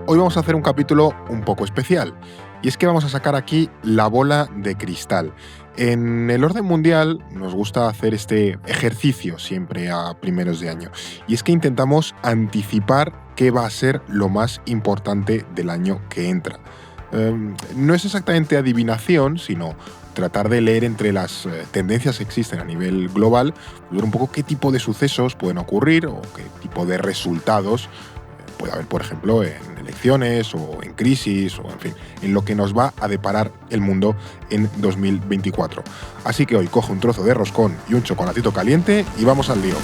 Hoy vamos a hacer un capítulo un poco especial, y es que vamos a sacar aquí la bola de cristal. En el orden mundial nos gusta hacer este ejercicio siempre a primeros de año, y es que intentamos anticipar qué va a ser lo más importante del año que entra. No es exactamente adivinación, sino tratar de leer entre las tendencias que existen a nivel global, ver un poco qué tipo de sucesos pueden ocurrir o qué tipo de resultados puede haber, por ejemplo, en elecciones o en crisis o, en fin, en lo que nos va a deparar el mundo en 2024. Así que hoy coge un trozo de roscón y un chocolatito caliente y vamos al lío.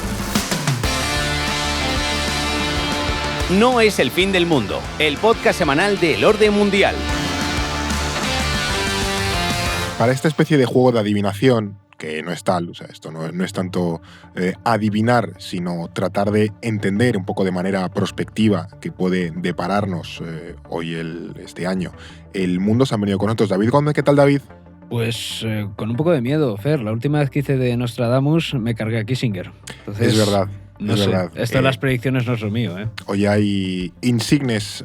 No es el fin del mundo, el podcast semanal del orden mundial. Para esta especie de juego de adivinación, que no es tal, o sea, esto no es tanto adivinar, sino tratar de entender un poco de manera prospectiva que puede depararnos hoy, este año, el mundo, se han venido con nosotros David Gómez. ¿Qué tal, David? Pues con un poco de miedo, Fer. La última vez que hice de Nostradamus me cargué a Kissinger. Entonces, es verdad. No sé, esto de las predicciones no es lo mío, ¿eh? Hoy hay insignes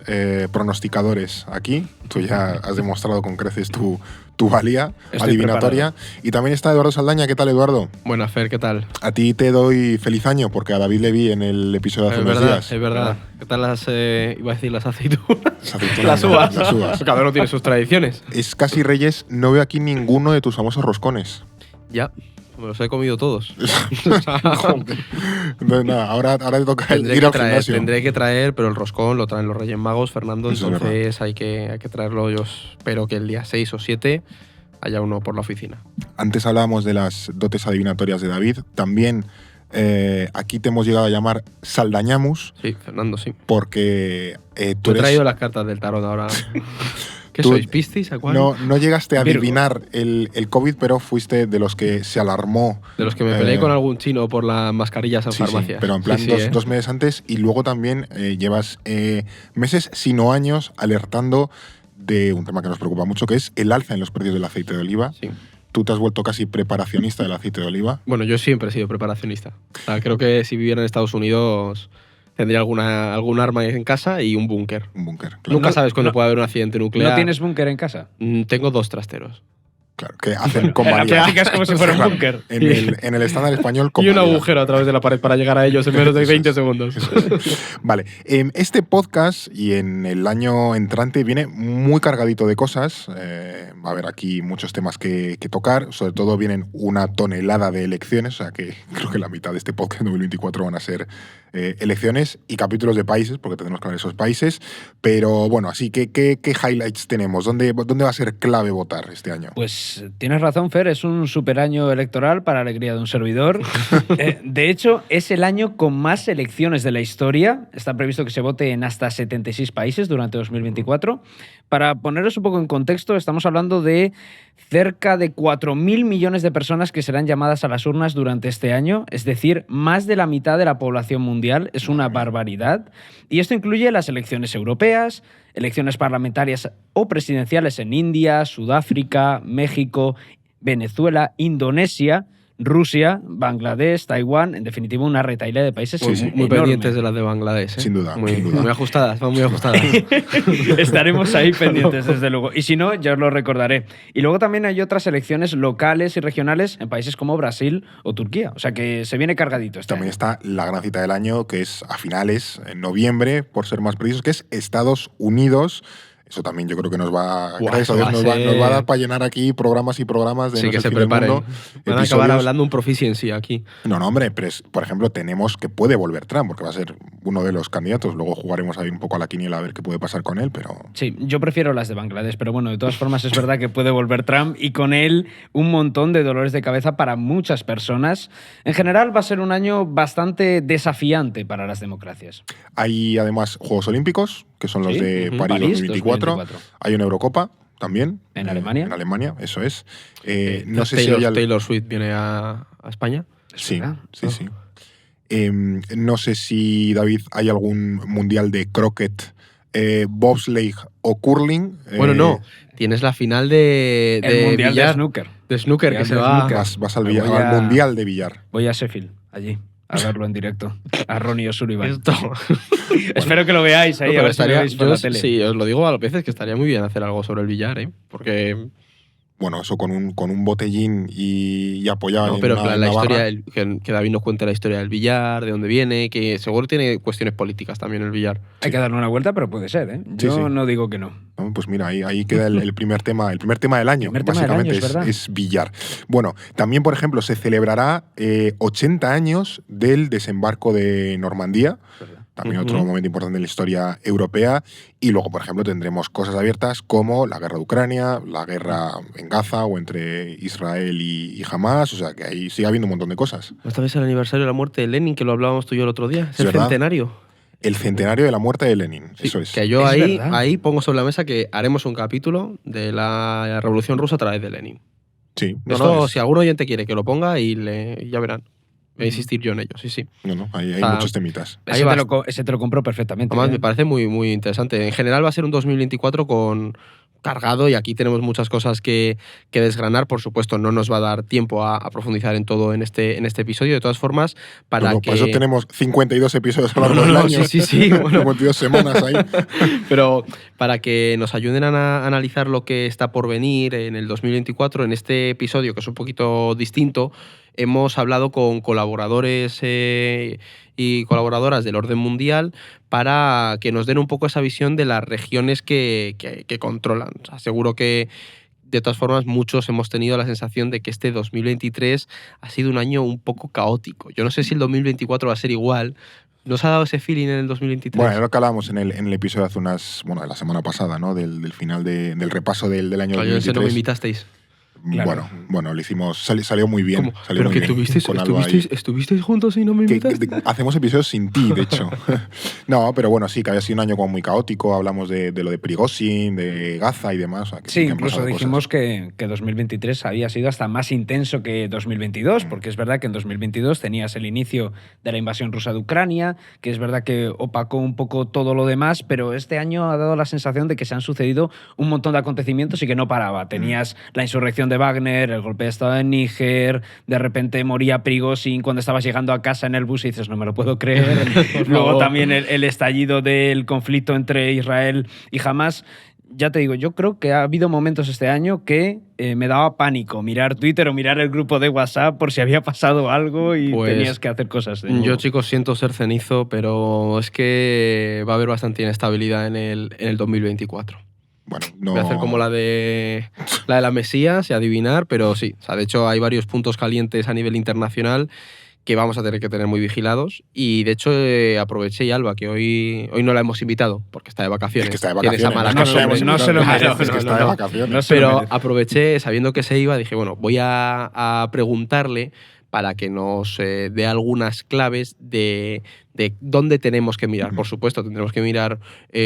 pronosticadores aquí. Tú ya has demostrado con creces tu valía adivinatoria. Preparado. Y también está Eduardo Saldaña. ¿Qué tal, Eduardo? Buenas, Fer, ¿qué tal? A ti te doy feliz año, porque a David le vi en el episodio de hace unos días. Es verdad. ¿Qué tal iba a decir las aceitunas? Las uvas. Las uvas. Cada uno tiene sus tradiciones. Es casi Reyes, no veo aquí ninguno de tus famosos roscones. Ya, me los he comido todos. No, nada, ahora te toca ir al gimnasio. Tendré que traer, pero el roscón lo traen los Reyes Magos, Fernando, Eso entonces hay que traerlo. Yo espero que el día 6 o 7 haya uno por la oficina. Antes hablábamos de las dotes adivinatorias de David. También aquí te hemos llegado a llamar Saldañamus. Sí, Fernando, sí. Porque tú He traído las cartas del tarot ahora. ¿Qué sois, Piscis? ¿Acuario? No llegaste a adivinar el COVID, pero fuiste de los que se alarmó. De los que me peleé con algún chino por las mascarillas en farmacias. Sí, pero en plan dos meses antes, y luego también llevas meses, si no años, alertando de un tema que nos preocupa mucho, que es el alza en los precios del aceite de oliva. Sí. Tú te has vuelto casi preparacionista del aceite de oliva. Bueno, yo siempre he sido preparacionista. O sea, creo que si viviera en Estados Unidos tendría algún arma en casa y un búnker. Un búnker, claro. Nunca sabes cuándo puede haber un accidente nuclear. ¿No tienes búnker en casa? Tengo 2 trasteros. Claro, que hacen con La variedad. práctica es como si fuera un búnker. En el estándar español, con Y un variedad. agujero a través de la pared para llegar a ellos en menos de 20 segundos. Vale, este podcast y en el año entrante viene muy cargadito de cosas. Va a haber aquí muchos temas que tocar. Sobre todo vienen una tonelada de elecciones. O sea que creo que la mitad de este podcast en 2024 van a ser elecciones y capítulos de países, porque tenemos que hablar de esos países. Pero bueno, así que ¿qué highlights tenemos? ¿Dónde va a ser clave votar este año? Pues tienes razón, Fer, es un super año electoral para alegría de un servidor. De hecho, es el año con más elecciones de la historia. Está previsto que se vote en hasta 76 países durante 2024. Para poneros un poco en contexto, estamos hablando de cerca de 4.000 millones de personas que serán llamadas a las urnas durante este año, es decir, más de la mitad de la población mundial. Es una barbaridad. Y esto incluye las elecciones europeas, elecciones parlamentarias o presidenciales en India, Sudáfrica, México, Venezuela, Indonesia, Rusia, Bangladesh, Taiwán, en definitiva una retahíla de países Muy pendientes de las de Bangladesh. Sin duda. Muy ajustadas, van muy ajustadas. Estaremos ahí pendientes, desde luego. Y si no, ya os lo recordaré. Y luego también hay otras elecciones locales y regionales en países como Brasil o Turquía. O sea que se viene cargadito este También año. está la gran cita del año, que es a finales, en noviembre, por ser más precisos, que es Estados Unidos. Eso también yo creo que nos va a dar para llenar aquí programas y programas de Sí, No que es el se fin del preparen. mundo, Van a acabar hablando un proficiency aquí. No, hombre, pero por ejemplo, tenemos que puede volver Trump, porque va a ser uno de los candidatos. Luego jugaremos ahí un poco a la quiniela a ver qué puede pasar con él, pero... Sí, yo prefiero las de Bangladesh, pero bueno, de todas formas es verdad que puede volver Trump y con él un montón de dolores de cabeza para muchas personas. En general va a ser un año bastante desafiante para las democracias. Hay además Juegos Olímpicos, que son los Sí, de París 2024. Hay una Eurocopa también. ¿En Alemania? En Alemania, eso es. No sé si Taylor Swift viene a España. Sí. No sé si, David, hay algún mundial de croquet, bobsleigh o curling. Bueno, no. Tienes la final de el mundial billar, de snooker. De snooker, que se va... Vas al mundial de billar. Voy a Sheffield, allí. a verlo en directo. A Ronnie O'Sullivan. Esto. Espero que lo veáis ahí, No, a pero ver si lo veis por la yo tele. sí, os lo digo a veces que estaría muy bien hacer algo sobre el billar, ¿eh? Porque Bueno, eso con un botellín y apoyado no, en pero en una, plan, en la una historia, barra. que David nos cuente la historia del billar, de dónde viene, que seguro tiene cuestiones políticas también el billar. Hay que darle una vuelta, pero puede ser, ¿eh? Yo Sí. no digo que no. No, pues mira, ahí queda el primer tema del año, Primer tema del año, básicamente es verdad. es billar. Bueno, también, por ejemplo, se celebrará 80 años del desembarco de Normandía, también otro Ujú. momento importante en la historia europea, y luego, por ejemplo, tendremos cosas abiertas como la guerra de Ucrania, la guerra en Gaza o entre Israel y Hamas, o sea que ahí sigue habiendo un montón de cosas. Esta vez es el aniversario de la muerte de Lenin, que lo hablábamos tú y yo el otro día. Es Es el verdad. centenario. El centenario de la muerte de Lenin, Sí, eso es. que yo Es ahí, verdad. ahí pongo sobre la mesa que haremos un capítulo de la Revolución Rusa a través de Lenin. Sí, Esto, es- si algún oyente quiere que lo ponga, y ya verán. Voy a insistir yo en ello, sí, sí. hay O sea, muchos temitas. Ahí Ese te lo compro perfectamente. Además, ¿eh? me parece muy, muy interesante. En general va a ser un 2024 cargado, y aquí tenemos muchas cosas que desgranar. Por supuesto, no nos va a dar tiempo a profundizar en todo en este episodio. De todas formas, para No, que... por eso tenemos 52 episodios a lo largo No, del no, año. sí, bueno. 52 semanas ahí. Pero para que nos ayuden a analizar lo que está por venir en el 2024, en este episodio, que es un poquito distinto, hemos hablado con colaboradores y colaboradoras del orden mundial para que nos den un poco esa visión de las regiones que controlan. O sea, seguro que, de todas formas, muchos hemos tenido la sensación de que este 2023 ha sido un año un poco caótico. Yo no sé si el 2024 va a ser igual. ¿Nos ha dado ese feeling en el 2023? Bueno, es lo que hablábamos en el episodio hace de la semana pasada, ¿no? Del final del repaso del año Yo ese 2023. no me invitasteis. Claro. Bueno, lo hicimos, salió muy bien. ¿Cómo? Salió Pero muy que bien con Alba ahí. estuvisteis juntos y no me invitasteis. Hacemos episodios sin ti, de hecho. No, pero bueno, sí, que había sido un año como muy caótico. Hablamos de lo de Prigozhin, de Gaza y demás. O sea, que Sí, que han incluso pasado dijimos cosas. que 2023 había sido hasta más intenso que 2022, porque es verdad que en 2022 tenías el inicio de la invasión rusa de Ucrania, que es verdad que opacó un poco todo lo demás, pero este año ha dado la sensación de que se han sucedido un montón de acontecimientos y que no paraba. Tenías la insurrección de Wagner, el golpe de Estado en Níger, de repente moría Prigozhin cuando estabas llegando a casa en el bus y dices, no me lo puedo creer. Luego favor. también el estallido del conflicto entre Israel y Hamas. Ya te digo, yo creo que ha habido momentos este año que me daba pánico mirar Twitter o mirar el grupo de WhatsApp por si había pasado algo y Pues, tenías que hacer cosas de nuevo. Yo, chicos, siento ser cenizo, pero es que va a haber bastante inestabilidad en el 2024. Bueno, no. Voy a hacer como la de la Mesías y adivinar, pero sí. O sea, de hecho, hay varios puntos calientes a nivel internacional que vamos a tener que tener muy vigilados. Y de hecho, aproveché, y Alba, que hoy no la hemos invitado porque está de vacaciones. Es que está de Tiene esa vacaciones. mala No se lo costumbre. no se lo Claro, merece. Es que no, está no, de no. vacaciones. No se lo Pero merece. aproveché, sabiendo que se iba, dije, bueno, voy a preguntarle para que nos dé algunas claves de dónde tenemos que mirar. Por supuesto, tendremos que mirar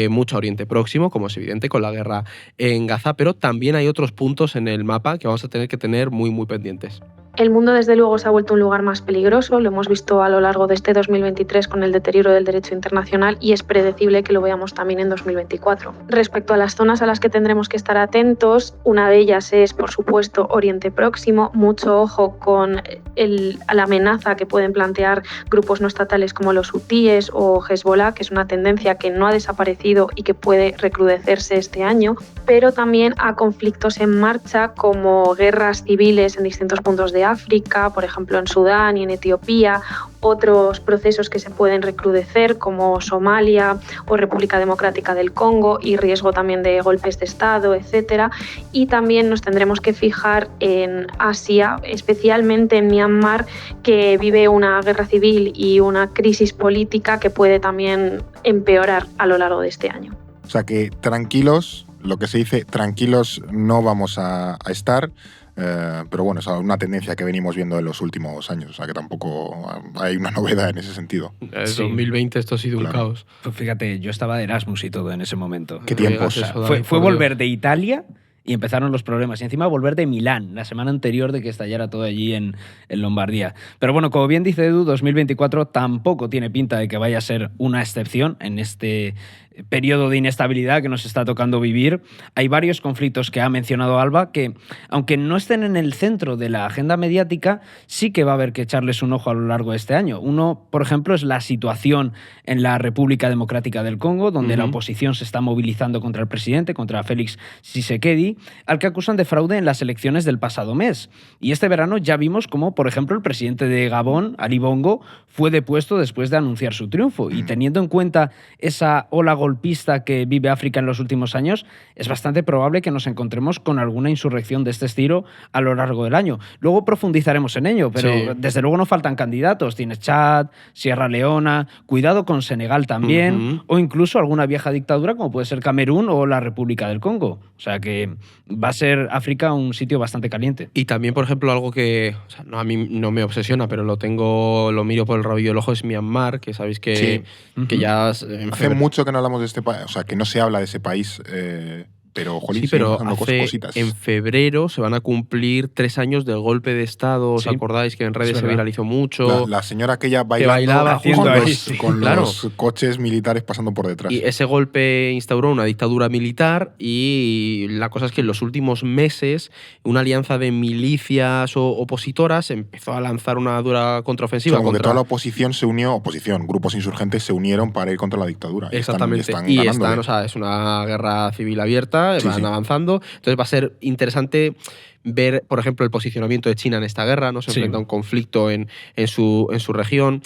mucho a Oriente Próximo, como es evidente, con la guerra en Gaza, pero también hay otros puntos en el mapa que vamos a tener que tener muy, muy pendientes. El mundo, desde luego, se ha vuelto un lugar más peligroso. Lo hemos visto a lo largo de este 2023 con el deterioro del derecho internacional y es predecible que lo veamos también en 2024. Respecto a las zonas a las que tendremos que estar atentos, una de ellas es, por supuesto, Oriente Próximo. Mucho ojo con la amenaza que pueden plantear grupos no estatales como los hutíes o Hezbollah, que es una tendencia que no ha desaparecido y que puede recrudecerse este año, pero también a conflictos en marcha como guerras civiles en distintos puntos de África, por ejemplo en Sudán y en Etiopía, otros procesos que se pueden recrudecer como Somalia o República Democrática del Congo y riesgo también de golpes de Estado, etc. Y también nos tendremos que fijar en Asia, especialmente en Myanmar, que vive una guerra civil y una crisis política que puede también empeorar a lo largo de este año. O sea que tranquilos, lo que se dice, tranquilos no vamos a estar. Pero bueno, es una tendencia que venimos viendo en los últimos años, o sea que tampoco hay una novedad en ese sentido. El Sí. 2020 esto ha sido un Claro. caos. Pues fíjate, yo estaba de Erasmus y todo en ese momento. ¿Qué tiempos? No digas eso, Fue David, por volver Dios. de Italia y empezaron los problemas. Y encima volver de Milán, la semana anterior de que estallara todo allí en Lombardía. Pero bueno, como bien dice Edu, 2024 tampoco tiene pinta de que vaya a ser una excepción en este periodo de inestabilidad que nos está tocando vivir. Hay varios conflictos que ha mencionado Alba que, aunque no estén en el centro de la agenda mediática, sí que va a haber que echarles un ojo a lo largo de este año. Uno, por ejemplo, es la situación en la República Democrática del Congo, donde la oposición se está movilizando contra el presidente, contra Félix Tshisekedi, al que acusan de fraude en las elecciones del pasado mes. Y este verano ya vimos cómo, por ejemplo, el presidente de Gabón, Ali Bongo, fue depuesto después de anunciar su triunfo. Y teniendo en cuenta esa ola golpista que vive África en los últimos años, es bastante probable que nos encontremos con alguna insurrección de este estilo a lo largo del año. Luego profundizaremos en ello, pero desde luego no faltan candidatos. Tienes Chad, Sierra Leona, cuidado con Senegal también, o incluso alguna vieja dictadura como puede ser Camerún o la República del Congo. O sea que va a ser África un sitio bastante caliente. Y también, por ejemplo, algo que a mí no me obsesiona, pero lo miro por el rabillo del ojo, es Myanmar, que sabéis que, que ya... Hace mucho que no hablamos de este país, o sea, que no se habla de ese país, pero, jolín, sí, pero cositas. En febrero se van a cumplir 3 años del golpe de Estado. ¿Os acordáis que en redes se viralizó mucho? La señora aquella bailaba con los coches militares pasando por detrás. Y ese golpe instauró una dictadura militar y la cosa es que en los últimos meses una alianza de milicias o opositoras empezó a lanzar una dura contraofensiva. Como que toda la oposición se unió, grupos insurgentes se unieron para ir contra la dictadura. Exactamente. Y es una guerra civil abierta. Van avanzando. Entonces va a ser interesante ver, por ejemplo, el posicionamiento de China en esta guerra, ¿no? Se enfrenta a un conflicto en su región.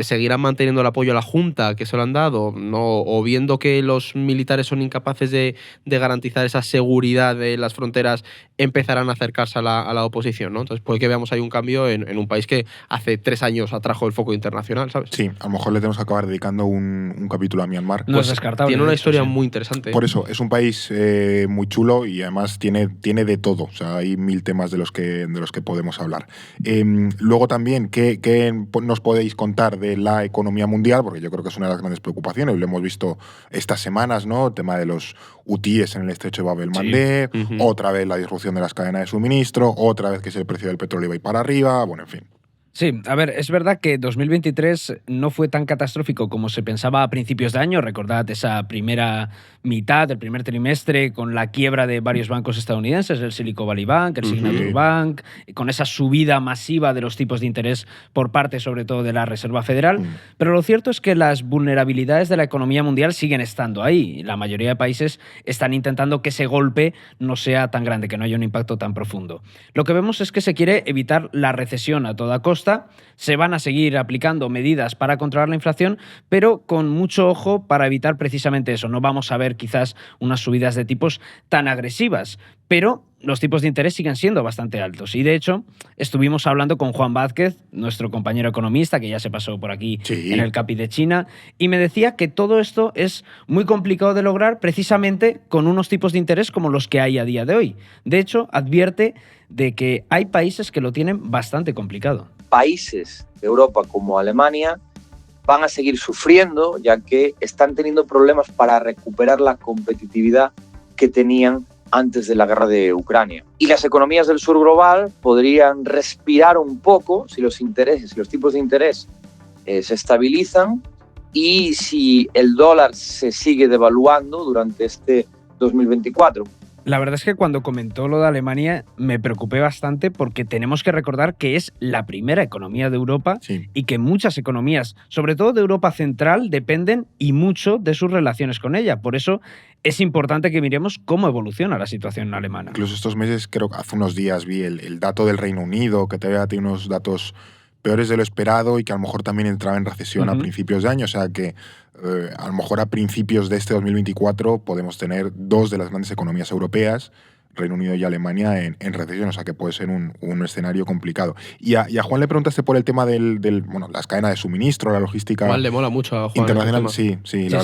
¿Seguirán manteniendo el apoyo a la Junta que se lo han dado? ¿No? ¿O viendo que los militares son incapaces de garantizar esa seguridad de las fronteras, empezarán a acercarse a la oposición, ¿no? Entonces puede que veamos ahí un cambio en un país que hace 3 años atrajo el foco internacional, ¿sabes? Sí, a lo mejor le tenemos que acabar dedicando un capítulo a Myanmar. No es descartable. Tiene una historia muy interesante. Por eso, es un país muy chulo y además tiene de todo. O sea, hay 1000 temas de los que podemos hablar. Luego también, ¿qué nos podéis contar de la economía mundial? Porque yo creo que es una de las grandes preocupaciones. Lo hemos visto estas semanas, ¿no? El tema de los hutíes en el estrecho de Bab el-Mandeb, otra vez la disrupción de las cadenas de suministro, otra vez que el precio del petróleo va a ir para arriba, bueno, en fin. Sí, a ver, es verdad que 2023 no fue tan catastrófico como se pensaba a principios de año. Recordad esa primera mitad, el primer trimestre, con la quiebra de varios bancos estadounidenses, el Silicon Valley Bank, el Signature Bank, con esa subida masiva de los tipos de interés por parte, sobre todo, de la Reserva Federal. Pero lo cierto es que las vulnerabilidades de la economía mundial siguen estando ahí. La mayoría de países están intentando que ese golpe no sea tan grande, que no haya un impacto tan profundo. Lo que vemos es que se quiere evitar la recesión a toda costa. Se van a seguir aplicando medidas para controlar la inflación, pero con mucho ojo para evitar precisamente eso. No vamos a ver quizás unas subidas de tipos tan agresivas, pero los tipos de interés siguen siendo bastante altos. Y de hecho, estuvimos hablando con Juan Vázquez, nuestro compañero economista, que ya se pasó por aquí en el Capi de China, y me decía que todo esto es muy complicado de lograr precisamente con unos tipos de interés como los que hay a día de hoy. De hecho, advierte de que hay países que lo tienen bastante complicado. Países de Europa como Alemania van a seguir sufriendo, ya que están teniendo problemas para recuperar la competitividad que tenían antes de la guerra de Ucrania. Y las economías del sur global podrían respirar un poco si los tipos de interés se estabilizan y si el dólar se sigue devaluando durante este 2024. La verdad es que cuando comentó lo de Alemania me preocupé bastante porque tenemos que recordar que es la primera economía de Europa y que muchas economías, sobre todo de Europa Central, dependen y mucho de sus relaciones con ella. Por eso es importante que miremos cómo evoluciona la situación alemana. Incluso estos meses, creo que hace unos días vi el dato del Reino Unido, que todavía tiene unos datos peores de lo esperado y que a lo mejor también entraba en recesión a principios de año. O sea que a lo mejor a principios de este 2024 podemos tener 2 de las grandes economías europeas, Reino Unido y Alemania, en recesión, o sea que puede ser un escenario complicado. Y a Juan le preguntaste por el tema bueno, las cadenas de suministro, la logística. Igual le mola mucho a Juan internacional. Sí, la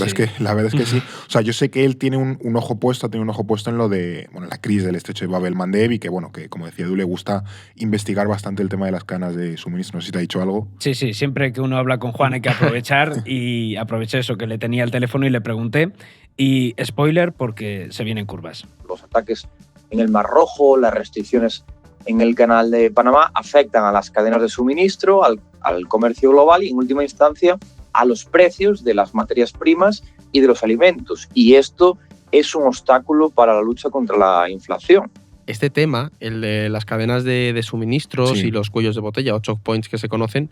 verdad es que sí. O sea, yo sé que él tiene un ojo puesto, en lo de la crisis del estrecho de Bab el-Mandeb y que, que como decía Edu, le gusta investigar bastante el tema de las cadenas de suministro. No sé si te ha dicho algo. Sí, siempre que uno habla con Juan hay que aprovechar y aproveché eso, que le tenía el teléfono y le pregunté. Y spoiler, porque se vienen curvas. Los ataques en el Mar Rojo, las restricciones en el Canal de Panamá afectan a las cadenas de suministro, al comercio global y, en última instancia, a los precios de las materias primas y de los alimentos. Y esto es un obstáculo para la lucha contra la inflación. Este tema, el de las cadenas de suministros y los cuellos de botella o choke points que se conocen,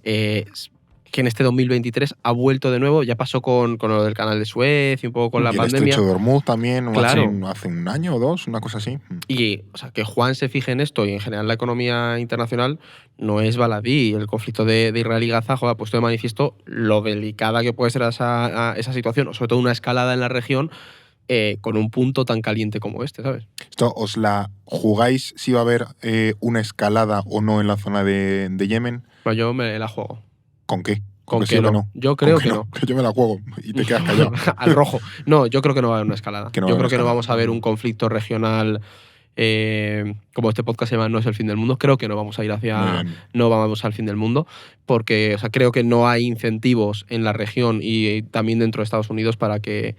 que en este 2023 ha vuelto de nuevo. Ya pasó con lo del canal de Suez y un poco con la pandemia. El estrecho de Hormuz también, claro. hace un año o dos, una cosa así. Y o sea, que Juan se fije en esto y en general la economía internacional no es baladí. El conflicto de Israel y Gaza ha puesto de manifiesto lo delicada que puede ser esa situación, o sobre todo una escalada en la región, con un punto tan caliente como este, ¿sabes? ¿Esto os la jugáis si va a haber una escalada o no en la zona de Yemen? Pues yo me la juego. ¿Con qué? ¿Con qué no? Yo creo que no. Yo me la juego y te quedas callado. Al rojo. No, yo creo que no va a haber una escalada. Yo creo que no vamos a ver un conflicto regional. Como este podcast se llama No es el fin del mundo, creo que no vamos a ir no vamos al fin del mundo, porque creo que no hay incentivos en la región y también dentro de Estados Unidos para que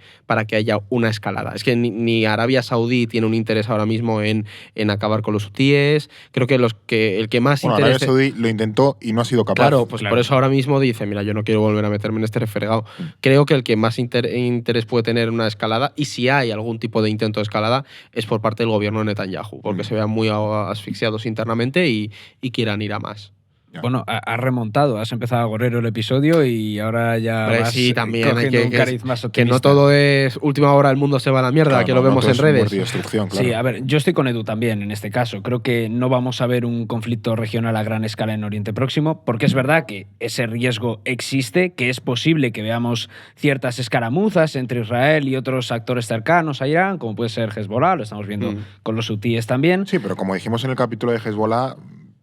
haya una escalada. Es que ni Arabia Saudí tiene un interés ahora mismo en acabar con los hutíes. Creo que el que más interés... Arabia Saudí lo intentó y no ha sido capaz. Claro, por eso ahora mismo dice, mira, yo no quiero volver a meterme en este refregado. Creo que el que más interés puede tener en una escalada, y si hay algún tipo de intento de escalada, es por parte del gobierno de Netanyahu, porque se vean muy asfixiados internamente y quieran ir a más. Bueno, has remontado, has empezado a gorrero el episodio y ahora ya vas también cogiendo un cariz más optimista. Que no todo es última hora, el mundo se va a la mierda, claro, que lo vemos en redes. Claro. Sí, a ver, yo estoy con Edu también en este caso. Creo que no vamos a ver un conflicto regional a gran escala en Oriente Próximo, porque es verdad que ese riesgo existe, que es posible que veamos ciertas escaramuzas entre Israel y otros actores cercanos a Irán, como puede ser Hezbollah, lo estamos viendo con los hutíes también. Sí, pero como dijimos en el capítulo de Hezbollah,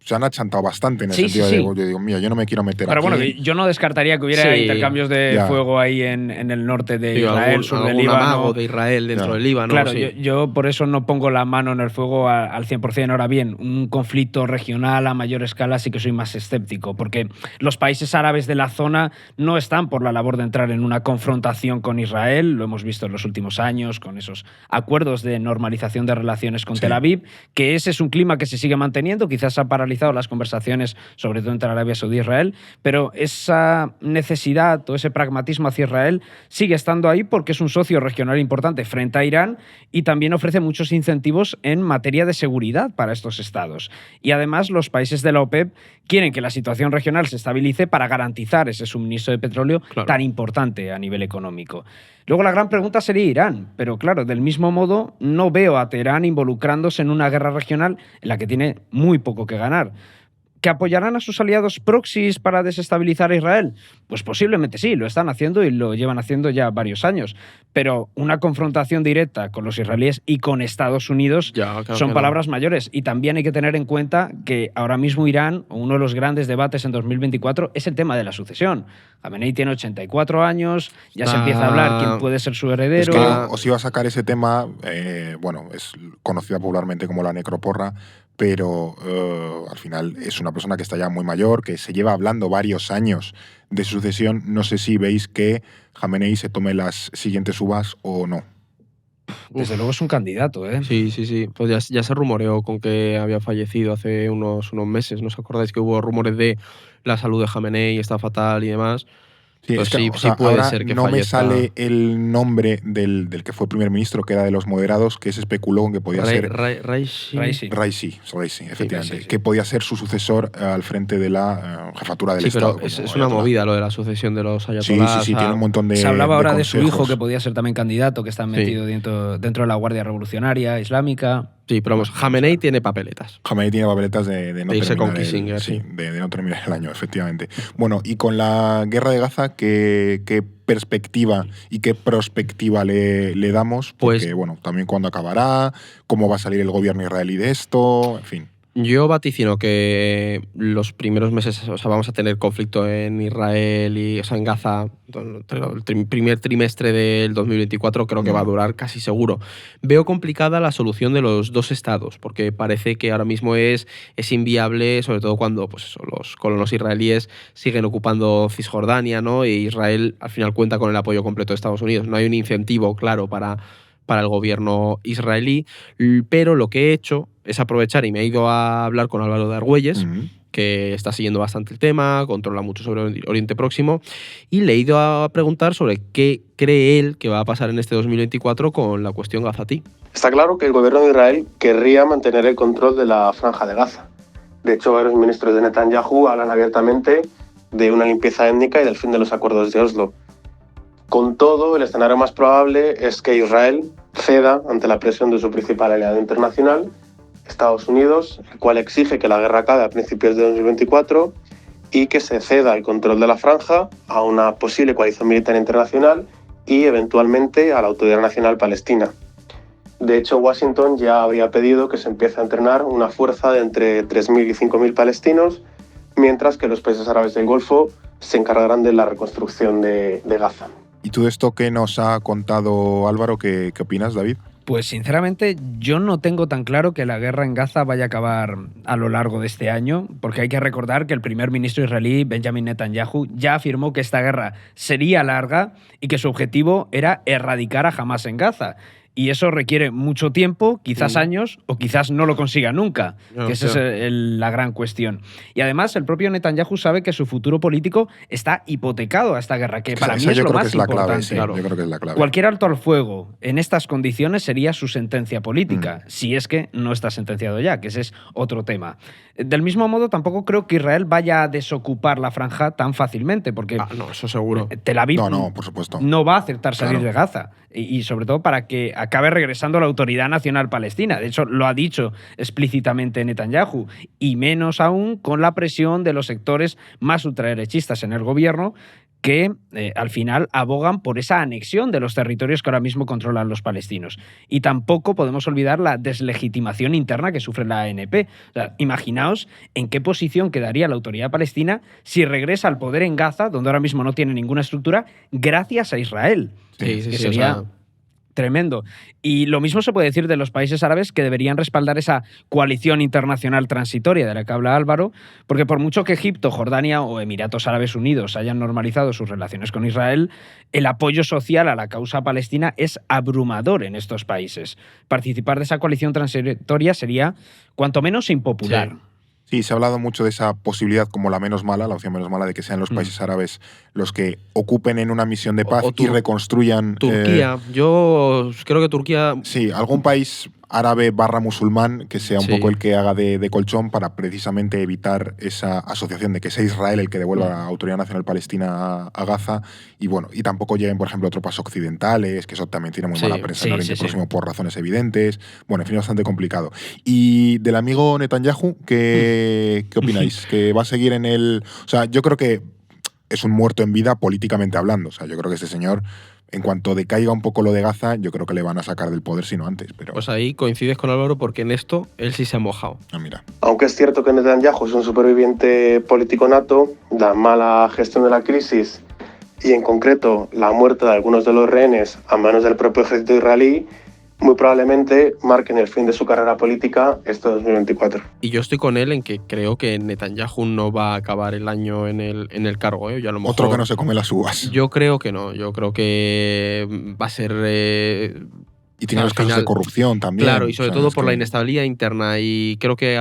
se han achantado bastante en el sentido de, yo digo, mira, yo no me quiero meter pero aquí. Pero bueno, yo no descartaría que hubiera intercambios de fuego ahí en el norte de Israel, sur del Líbano. Amago de Israel dentro del Líbano. Claro, yo por eso no pongo la mano en el fuego al 100%. Ahora bien, un conflicto regional a mayor escala sí que soy más escéptico, porque los países árabes de la zona no están por la labor de entrar en una confrontación con Israel. Lo hemos visto en los últimos años con esos acuerdos de normalización de relaciones con Tel Aviv, que ese es un clima que se sigue manteniendo. Quizás ha paralizado las conversaciones, sobre todo entre Arabia Saudí y Israel, pero esa necesidad o ese pragmatismo hacia Israel sigue estando ahí porque es un socio regional importante frente a Irán y también ofrece muchos incentivos en materia de seguridad para estos estados. Y además los países de la OPEP quieren que la situación regional se estabilice para garantizar ese suministro de petróleo tan importante a nivel económico. Luego la gran pregunta sería Irán, pero claro, del mismo modo no veo a Teherán involucrándose en una guerra regional en la que tiene muy poco que ganar. ¿Que apoyarán a sus aliados proxies para desestabilizar a Israel? Pues posiblemente sí, lo están haciendo y lo llevan haciendo ya varios años. Pero una confrontación directa con los israelíes y con Estados Unidos son palabras mayores. Y también hay que tener en cuenta que ahora mismo Irán, uno de los grandes debates en 2024, es el tema de la sucesión. Khamenei tiene 84 años, ya se empieza a hablar quién puede ser su heredero. Es que os iba a sacar ese tema, es conocida popularmente como la necroporra, pero al final es una persona que está ya muy mayor, que se lleva hablando varios años de sucesión. No sé si veis que Khamenei se tome las siguientes uvas o no. Desde luego es un candidato, ¿eh? Sí. Pues ya se rumoreó con que había fallecido hace unos meses. ¿No os acordáis que hubo rumores de la salud de Khamenei está fatal y demás? Sí, pues sí puede ser que no fallezca. Me sale el nombre del que fue primer ministro, que era de los moderados, que se especuló que podía ser Raisi, efectivamente, sí. Que podía ser su sucesor al frente de la jefatura del Estado. Pero es una movida lo de la sucesión de los ayatolás. Sí, tiene un montón de. Se hablaba ahora de su consejos. hijo, que podía ser también candidato, que está metido dentro de la Guardia Revolucionaria Islámica. Sí, pero vamos, Khamenei tiene papeletas. Khamenei tiene papeletas de no terminar con Kissinger, de no terminar el año, efectivamente. Bueno, y con la guerra de Gaza, ¿qué perspectiva y qué prospectiva le damos? Porque, también cuándo acabará, cómo va a salir el gobierno israelí de esto, en fin. Yo vaticino que los primeros meses, vamos a tener conflicto en Israel y en Gaza, el primer trimestre del 2024 creo que va a durar casi seguro. Veo complicada la solución de los dos estados, porque parece que ahora mismo es inviable, sobre todo cuando los colonos israelíes siguen ocupando Cisjordania, ¿no? Y Israel al final cuenta con el apoyo completo de Estados Unidos. No hay un incentivo claro para para el gobierno israelí, pero lo que he hecho es aprovechar y me he ido a hablar con Álvaro de Argüelles, que está siguiendo bastante el tema, controla mucho sobre Oriente Próximo, y le he ido a preguntar sobre qué cree él que va a pasar en este 2024 con la cuestión gazatí. Está claro que el gobierno de Israel querría mantener el control de la franja de Gaza. De hecho, varios ministros de Netanyahu hablan abiertamente de una limpieza étnica y del fin de los acuerdos de Oslo. Con todo, el escenario más probable es que Israel ceda ante la presión de su principal aliado internacional, Estados Unidos, el cual exige que la guerra acabe a principios de 2024 y que se ceda el control de la franja a una posible coalición militar internacional y eventualmente a la Autoridad Nacional Palestina. De hecho, Washington ya habría pedido que se empiece a entrenar una fuerza de entre 3.000 y 5.000 palestinos, mientras que los países árabes del Golfo se encargarán de la reconstrucción de Gaza. ¿Y tú de esto que nos ha contado Álvaro, qué opinas, David? Pues sinceramente yo no tengo tan claro que la guerra en Gaza vaya a acabar a lo largo de este año, porque hay que recordar que el primer ministro israelí, Benjamin Netanyahu, ya afirmó que esta guerra sería larga y que su objetivo era erradicar a Hamás en Gaza. Y eso requiere mucho tiempo, quizás años, o quizás no lo consiga nunca, que esa es la gran cuestión. Y además, el propio Netanyahu sabe que su futuro político está hipotecado a esta guerra, que para mí es lo más importante. Yo creo que es la clave. Cualquier alto al fuego en estas condiciones sería su sentencia política, si es que no está sentenciado ya, que ese es otro tema. Del mismo modo, tampoco creo que Israel vaya a desocupar la franja tan fácilmente, porque no, eso seguro. Tel Aviv por supuesto. no va a aceptar salir de Gaza. Y sobre todo para que acabe regresando a la Autoridad Nacional Palestina. De hecho, lo ha dicho explícitamente Netanyahu. Y menos aún con la presión de los sectores más ultraderechistas en el gobierno, que al final abogan por esa anexión de los territorios que ahora mismo controlan los palestinos. Y tampoco podemos olvidar la deslegitimación interna que sufre la ANP. O sea, imaginaos en qué posición quedaría la Autoridad Palestina si regresa al poder en Gaza, donde ahora mismo no tiene ninguna estructura, gracias a Israel. Sí, que sería tremendo. Y lo mismo se puede decir de los países árabes, que deberían respaldar esa coalición internacional transitoria de la que habla Álvaro, porque por mucho que Egipto, Jordania o Emiratos Árabes Unidos hayan normalizado sus relaciones con Israel, el apoyo social a la causa palestina es abrumador en estos países. Participar de esa coalición transitoria sería cuanto menos impopular. Sí, se ha hablado mucho de esa posibilidad como la menos mala, la opción menos mala, de que sean los países árabes los que ocupen en una misión de paz y reconstruyan... Turquía. Yo creo que Turquía... Sí, algún país árabe / musulmán que sea un poco el que haga de colchón para precisamente evitar esa asociación de que sea Israel el que devuelva la Autoridad Nacional Palestina a Gaza y bueno, y tampoco lleguen, por ejemplo, tropas occidentales, que eso también tiene muy mala prensa en Oriente Próximo por razones evidentes. Bueno, en fin, bastante complicado. Y del amigo Netanyahu, ¿qué opináis? ¿Que va a seguir en el...? O sea, yo creo que es un muerto en vida políticamente hablando. O sea, yo creo que este señor, en cuanto decaiga un poco lo de Gaza, yo creo que le van a sacar del poder, si no antes. Pero... Pues ahí coincides con Álvaro, porque en esto él sí se ha mojado. Mira. Aunque es cierto que Netanyahu es un superviviente político nato, la mala gestión de la crisis y en concreto la muerte de algunos de los rehenes a manos del propio ejército israelí, muy probablemente marquen el fin de su carrera política este 2024. Y yo estoy con él en que creo que Netanyahu no va a acabar el año en el cargo. Ya a lo mejor, otro que no se come las uvas. Yo creo que no. Yo creo que va a ser... Y tiene los casos de corrupción también. Claro, y sobre todo por la inestabilidad interna. Y creo que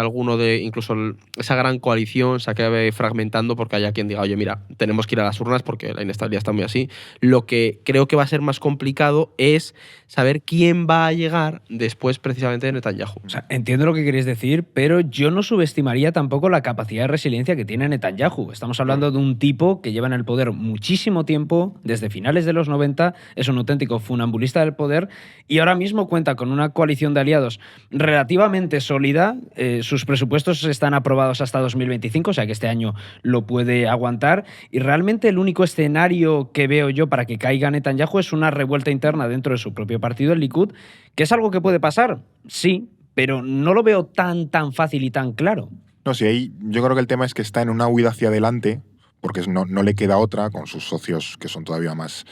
incluso esa gran coalición se acabe fragmentando porque haya quien diga, oye, mira, tenemos que ir a las urnas porque la inestabilidad está muy así. Lo que creo que va a ser más complicado es saber quién va a llegar después precisamente de Netanyahu. O sea, entiendo lo que queréis decir, pero yo no subestimaría tampoco la capacidad de resiliencia que tiene Netanyahu. Estamos hablando de un tipo que lleva en el poder muchísimo tiempo, desde finales de los 90, es un auténtico funambulista del poder y ahora mismo cuenta con una coalición de aliados relativamente sólida. Sus presupuestos están aprobados hasta 2025, o sea que este año lo puede aguantar. Y realmente el único escenario que veo yo para que caiga Netanyahu es una revuelta interna dentro de su propio partido, el Likud, que es algo que puede pasar, sí, pero no lo veo tan fácil y tan claro. No, sí, ahí yo creo que el tema es que está en una huida hacia adelante, porque no le queda otra, con sus socios que son todavía más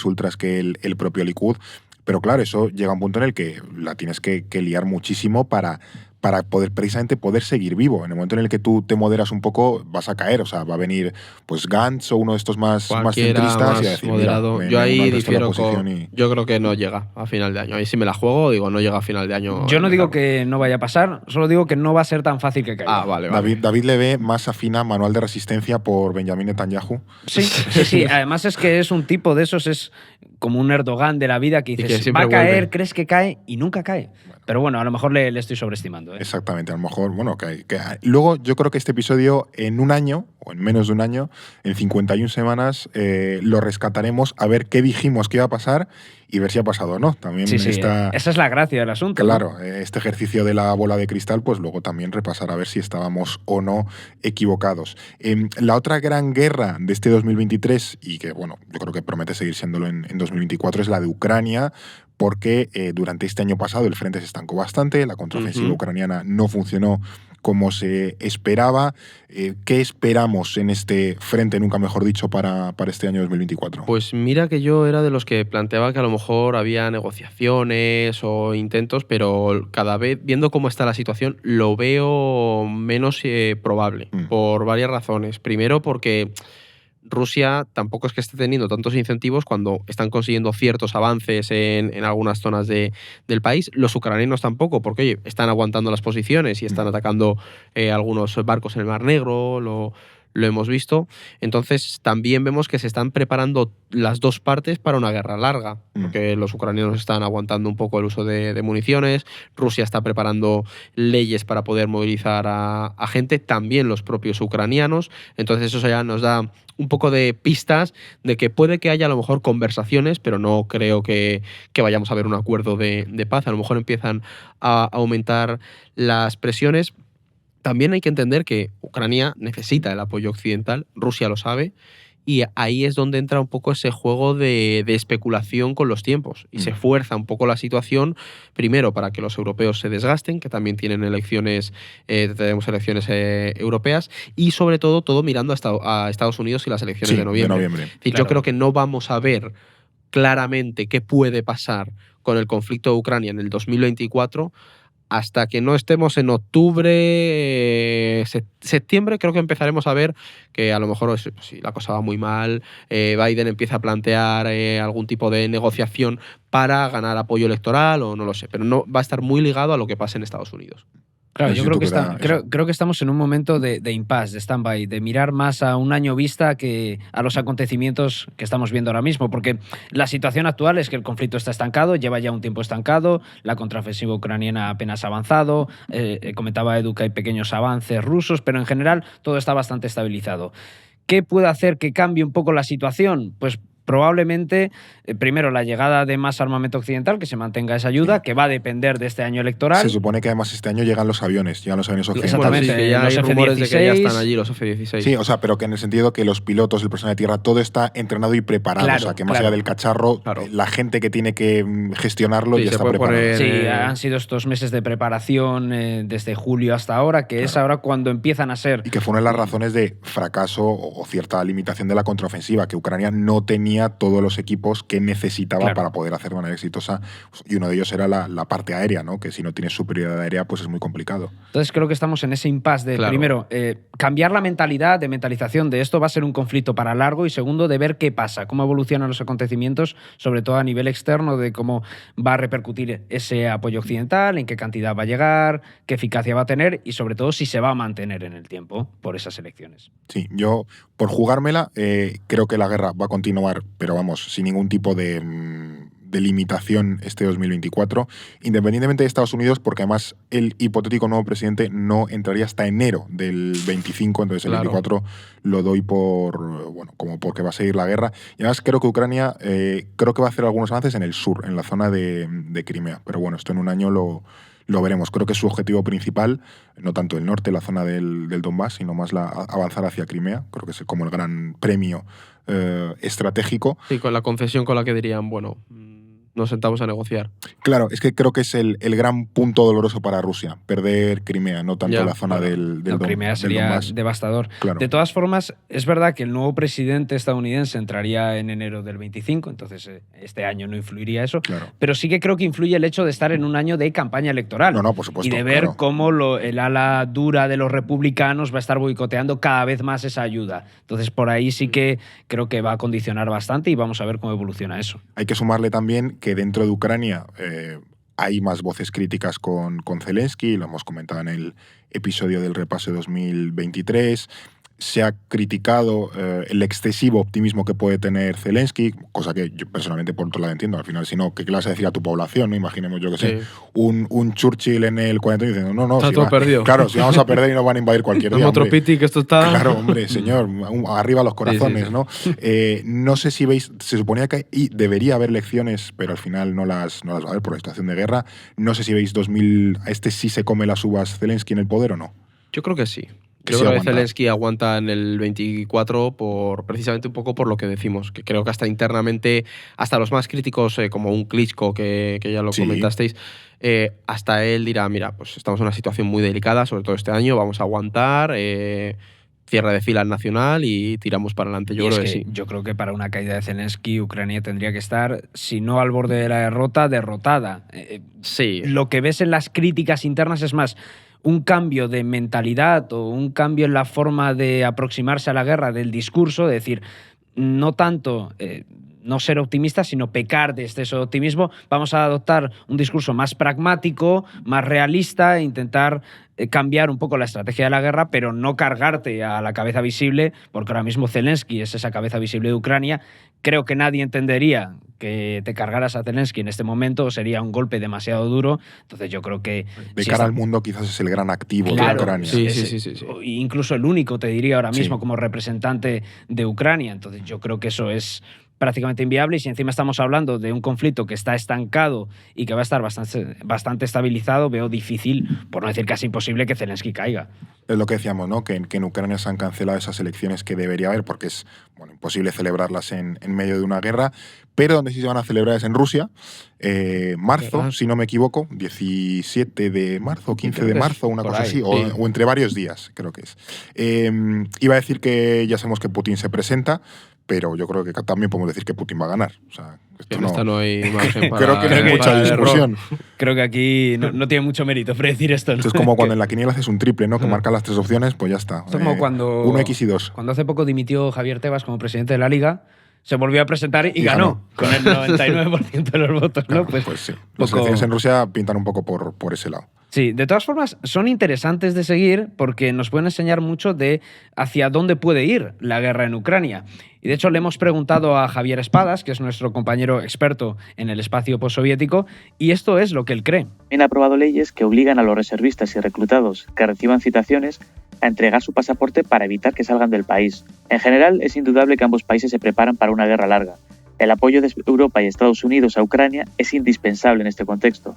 ultras que el propio Likud. Pero claro, eso llega a un punto en el que la tienes que liar muchísimo para para precisamente poder seguir vivo. En el momento en el que tú te moderas un poco, vas a caer. O sea, va a venir pues Gantz o uno de estos más centristas más y a decir, moderado. mira, Yo ahí me resto la difiero posición yo creo que no llega a final de año. Ahí sí me la juego, digo, no llega a final de año. Yo no digo que no vaya a pasar, solo digo que no va a ser tan fácil que caiga. Ah, vale. David le ve más afina manual de resistencia por Benjamin Netanyahu. Sí. Además es que es un tipo de esos, es como un Erdogan de la vida que dices, que va a caer, vuelve. crees que cae y nunca cae. Pero bueno, a lo mejor le estoy sobreestimando. Exactamente, a lo mejor, bueno, luego yo creo que este episodio en un año, o en menos de un año, en 51 semanas, lo rescataremos a ver qué dijimos que iba a pasar y ver si ha pasado o no. También Sí, esa es la gracia del asunto. Claro, ¿no? este ejercicio de la bola de cristal, pues luego también repasar a ver si estábamos o no equivocados. La otra gran guerra de este 2023, y que bueno, yo creo que promete seguir siéndolo en 2024, es la de Ucrania, porque durante este año pasado el frente se estancó bastante, la contraofensiva ucraniana no funcionó como se esperaba. ¿Qué esperamos en este frente, nunca mejor dicho, para este año 2024? Pues mira que yo era de los que planteaba que a lo mejor había negociaciones o intentos, pero cada vez, viendo cómo está la situación, lo veo menos probable, por varias razones. Primero, porque Rusia tampoco es que esté teniendo tantos incentivos cuando están consiguiendo ciertos avances en algunas zonas del país. Los ucranianos tampoco, porque oye, están aguantando las posiciones y están atacando algunos barcos en el Mar Negro, lo hemos visto. Entonces también vemos que se están preparando las dos partes para una guerra larga, porque los ucranianos están aguantando un poco el uso de municiones, Rusia está preparando leyes para poder movilizar a gente, también los propios ucranianos. Entonces eso ya nos da un poco de pistas de que puede que haya a lo mejor conversaciones, pero no creo que vayamos a ver un acuerdo de paz. A lo mejor empiezan a aumentar las presiones. También hay que entender que Ucrania necesita el apoyo occidental, Rusia lo sabe, y ahí es donde entra un poco ese juego de especulación con los tiempos. Y se fuerza un poco la situación, primero para que los europeos se desgasten, que también tienen elecciones, tenemos elecciones europeas, y sobre todo mirando a Estados Unidos y las elecciones de noviembre. Es decir, yo creo que no vamos a ver claramente qué puede pasar con el conflicto de Ucrania en el 2024 hasta que no estemos en octubre, septiembre, creo que empezaremos a ver que a lo mejor si la cosa va muy mal, Biden empieza a plantear algún tipo de negociación para ganar apoyo electoral o no lo sé, pero no va a estar muy ligado a lo que pase en Estados Unidos. Claro, yo creo que estamos en un momento de impasse, de stand-by, de mirar más a un año vista que a los acontecimientos que estamos viendo ahora mismo, porque la situación actual es que el conflicto está estancado, lleva ya un tiempo estancado, la contraofensiva ucraniana apenas ha avanzado, comentaba Edu que hay pequeños avances rusos, pero en general todo está bastante estabilizado. ¿Qué puede hacer que cambie un poco la situación? Pues probablemente, primero, la llegada de más armamento occidental, que se mantenga esa ayuda, que va a depender de este año electoral. Se supone que además este año llegan los aviones occidentales. Exactamente, sí, que ya hay los rumores de que ya F-16. están allí los F-16. Sí, o sea, pero que en el sentido que los pilotos, el personal de tierra, todo está entrenado y preparado. Claro, o sea, que más allá del cacharro, la gente que tiene que gestionarlo ya está preparada. Sí, han sido estos meses de preparación desde julio hasta ahora, que es ahora cuando empiezan a ser. Y que fue una de las razones de fracaso o cierta limitación de la contraofensiva, que Ucrania no tenía todos los equipos que necesitaba para poder hacer de manera exitosa, y uno de ellos era la parte aérea, ¿no? Que si no tienes superioridad aérea, pues es muy complicado. Entonces creo que estamos en ese impasse de, primero, cambiar la mentalidad, de mentalización de esto va a ser un conflicto para largo, y segundo, de ver qué pasa, cómo evolucionan los acontecimientos, sobre todo a nivel externo, de cómo va a repercutir ese apoyo occidental, en qué cantidad va a llegar, qué eficacia va a tener y sobre todo si se va a mantener en el tiempo por esas elecciones. Sí, yo por jugármela creo que la guerra va a continuar, pero vamos, sin ningún tipo de limitación este 2024, independientemente de Estados Unidos, porque además el hipotético nuevo presidente no entraría hasta enero del 25, entonces el 24 lo doy como porque va a seguir la guerra. Y además creo que Ucrania creo que va a hacer algunos avances en el sur, en la zona de Crimea, pero bueno, esto en un año lo veremos. Creo que es su objetivo principal, no tanto el norte, la zona del Donbass, sino más avanzar hacia Crimea. Creo que es como el gran premio estratégico. Sí, con la concesión con la que dirían, bueno, nos sentamos a negociar. Claro, es que creo que es el gran punto doloroso para Rusia, perder Crimea, no tanto Ya, la zona del Crimea sería Donbass. devastador. Claro. De todas formas, es verdad que el nuevo presidente estadounidense entraría en enero del 25, entonces este año no influiría eso, Claro. pero sí que creo que influye el hecho de estar en un año de campaña electoral. No, por supuesto. Y de ver claro. cómo el ala dura de los republicanos va a estar boicoteando cada vez más esa ayuda. Entonces, por ahí sí que creo que va a condicionar bastante y vamos a ver cómo evoluciona eso. Hay que sumarle también que dentro de Ucrania hay más voces críticas con Zelensky, lo hemos comentado en el episodio del repaso de 2023. Se ha criticado el excesivo optimismo que puede tener Zelensky, cosa que yo personalmente por otro lado entiendo. Al final, si no, ¿qué le vas a decir a tu población? ¿No? Imaginemos, yo que sé, un Churchill en el 41 diciendo, no, Está si todo perdido. Claro, si vamos a perder y nos van a invadir cualquier día. Otro hombre. piti, que esto está... Claro, hombre, señor, arriba los corazones, Sí. ¿no? No sé si veis, se suponía que debería haber elecciones, pero al final no las va a haber por la situación de guerra. No sé si veis 2000, a este sí se come las uvas Zelensky en el poder o no. Yo creo que sí. Que Yo sí creo que aguanta. Zelensky aguanta en el 24 precisamente un poco por lo que decimos, que creo que hasta internamente, hasta los más críticos, como un Klitschko, que ya lo Sí. comentasteis, hasta él dirá, mira, pues estamos en una situación muy delicada, sobre todo este año, vamos a aguantar, cierre de filas nacional y tiramos para adelante. Yo Y creo es que sí. Yo creo que para una caída de Zelensky, Ucrania tendría que estar, si no al borde de la derrota, derrotada. Sí. Lo que ves en las críticas internas es más un cambio de mentalidad o un cambio en la forma de aproximarse a la guerra, del discurso, de decir, no tanto no ser optimista, sino pecar de exceso de optimismo. Vamos a adoptar un discurso más pragmático, más realista, e intentar cambiar un poco la estrategia de la guerra, pero no cargarte a la cabeza visible, porque ahora mismo Zelensky es esa cabeza visible de Ucrania. Creo que nadie entendería que te cargaras a Zelensky en este momento, sería un golpe demasiado duro. Entonces yo creo que... De cara al mundo quizás es el gran activo de Ucrania. Sí. Incluso el único, te diría ahora mismo, Sí. como representante de Ucrania. Entonces yo creo que eso es prácticamente inviable, y si encima estamos hablando de un conflicto que está estancado y que va a estar bastante estabilizado, veo difícil, por no decir casi imposible, que Zelensky caiga. Es lo que decíamos, ¿no? Que en Ucrania se han cancelado esas elecciones que debería haber porque es imposible celebrarlas en medio de una guerra, pero donde sí se van a celebrar es en Rusia, marzo, si no me equivoco, 17 de marzo, 15 de marzo, una cosa así, o entre varios días, creo que es. Iba a decir que ya sabemos que Putin se presenta, pero yo creo que también podemos decir que Putin va a ganar. O sea, esto En esta no hay margen para... creo que no hay mucha discusión. Creo que aquí no tiene mucho mérito predecir esto, ¿no? Esto es como cuando en la quiniela haces un triple, ¿no? Que marca las tres opciones, pues ya está. Esto es como cuando... 1x y 2. Cuando hace poco dimitió Javier Tebas como presidente de la Liga, se volvió a presentar y ganó con el 99% de los votos, ¿no? Claro, pues sí. Las elecciones en Rusia pintan un poco por ese lado. Sí, de todas formas, son interesantes de seguir porque nos pueden enseñar mucho de hacia dónde puede ir la guerra en Ucrania. Y de hecho le hemos preguntado a Javier Espadas, que es nuestro compañero experto en el espacio postsoviético, y esto es lo que él cree. También ha aprobado leyes que obligan a los reservistas y reclutados que reciban citaciones a entregar su pasaporte para evitar que salgan del país. En general, es indudable que ambos países se preparan para una guerra larga. El apoyo de Europa y Estados Unidos a Ucrania es indispensable en este contexto.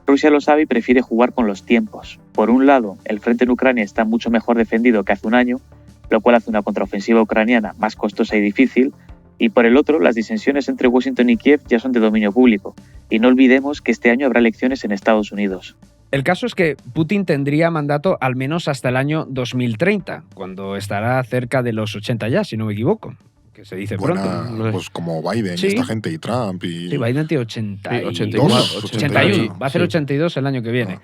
Rusia lo sabe y prefiere jugar con los tiempos. Por un lado, el frente en Ucrania está mucho mejor defendido que hace un año, lo cual hace una contraofensiva ucraniana más costosa y difícil, y por el otro, las disensiones entre Washington y Kiev ya son de dominio público, y no olvidemos que este año habrá elecciones en Estados Unidos. El caso es que Putin tendría mandato al menos hasta el año 2030, cuando estará cerca de los 80 ya, si no me equivoco. Que se dice pronto. Pues como Biden y esta gente y Trump y... Sí, Biden tiene 81. 81. Va a hacer 82 el año que viene.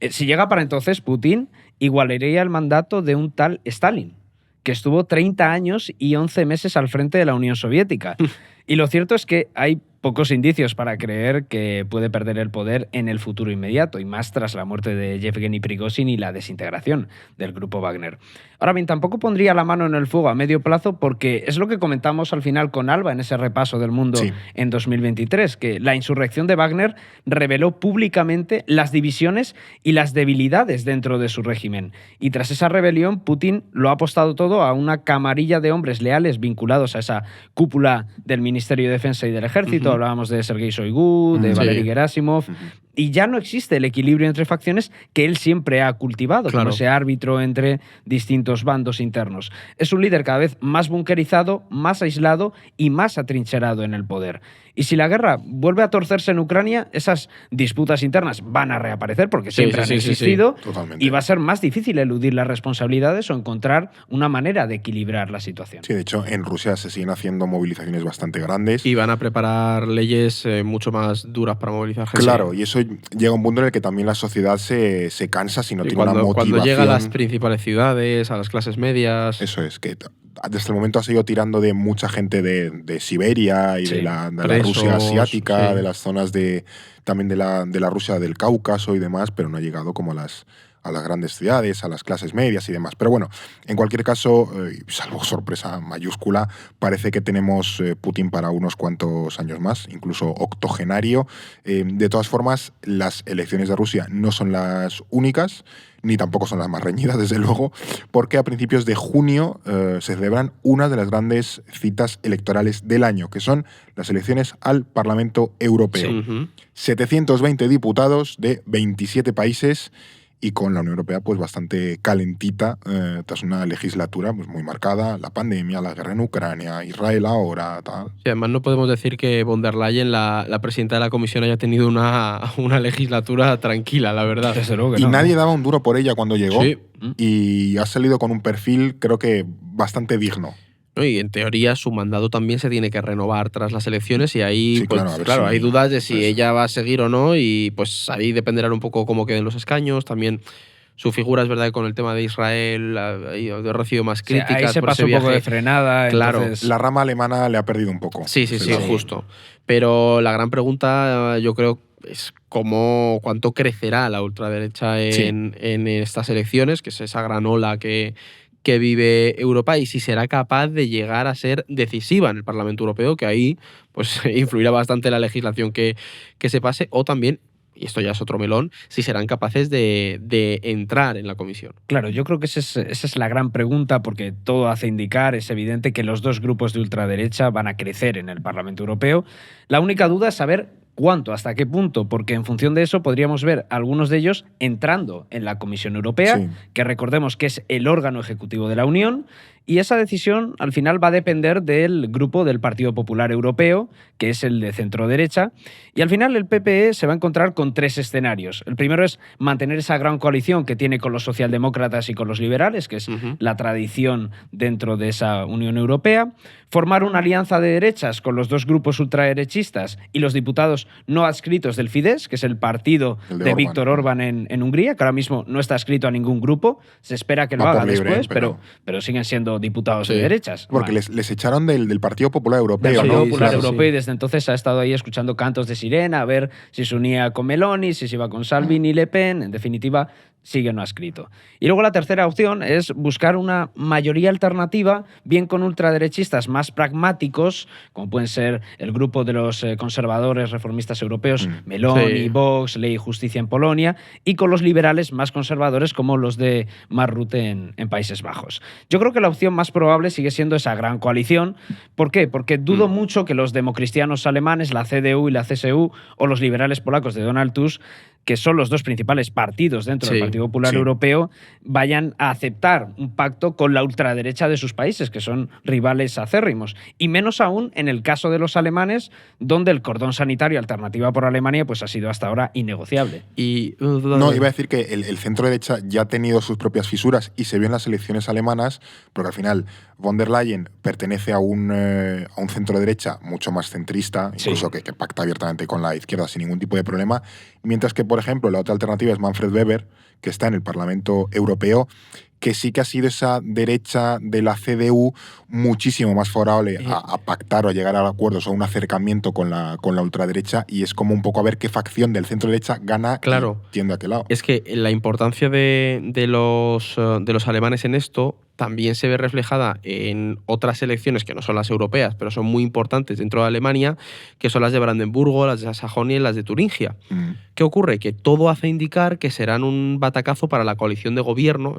Si llega para entonces, Putin igualaría el mandato de un tal Stalin, que estuvo 30 años y 11 meses al frente de la Unión Soviética. Y lo cierto es que hay pocos indicios para creer que puede perder el poder en el futuro inmediato, y más tras la muerte de Yevgeny Prigozhin y la desintegración del grupo Wagner. Ahora bien, tampoco pondría la mano en el fuego a medio plazo, porque es lo que comentamos al final con Alba en ese repaso del mundo en 2023, que la insurrección de Wagner reveló públicamente las divisiones y las debilidades dentro de su régimen. Y tras esa rebelión, Putin lo ha apostado todo a una camarilla de hombres leales vinculados a esa cúpula del Ministerio de Defensa y del Ejército. Hablábamos de Sergei Shoigu, de Valery Gerasimov. y ya no existe el equilibrio entre facciones que él siempre ha cultivado, Claro. como ese árbitro entre distintos bandos internos. Es un líder cada vez más bunkerizado, más aislado y más atrincherado en el poder. Y si la guerra vuelve a torcerse en Ucrania, esas disputas internas van a reaparecer porque Sí, siempre sí, han sí, sí, existido Totalmente. y va a ser más difícil eludir las responsabilidades o encontrar una manera de equilibrar la situación. Sí, de hecho, en Rusia se siguen haciendo movilizaciones bastante grandes. Y van a preparar leyes mucho más duras para movilizar gente. Claro, y eso llega a un punto en el que también la sociedad se cansa si no Y tiene una cuando motivación. llega a las principales ciudades, a las clases medias. Eso es, que desde el momento ha seguido tirando de mucha gente de Siberia y Sí, de la presos, Rusia asiática, sí. de las zonas también de la Rusia del Cáucaso y demás, pero no ha llegado como a las grandes ciudades, a las clases medias y demás. Pero bueno, en cualquier caso, salvo sorpresa mayúscula, parece que tenemos Putin para unos cuantos años más, incluso octogenario. De todas formas, las elecciones de Rusia no son las únicas, ni tampoco son las más reñidas, desde luego, porque a principios de junio se celebran una de las grandes citas electorales del año, que son las elecciones al Parlamento Europeo. Ujú. 720 diputados de 27 países y con la Unión Europea pues bastante calentita tras una legislatura pues muy marcada, la pandemia, la guerra en Ucrania, Israel ahora, tal. Sí, además no podemos decir que von der Leyen, la presidenta de la Comisión, haya tenido una legislatura tranquila, la verdad. Desde luego que Y no. nadie daba un duro por ella cuando llegó Sí. y ha salido con un perfil creo que bastante digno. ¿No? Y en teoría su mandato también se tiene que renovar tras las elecciones y ahí, Sí, pues, claro, a ver claro, si- hay dudas de si pues- ella va a seguir o no y pues ahí dependerá un poco cómo queden los escaños. También su figura, es verdad, que con el tema de Israel ha recibido más O sea, críticas ahí se por pasó ese un poco viaje. de frenada. Claro, entonces- La rama alemana le ha perdido un poco. Sí, ese lado. justo. Pero la gran pregunta, yo creo, es cuánto crecerá la ultraderecha en estas elecciones, que es esa gran ola que vive Europa, y si será capaz de llegar a ser decisiva en el Parlamento Europeo, que ahí pues influirá bastante la legislación que se pase, o también, y esto ya es otro melón, si serán capaces de entrar en la comisión. Claro, yo creo que esa es la gran pregunta, porque todo hace indicar, es evidente que los dos grupos de ultraderecha van a crecer en el Parlamento Europeo. La única duda es saber cuánto, hasta qué punto, porque en función de eso podríamos ver a algunos de ellos entrando en la Comisión Europea, Sí. que recordemos que es el órgano ejecutivo de la Unión, y esa decisión al final va a depender del grupo del Partido Popular Europeo, que es el de centro-derecha, y al final el PPE se va a encontrar con tres escenarios. El primero es mantener esa gran coalición que tiene con los socialdemócratas y con los liberales, que es Ujú. la tradición dentro de esa Unión Europea, formar una alianza de derechas con los dos grupos ultraderechistas y los diputados no adscritos del Fidesz, que es el partido El de de Orbán. Viktor Orbán en Hungría, que ahora mismo no está adscrito a ningún grupo, se espera que lo Va haga por libre, después, pero- pero siguen siendo diputados Sí. de derechas. Porque Vale. les echaron del Partido Popular Del Europeo, Partido ¿no? Popular claro, Europeo sí. y desde entonces ha estado ahí escuchando cantos de sirena, a ver si se unía con Meloni, si se iba con Salvini y Le Pen, en definitiva sigue no adscrito. Y luego la tercera opción es buscar una mayoría alternativa, bien con ultraderechistas más pragmáticos, como pueden ser el grupo de los conservadores reformistas europeos, Meloni, Sí. Vox, Ley y Justicia en Polonia, y con los liberales más conservadores como los de Mark Rutte en Países Bajos. Yo creo que la opción más probable sigue siendo esa gran coalición. ¿Por qué? Porque dudo mucho que los democristianos alemanes, la CDU y la CSU, o los liberales polacos de Donald Tusk, que son los dos principales partidos dentro Sí, del Partido Popular sí. Europeo, vayan a aceptar un pacto con la ultraderecha de sus países, que son rivales acérrimos. Y menos aún en el caso de los alemanes, donde el cordón sanitario alternativa por Alemania pues, ha sido hasta ahora innegociable. Y, No, iba a decir que el centro derecha ya ha tenido sus propias fisuras y se vio en las elecciones alemanas, porque al final von der Leyen pertenece a un centro derecha mucho más centrista, Sí. incluso que pacta abiertamente con la izquierda sin ningún tipo de problema, mientras que, por ejemplo, la otra alternativa es Manfred Weber, que está en el Parlamento Europeo, que sí que ha sido esa derecha de la CDU muchísimo más favorable a pactar o a llegar a acuerdos o a un acercamiento con la ultraderecha, y es como un poco a ver qué facción del centro derecha gana Claro. y tiende a qué lado. Es que la importancia de los alemanes en esto también se ve reflejada en otras elecciones que no son las europeas, pero son muy importantes dentro de Alemania, que son las de Brandenburgo, las de Sajonia y las de Turingia. ¿Qué ocurre? Que todo hace indicar que serán un batacazo para la coalición de gobierno,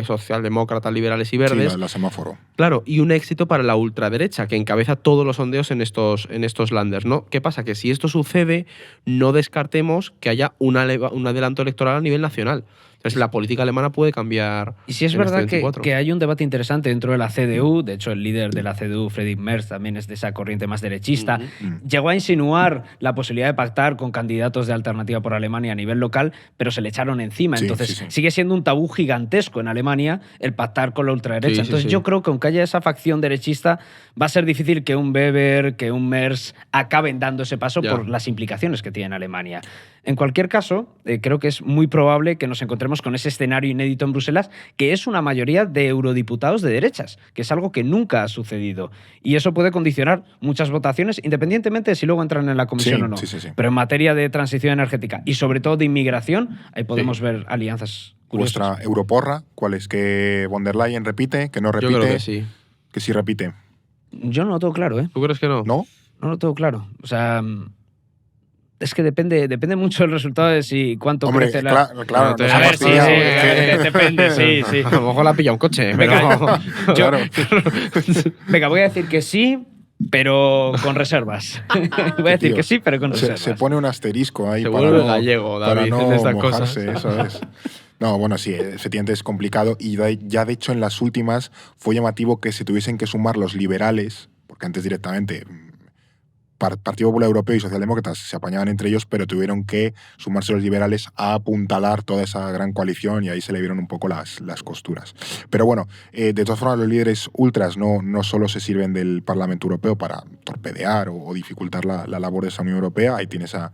socialdemócratas, liberales y verdes. Sí, la semáforo. Claro, y un éxito para la ultraderecha, que encabeza todos los sondeos en estos landers, ¿no? ¿Qué pasa? Que si esto sucede, no descartemos que haya un adelanto electoral a nivel nacional. Entonces, la política alemana puede cambiar. Y sí es verdad que hay un debate interesante dentro de la CDU. De hecho, el líder de la CDU, Friedrich Merz, también es de esa corriente más derechista. Llegó a insinuar la posibilidad de pactar con candidatos de Alternativa por Alemania a nivel local, pero se le echaron encima. Entonces, sigue siendo un tabú gigantesco en Alemania el pactar con la ultraderecha. Entonces, yo creo que aunque haya esa facción derechista, va a ser difícil que un Weber, que un Merz acaben dando ese paso por las implicaciones que tiene en Alemania. En cualquier caso, creo que es muy probable que nos encontremos con ese escenario inédito en Bruselas, que es una mayoría de eurodiputados de derechas, que es algo que nunca ha sucedido. Y eso puede condicionar muchas votaciones, independientemente de si luego entran en la comisión o no. Pero en materia de transición energética y sobre todo de inmigración, ahí podemos ver alianzas curiosas. ¿Vuestra europorra? ¿Cuál es? ¿Que von der Leyen repite? ¿Que no repite? Yo creo que sí. Que sí repite. Yo no lo tengo claro, ¿eh? ¿Tú crees que no? ¿No? No lo tengo claro. O sea, es que depende mucho del resultado de si cuánto crece la... Claro. A ver, sí, depende, sí. A lo mejor la pilla un coche. Venga, Venga, voy a decir que sí, pero con reservas. Voy a decir que sí, pero con reservas. Se pone un asterisco ahí para no, gallego, David, para no en estas mojarse, cosas. eso es. No, bueno, sí, efectivamente es complicado y ya de hecho en las últimas fue llamativo que se tuviesen que sumar los liberales, porque antes directamente Partido Popular Europeo y Socialdemócratas se apañaban entre ellos, pero tuvieron que sumarse los liberales a apuntalar toda esa gran coalición y ahí se le vieron un poco las costuras. Pero bueno, de todas formas los líderes ultras no solo se sirven del Parlamento Europeo para torpedear o dificultar la labor de esa Unión Europea, ahí tienes a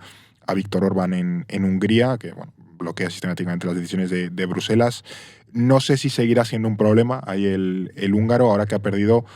Viktor Orbán en Hungría, que bueno, bloquea sistemáticamente las decisiones de Bruselas. No sé si seguirá siendo un problema ahí el húngaro, ahora que ha perdido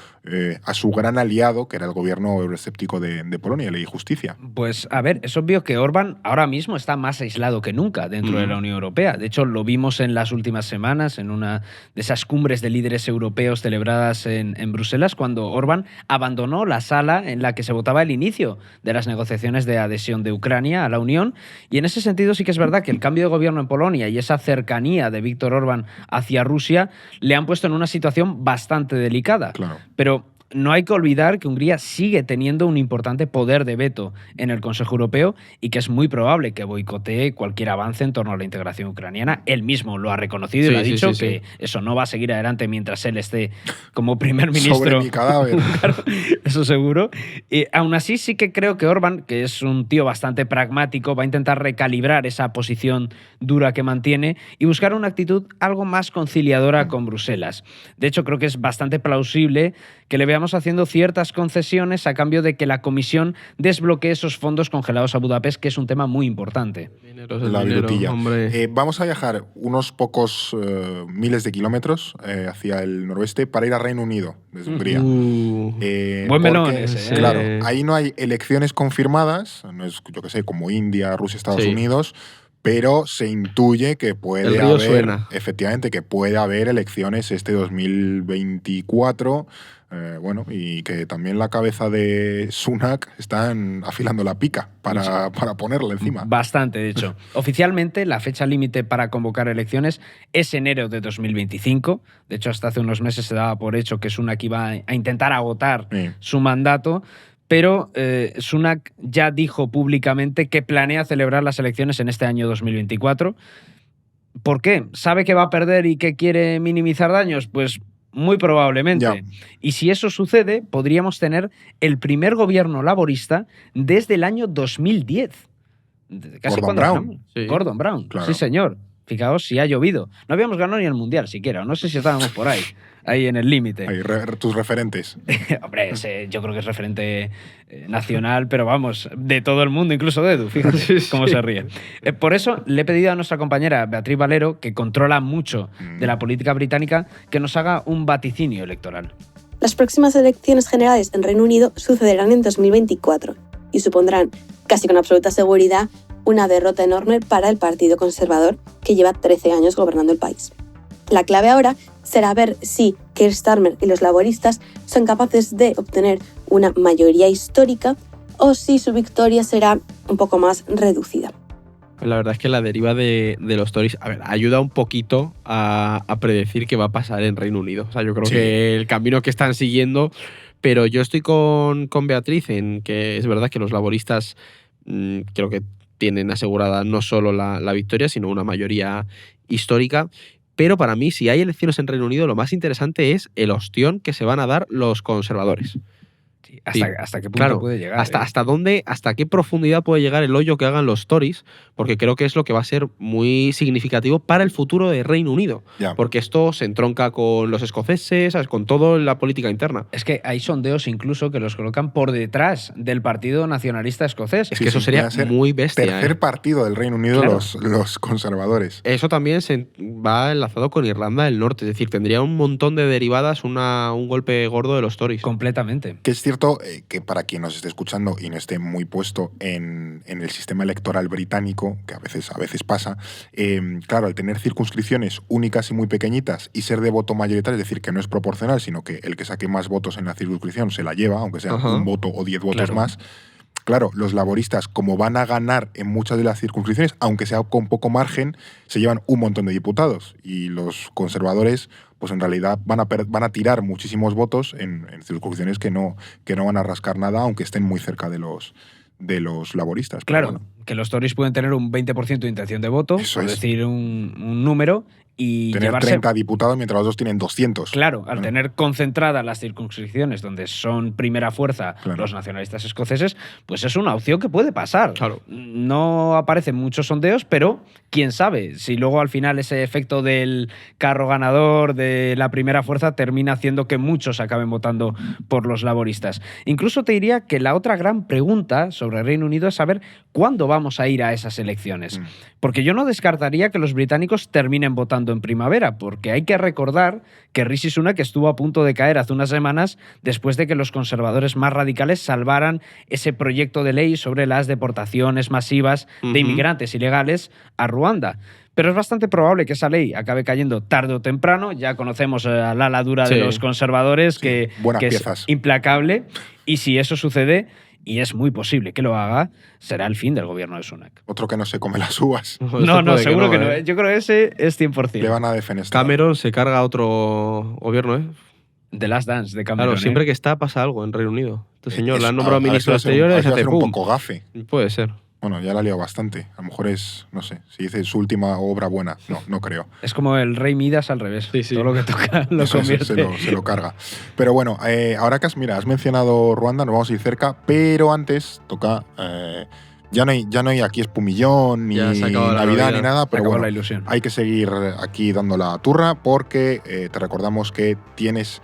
a su gran aliado, que era el gobierno euroescéptico de Polonia, Ley y Justicia. Pues a ver, es obvio que Orbán ahora mismo está más aislado que nunca dentro de la Unión Europea. De hecho, lo vimos en las últimas semanas, en una de esas cumbres de líderes europeos celebradas en Bruselas, cuando Orbán abandonó la sala en la que se votaba el inicio de las negociaciones de adhesión de Ucrania a la Unión. Y en ese sentido sí que es verdad que el cambio de gobierno en Polonia y esa cercanía de Viktor Orbán hacia Rusia le han puesto en una situación bastante delicada. Claro. Pero no hay que olvidar que Hungría sigue teniendo un importante poder de veto en el Consejo Europeo y que es muy probable que boicotee cualquier avance en torno a la integración ucraniana. Él mismo lo ha reconocido y lo ha dicho que eso no va a seguir adelante mientras él esté como primer ministro. Sobre mi cadáver. Claro, eso seguro. Y aún así sí que creo que Orbán, que es un tío bastante pragmático, va a intentar recalibrar esa posición dura que mantiene y buscar una actitud algo más conciliadora con Bruselas. De hecho, creo que es bastante plausible que le veamos haciendo ciertas concesiones a cambio de que la Comisión desbloquee esos fondos congelados a Budapest, que es un tema muy importante. La virutilla. Vamos a viajar unos pocos miles de kilómetros hacia el noroeste para ir a Reino Unido, desde Hungría. Buen melón ese. Claro, ahí no hay elecciones confirmadas, no es, yo que sé, como India, Rusia, Estados Unidos, pero se intuye que puede haber, efectivamente, que puede haber elecciones este 2024. Bueno, y que también la cabeza de Sunak están afilando la pica para ponerla encima. Bastante, de hecho. Oficialmente, la fecha límite para convocar elecciones es enero de 2025. De hecho, hasta hace unos meses se daba por hecho que Sunak iba a intentar agotar su mandato. Pero Sunak ya dijo públicamente que planea celebrar las elecciones en este año 2024. ¿Por qué? ¿Sabe que va a perder y que quiere minimizar daños? Pues muy probablemente. Ya. Y si eso sucede, podríamos tener el primer gobierno laborista desde el año 2010. Casi Gordon Brown. Sí. Gordon Brown, claro. Sí señor. Fijaos si ha llovido. No habíamos ganado ni el Mundial siquiera. No sé si estábamos por ahí en el límite. Tus referentes. Hombre, yo creo que es referente nacional, pero vamos, de todo el mundo, incluso de Edu. Fíjate cómo se ríe. Por eso le he pedido a nuestra compañera Beatriz Valero, que controla mucho de la política británica, que nos haga un vaticinio electoral. Las próximas elecciones generales en Reino Unido sucederán en 2024 y supondrán, casi con absoluta seguridad, una derrota enorme para el Partido Conservador, que lleva 13 años gobernando el país. La clave ahora será ver si Keir Starmer y los laboristas son capaces de obtener una mayoría histórica o si su victoria será un poco más reducida. La verdad es que la deriva de los Tories, a ver, ayuda un poquito a predecir qué va a pasar en Reino Unido. O sea, yo creo que el camino que están siguiendo, pero yo estoy con Beatriz en que es verdad que los laboristas creo que tienen asegurada no solo la victoria, sino una mayoría histórica. Pero para mí, si hay elecciones en Reino Unido, lo más interesante es el ostión que se van a dar los conservadores. ¿Hasta qué punto puede llegar? ¿Hasta qué profundidad puede llegar el hoyo que hagan los Tories? Porque creo que es lo que va a ser muy significativo para el futuro de Reino Unido. Porque esto se entronca con los escoceses, ¿sabes? Con toda la política interna. Es que hay sondeos incluso que los colocan por detrás del Partido Nacionalista Escocés. Es que eso sería muy bestia. Tercer partido del Reino Unido, claro. los conservadores. Eso también se va enlazado con Irlanda del Norte. Es decir, tendría un montón de derivadas, un golpe gordo de los Tories. Completamente. Que es cierto que para quien nos esté escuchando y no esté muy puesto en el sistema electoral británico, que a veces pasa, claro, al tener circunscripciones únicas y muy pequeñitas y ser de voto mayoritario, es decir, que no es proporcional, sino que el que saque más votos en la circunscripción se la lleva, aunque sea un voto o 10 votos más. Claro, los laboristas, como van a ganar en muchas de las circunscripciones, aunque sea con poco margen, se llevan un montón de diputados. Y los conservadores, pues en realidad van a tirar muchísimos votos en circunscripciones que no van a rascar nada, aunque estén muy cerca de los laboristas. Claro, que los Tories pueden tener un 20% de intención de voto, por decir un número, y tener 30 diputados mientras los dos tienen 200. Claro, al tener concentradas las circunscripciones donde son primera fuerza los nacionalistas escoceses, pues es una opción que puede pasar. Claro. No aparecen muchos sondeos, pero quién sabe si luego al final ese efecto del carro ganador de la primera fuerza termina haciendo que muchos acaben votando por los laboristas. Incluso te diría que la otra gran pregunta sobre el Reino Unido es saber cuándo vamos a ir a esas elecciones. Porque yo no descartaría que los británicos terminen votando en primavera, porque hay que recordar que Rishi Sunak estuvo a punto de caer hace unas semanas después de que los conservadores más radicales salvaran ese proyecto de ley sobre las deportaciones masivas de inmigrantes ilegales a Ruanda. Pero es bastante probable que esa ley acabe cayendo tarde o temprano. Ya conocemos al ala dura de los conservadores, que es implacable. Y si eso sucede, y es muy posible que lo haga, será el fin del gobierno de Sunak. Otro que no se come las uvas. No, seguro que no. Yo creo que ese es 100%. Le van a defenestrar. Cameron se carga a otro gobierno, ¿eh? The Last Dance de Cameron. Claro, siempre que está pasa algo en Reino Unido. Este señor le han nombrado ministro exterior y hace un poco gafe. Puede ser. Bueno, ya la ha liado bastante. A lo mejor es, no sé, si dice su última obra buena. No creo. Es como el rey Midas al revés. Sí. Todo lo que toca lo convierte. Se lo carga. Pero bueno, ahora que has mencionado Ruanda, nos vamos a ir cerca, pero antes toca... Ya no hay aquí espumillón, ni Navidad, ni nada, pero bueno, hay que seguir aquí dando la turra porque te recordamos que tienes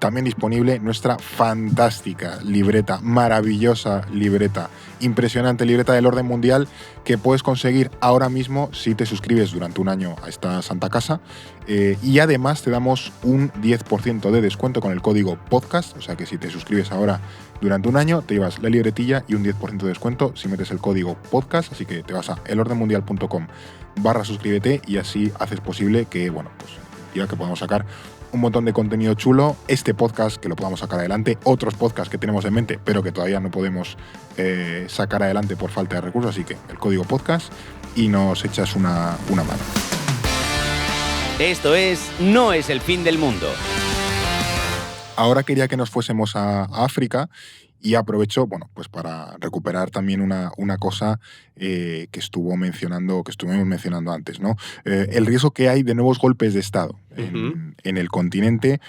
también disponible nuestra fantástica libreta, maravillosa libreta, impresionante libreta del orden mundial que puedes conseguir ahora mismo si te suscribes durante un año a esta santa casa, y además te damos un 10% de descuento con el código podcast, o sea que si te suscribes ahora durante un año te llevas la libretilla y un 10% de descuento si metes el código podcast, así que te vas a elordenmundial.com/suscríbete y así haces posible que, bueno, pues diga que podamos sacar un montón de contenido chulo, este podcast que lo podamos sacar adelante, otros podcasts que tenemos en mente pero que todavía no podemos sacar adelante por falta de recursos, así que el código podcast y nos echas una mano. Esto No es el fin del mundo. Ahora quería que nos fuésemos a África y aprovecho, bueno, pues para recuperar también una cosa que estuvimos mencionando antes, ¿no? El riesgo que hay de nuevos golpes de Estado en el continente.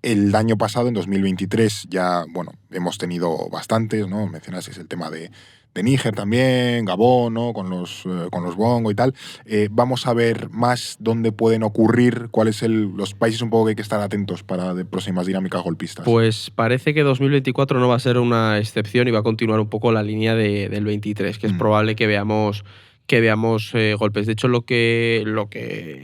El año pasado, en 2023, ya, bueno, hemos tenido bastantes, ¿no? Mencionasteis el tema de Níger también, Gabón, ¿no? Con los Bongo y tal. Vamos a ver más dónde pueden ocurrir, cuáles los países un poco que hay que estar atentos para de próximas dinámicas golpistas. Pues parece que 2024 no va a ser una excepción y va a continuar un poco la línea del 23, que es probable que veamos que veamos golpes. De hecho, lo que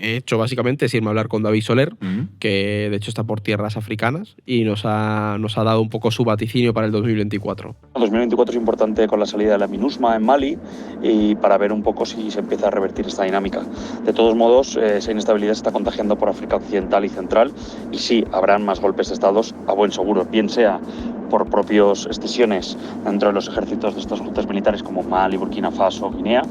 he hecho básicamente es irme a hablar con David Soler, que de hecho está por tierras africanas, y nos ha dado un poco su vaticinio para el 2024. El 2024 es importante con la salida de la MINUSMA en Mali y para ver un poco si se empieza a revertir esta dinámica. De todos modos, esa inestabilidad se está contagiando por África Occidental y Central, y sí, habrán más golpes de estados a buen seguro, bien sea por propias escisiones dentro de los ejércitos de estas juntas militares como Mali, Burkina Faso, Guinea,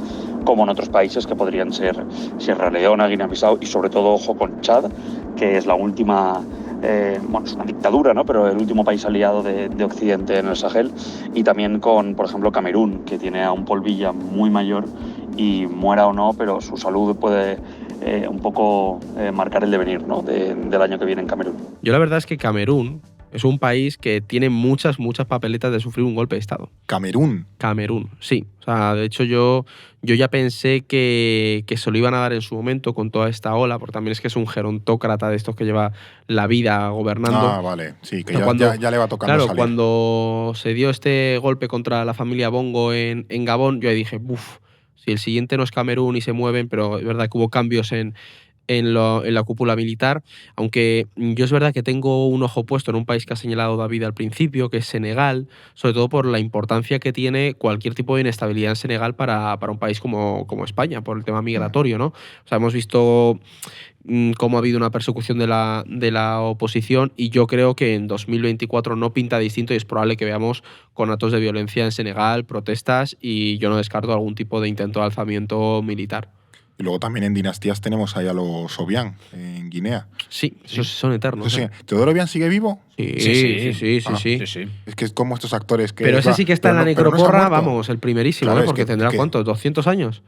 como en otros países que podrían ser Sierra Leona, Guinea-Bissau y sobre todo, ojo con Chad, que es la última, es una dictadura, ¿no? Pero el último país aliado de Occidente en el Sahel, y también con, por ejemplo, Camerún, que tiene a un Paul Biya muy mayor y muera o no, pero su salud puede un poco marcar el devenir, ¿no? del año que viene en Camerún. Yo la verdad es que Camerún es un país que tiene muchas papeletas de sufrir un golpe de Estado. ¿Camerún? Camerún, sí. O sea, de hecho yo ya pensé que se lo iban a dar en su momento con toda esta ola, porque también es que es un gerontócrata de estos que lleva la vida gobernando. Ah, vale. Sí, que ya le va tocando claro, salir. Cuando se dio este golpe contra la familia Bongo en Gabón, yo ahí dije, si el siguiente no es Camerún y se mueven, pero es verdad que hubo cambios en la cúpula militar, aunque yo es verdad que tengo un ojo puesto en un país que ha señalado David al principio, que es Senegal, sobre todo por la importancia que tiene cualquier tipo de inestabilidad en Senegal para un país como España, por el tema migratorio, ¿no? O sea, hemos visto cómo ha habido una persecución de la oposición, y yo creo que en 2024 no pinta distinto y es probable que veamos conatos de violencia en Senegal, protestas, y yo no descarto algún tipo de intento de alzamiento militar. Y luego también en dinastías tenemos ahí a los Obiang, en Guinea. Sí, esos son eternos. Sí. ¿Teodoro Obiang sigue vivo? Sí. Es que es como estos actores que... Pero ese sí que está en la necroporra, no vamos, el primerísimo, claro, porque tendrá, ¿cuántos? ¿200 años?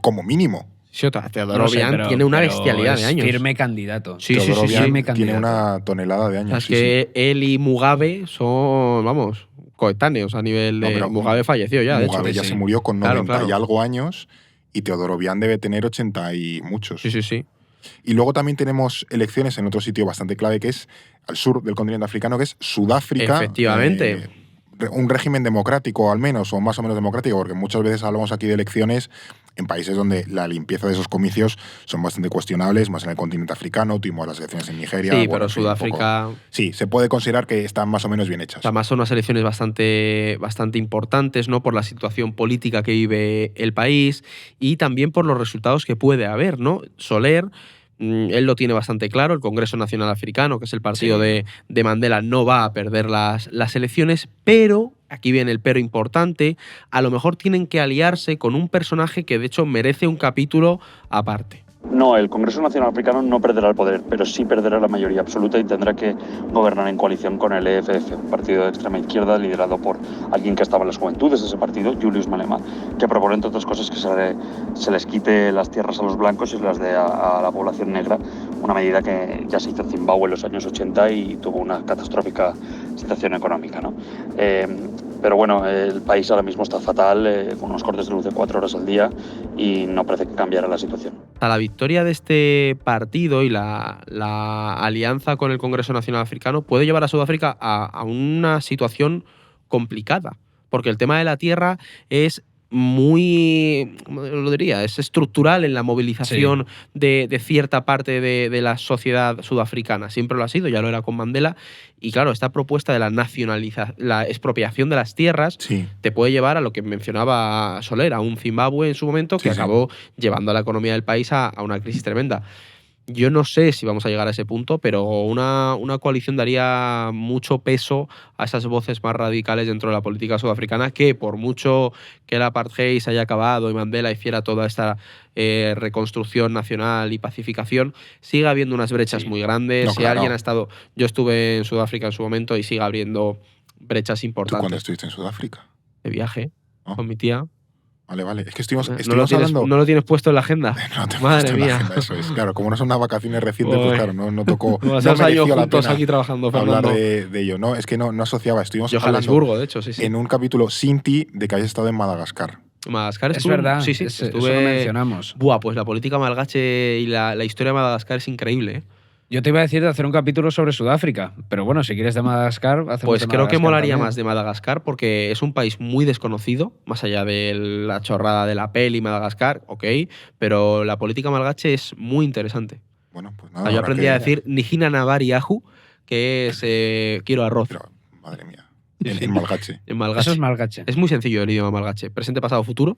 Como mínimo. Sí, Teodoro Obiang tiene una bestialidad de años. Firme candidato. Sí. Tiene una tonelada de años. O sea, es que él y Mugabe son, vamos, coetáneos a nivel de... Mugabe falleció ya, de hecho. Mugabe ya se murió con 90 y algo años, y Teodoro Obiang debe tener 80 y muchos. Sí. Y luego también tenemos elecciones en otro sitio bastante clave, que es al sur del continente africano, que es Sudáfrica. Efectivamente. Un régimen democrático, al menos, o más o menos democrático, porque muchas veces hablamos aquí de elecciones en países donde la limpieza de esos comicios son bastante cuestionables, más en el continente africano. Tuvimos las elecciones en Nigeria. Sí, pero Sudáfrica... Sí, se puede considerar que están más o menos bien hechas. Además son unas elecciones bastante importantes, ¿no? Por la situación política que vive el país y también por los resultados que puede haber, ¿no? Soler, él lo tiene bastante claro, el Congreso Nacional Africano, que es el partido de Mandela, no va a perder las elecciones, pero, aquí viene el pero importante, a lo mejor tienen que aliarse con un personaje que de hecho merece un capítulo aparte. No, el Congreso Nacional Africano no perderá el poder, pero sí perderá la mayoría absoluta y tendrá que gobernar en coalición con el EFF, un partido de extrema izquierda liderado por alguien que estaba en las juventudes de ese partido, Julius Malema, que propone, entre otras cosas, que se les quite las tierras a los blancos y las de a la población negra, una medida que ya se hizo en Zimbabue en los años 80 y tuvo una catastrófica situación económica, ¿no? Pero bueno, el país ahora mismo está fatal, con unos cortes de luz de 4 horas al día y no parece que cambiara la situación. A la victoria de este partido y la alianza con el Congreso Nacional Africano puede llevar a Sudáfrica a una situación complicada, porque el tema de la tierra es muy, ¿cómo lo diría? Es estructural en la movilización de cierta parte de la sociedad sudafricana. Siempre lo ha sido, ya lo era con Mandela. Y claro, esta propuesta de la expropiación de las tierras te puede llevar a lo que mencionaba Soler, a un Zimbabue en su momento que acabó llevando a la economía del país a una crisis tremenda. Yo no sé si vamos a llegar a ese punto, pero una coalición daría mucho peso a esas voces más radicales dentro de la política sudafricana, que por mucho que el apartheid se haya acabado y Mandela hiciera toda esta reconstrucción nacional y pacificación, sigue habiendo unas brechas muy grandes. Si alguien ha estado... Yo estuve en Sudáfrica en su momento y sigue habiendo brechas importantes. ¿Tú cuándo estuviste en Sudáfrica? De viaje, con mi tía. Vale. Es que estuvimos hablando... ¿No lo tienes puesto en la agenda? No te Madre mía. Agenda, eso es. Claro, como no son unas vacaciones recientes, pues claro, no tocó... No mereció la pena aquí trabajando, Fernando. Hablar de ello. No, es que no asociaba. Estuvimos Johannesburgo, de hecho, sí. En un capítulo Sinti de que habías estado en Madagascar. Madagascar es verdad. Sí, eso lo mencionamos. Pues la política malgache y la historia de Madagascar es increíble, ¿eh? Yo te iba a decir de hacer un capítulo sobre Sudáfrica, pero bueno, si quieres de Madagascar, hacemos Pues de creo que Madagascar molaría también. más de Madagascar porque es un país muy desconocido, más allá de la chorrada de la peli Madagascar, ok, pero la política malgache es muy interesante. Bueno, pues O nada. sea, yo habrá aprendí que- a decir Nijina Navari Ahu, que es quiero arroz Pero, madre mía. En malgache. en malgache. Eso es malgache. Es muy sencillo el idioma malgache, presente, pasado, futuro,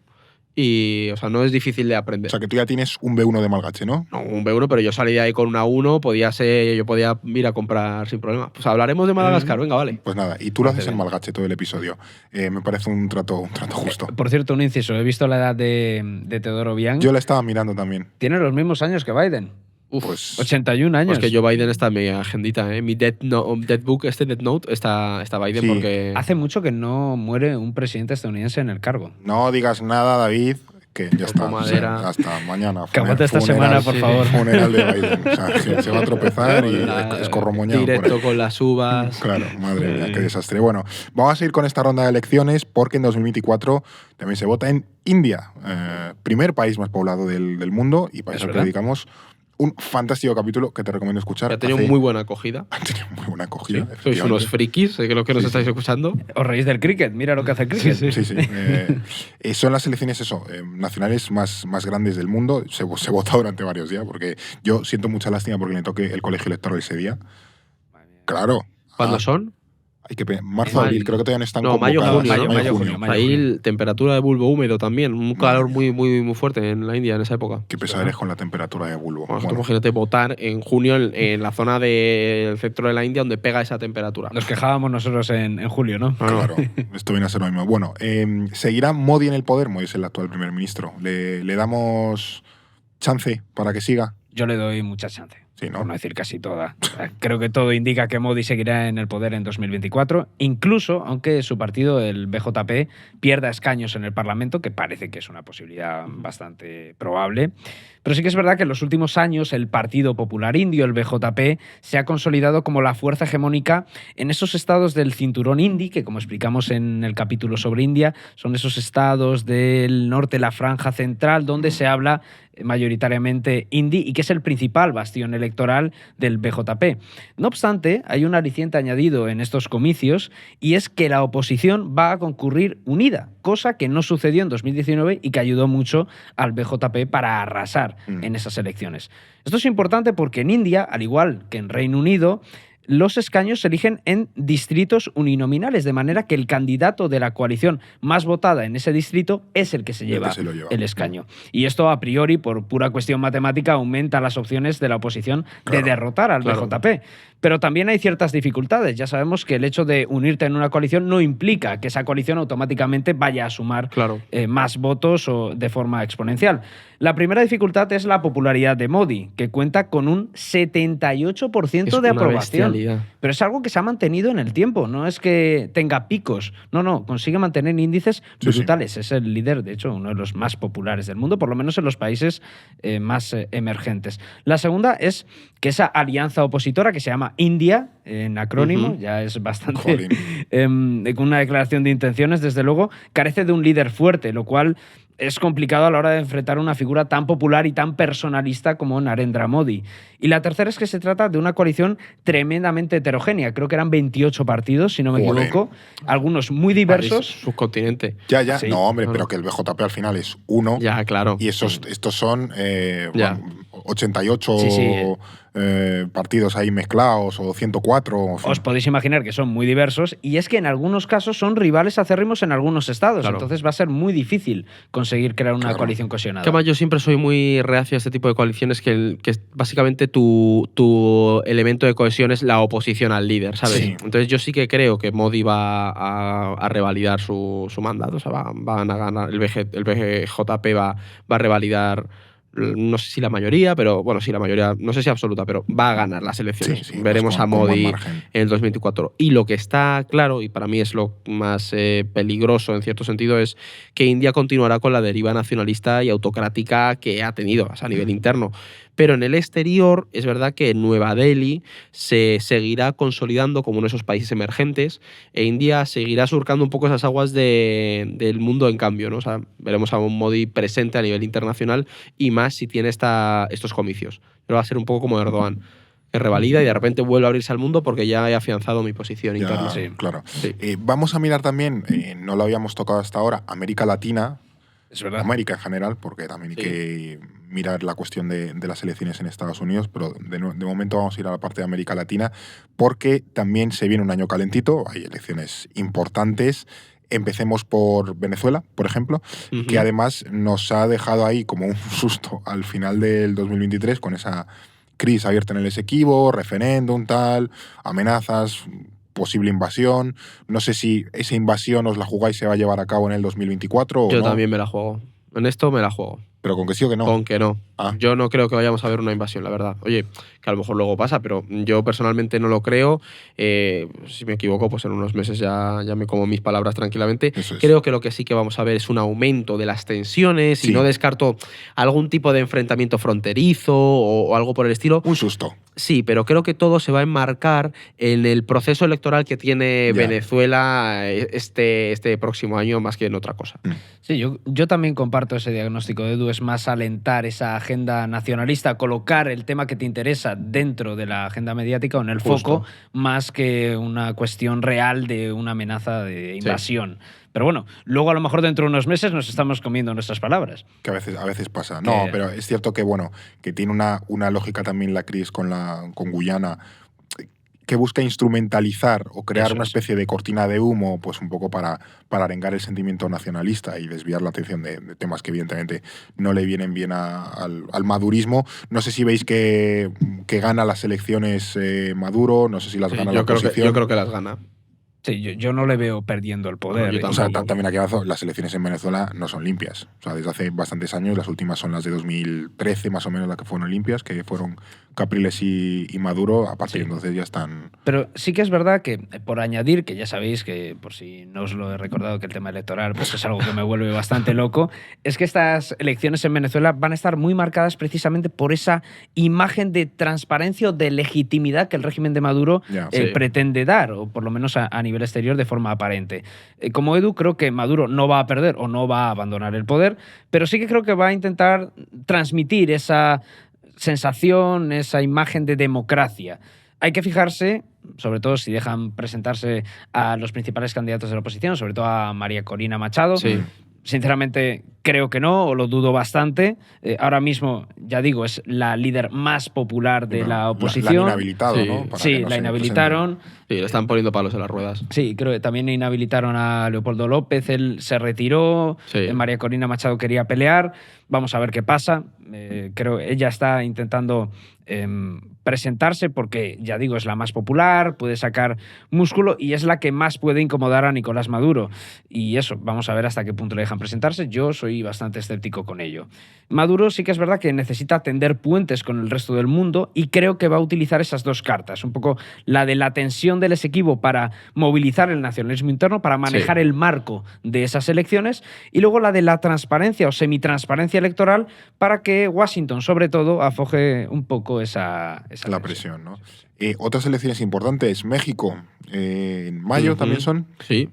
y o sea, no es difícil de O aprender. sea, que tú ya tienes un B1 de malgache, ¿no? No, un B1, pero yo salí de ahí con una 1, yo podía ir a comprar sin problema. Pues hablaremos de Madagascar, venga, vale. Pues nada, y tú lo haces Parece en bien. malgache todo el episodio. Me parece un trato justo. Por cierto, un inciso. He visto la edad de Teodoro Obiang. Yo la estaba mirando también. Tiene los mismos años que Biden. Pues 81 años. Pues que Joe Biden está en mi agendita, ¿eh? Mi Death Book, Death Note, está Biden Sí. porque... Hace mucho que no muere un presidente estadounidense en el cargo. No digas nada, David, que ya está. madera. O sea, hasta mañana. Acabate esta Funeral- semana, por favor. Funeral de Biden. O sea, que se va a tropezar y La- escorromoñado por Directo ahí. con las uvas. Claro, madre mía, qué desastre. Bueno, vamos a seguir con esta ronda de elecciones porque en 2024 también se vota en India, primer país más poblado del mundo, y para Es eso te verdad. dedicamos un fantástico capítulo que te recomiendo escuchar. Que ha tenido Hace- muy buena acogida. Ha tenido muy buena acogida. Sois efectivamente. unos frikis, sé que lo que nos Sí, estáis sí. escuchando. Os reís del cricket. Mira lo que hace el cricket. Sí, sí. Son las elecciones nacionales más grandes del mundo. Se vota durante varios días porque yo siento mucha lástima porque le toque el colegio electoral ese día. Claro. ¿Cuándo Ah, son? hay que marzo, Mayo. abril, creo que todavía no están No, mayo, convocadas. junio, ¿no? Mayo, junio. Ahí temperatura de bulbo húmedo también. Un calor Madre muy, muy, muy fuerte en la India en esa época. Qué pesado eres con la temperatura de bulbo. Bueno, tú Bueno, imagínate votar en junio en la zona del centro de la India donde pega esa temperatura. Nos quejábamos nosotros en julio, ¿no? claro, esto viene a ser lo mismo. Bueno, ¿seguirá Modi en el poder? Modi es el actual primer ministro. ¿Le damos chance para que siga? Yo le doy mucha chance. Sí, ¿no? Por no decir casi toda. Creo que todo indica que Modi seguirá en el poder en 2024, incluso aunque su partido, el BJP, pierda escaños en el Parlamento, que parece que es una posibilidad bastante probable. Pero sí que es verdad que en los últimos años el Partido Popular Indio, el BJP, se ha consolidado como la fuerza hegemónica en esos estados del cinturón hindi, que como explicamos en el capítulo sobre India, son esos estados del norte, la franja central, donde se habla mayoritariamente hindi y que es el principal bastión electoral del BJP. No obstante, hay un aliciente añadido en estos comicios y es que la oposición va a concurrir unida, cosa que no sucedió en 2019 y que ayudó mucho al BJP para arrasar en esas elecciones. Esto es importante porque en India, al igual que en Reino Unido, los escaños se eligen en distritos uninominales, de manera que el candidato de la coalición más votada en ese distrito es el que se lleva se lo lleva. el escaño. Y esto, a priori, por pura cuestión matemática, aumenta las opciones de la oposición de derrotar al BJP. Pero también hay ciertas dificultades. Ya sabemos que el hecho de unirte en una coalición no implica que esa coalición automáticamente vaya a sumar más votos o de forma exponencial. La primera dificultad es la popularidad de Modi, que cuenta con un 78% Es de una aprobación. bestialidad. Pero es algo que se ha mantenido en el tiempo, no es que tenga picos. No, consigue mantener índices brutales. Es el líder, de hecho, uno de los más populares del mundo, por lo menos en los países más emergentes. La segunda es que esa alianza opositora que se llama India, en acrónimo, ya es bastante con una declaración de intenciones, desde luego, carece de un líder fuerte, lo cual es complicado a la hora de enfrentar una figura tan popular y tan personalista como Narendra Modi. Y la tercera es que se trata de una coalición tremendamente heterogénea. Creo que eran 28 partidos, si no me equivoco, algunos muy diversos. Subcontinente. Ya. Sí. No, hombre, pero que el BJP al final es uno. Ya, claro. Y estos son Ya. bueno, 88 Sí. partidos ahí mezclados o 104. En fin. Os podéis imaginar que son muy diversos y es que en algunos casos son rivales acérrimos en algunos estados. Claro. Entonces va a ser muy difícil conseguir crear una coalición cohesionada. Que además yo siempre soy muy reacio a este tipo de coaliciones que básicamente tu elemento de cohesión es la oposición al líder, ¿sabes? Sí. Entonces yo sí que creo que Modi va a revalidar su mandato, o sea, van a ganar, el BJP va a revalidar, no sé si la mayoría, pero bueno, sí, la mayoría, no sé si absoluta, pero va a ganar las elecciones. Sí, Veremos pues a con buen Modi margen. en el 2024. Y lo que está claro, y para mí es lo más peligroso en cierto sentido, es que India continuará con la deriva nacionalista y autocrática que ha tenido, o sea, a nivel interno. Pero en el exterior es verdad que Nueva Delhi se seguirá consolidando como uno de esos países emergentes e India seguirá surcando un poco esas aguas del mundo en cambio, ¿no? O sea, veremos a un Modi presente a nivel internacional y más si tiene estos comicios. Pero va a ser un poco como Erdogan. que revalida y de repente vuelve a abrirse al mundo porque ya he afianzado mi posición interna. Sí, claro. Sí. Vamos a mirar también, no lo habíamos tocado hasta ahora, América Latina. Es verdad. América en general, porque también hay que mirar la cuestión de las elecciones en Estados Unidos, pero de momento vamos a ir a la parte de América Latina, porque también se viene un año calentito, hay elecciones importantes. Empecemos por Venezuela, por ejemplo, que además nos ha dejado ahí como un susto al final del 2023 con esa crisis abierta en el Esequibo, referéndum, tal, amenazas, posible invasión. No sé si esa invasión os la jugáis y se va a llevar a cabo en el 2024 o Yo no. también me la juego. En esto me la juego. ¿Pero con que sí o que no? Con que no. Ah. Yo no creo que vayamos a ver una invasión, la verdad. Oye, que a lo mejor luego pasa, pero yo personalmente no lo creo. Si me equivoco, pues en unos meses ya me como mis palabras tranquilamente. Eso es. Creo que lo que sí que vamos a ver es un aumento de las tensiones y no descarto algún tipo de enfrentamiento fronterizo o algo por el estilo. Un susto. Sí, pero creo que todo se va a enmarcar en el proceso electoral que tiene Venezuela este próximo año más que en otra cosa. Sí, yo también comparto ese diagnóstico de Edu. Es más alentar esa agenda nacionalista, colocar el tema que te interesa dentro de la agenda mediática o en el foco, más que una cuestión real de una amenaza de invasión. Pero bueno, luego a lo mejor dentro de unos meses nos estamos comiendo nuestras palabras. Que a veces pasa. No, pero es cierto que, bueno, que tiene una lógica también la crisis con Guyana, que busca instrumentalizar o crear una especie de cortina de humo, pues un poco para arengar el sentimiento nacionalista y desviar la atención de temas que evidentemente no le vienen bien al madurismo. No sé si veis que gana las elecciones Maduro, no sé si las gana la oposición. Yo creo que las gana. Sí, yo no le veo perdiendo el poder. O sea, también aquí abajo, las elecciones en Venezuela no son limpias. O sea, desde hace bastantes años, las últimas son las de 2013, más o menos, las que fueron limpias, que fueron Capriles y Maduro. A partir de entonces ya están... Pero sí que es verdad que, por añadir, que ya sabéis que, por si no os lo he recordado, que el tema electoral pues es algo que me vuelve bastante loco, es que estas elecciones en Venezuela van a estar muy marcadas precisamente por esa imagen de transparencia o de legitimidad que el régimen de Maduro pretende dar, o por lo menos a nivel exterior de forma aparente. Como Edu, creo que Maduro no va a perder o no va a abandonar el poder, pero sí que creo que va a intentar transmitir esa sensación, esa imagen de democracia. Hay que fijarse, sobre todo si dejan presentarse a los principales candidatos de la oposición, sobre todo a María Corina Machado. Sí. Sinceramente, creo que no, o lo dudo bastante. Ahora mismo, ya digo, es la líder más popular de la oposición. La han inhabilitado, ¿no? Para sí, la inhabilitaron. Sí, le están poniendo palos en las ruedas. Sí, creo que también inhabilitaron a Leopoldo López, él se retiró, María Corina Machado quería pelear, vamos a ver qué pasa. Creo que ella está intentando presentarse porque, ya digo, es la más popular, puede sacar músculo y es la que más puede incomodar a Nicolás Maduro. Y eso, vamos a ver hasta qué punto le dejan presentarse. Yo soy bastante escéptico con ello. Maduro sí que es verdad que necesita tender puentes con el resto del mundo y creo que va a utilizar esas dos cartas, un poco la de la tensión del Esequibo para movilizar el nacionalismo interno, para manejar el marco de esas elecciones, y luego la de la transparencia o semitransparencia electoral para que Washington, sobre todo, afoge un poco esa la presión, ¿no? Otras elecciones importantes, México, en mayo también son. Sí.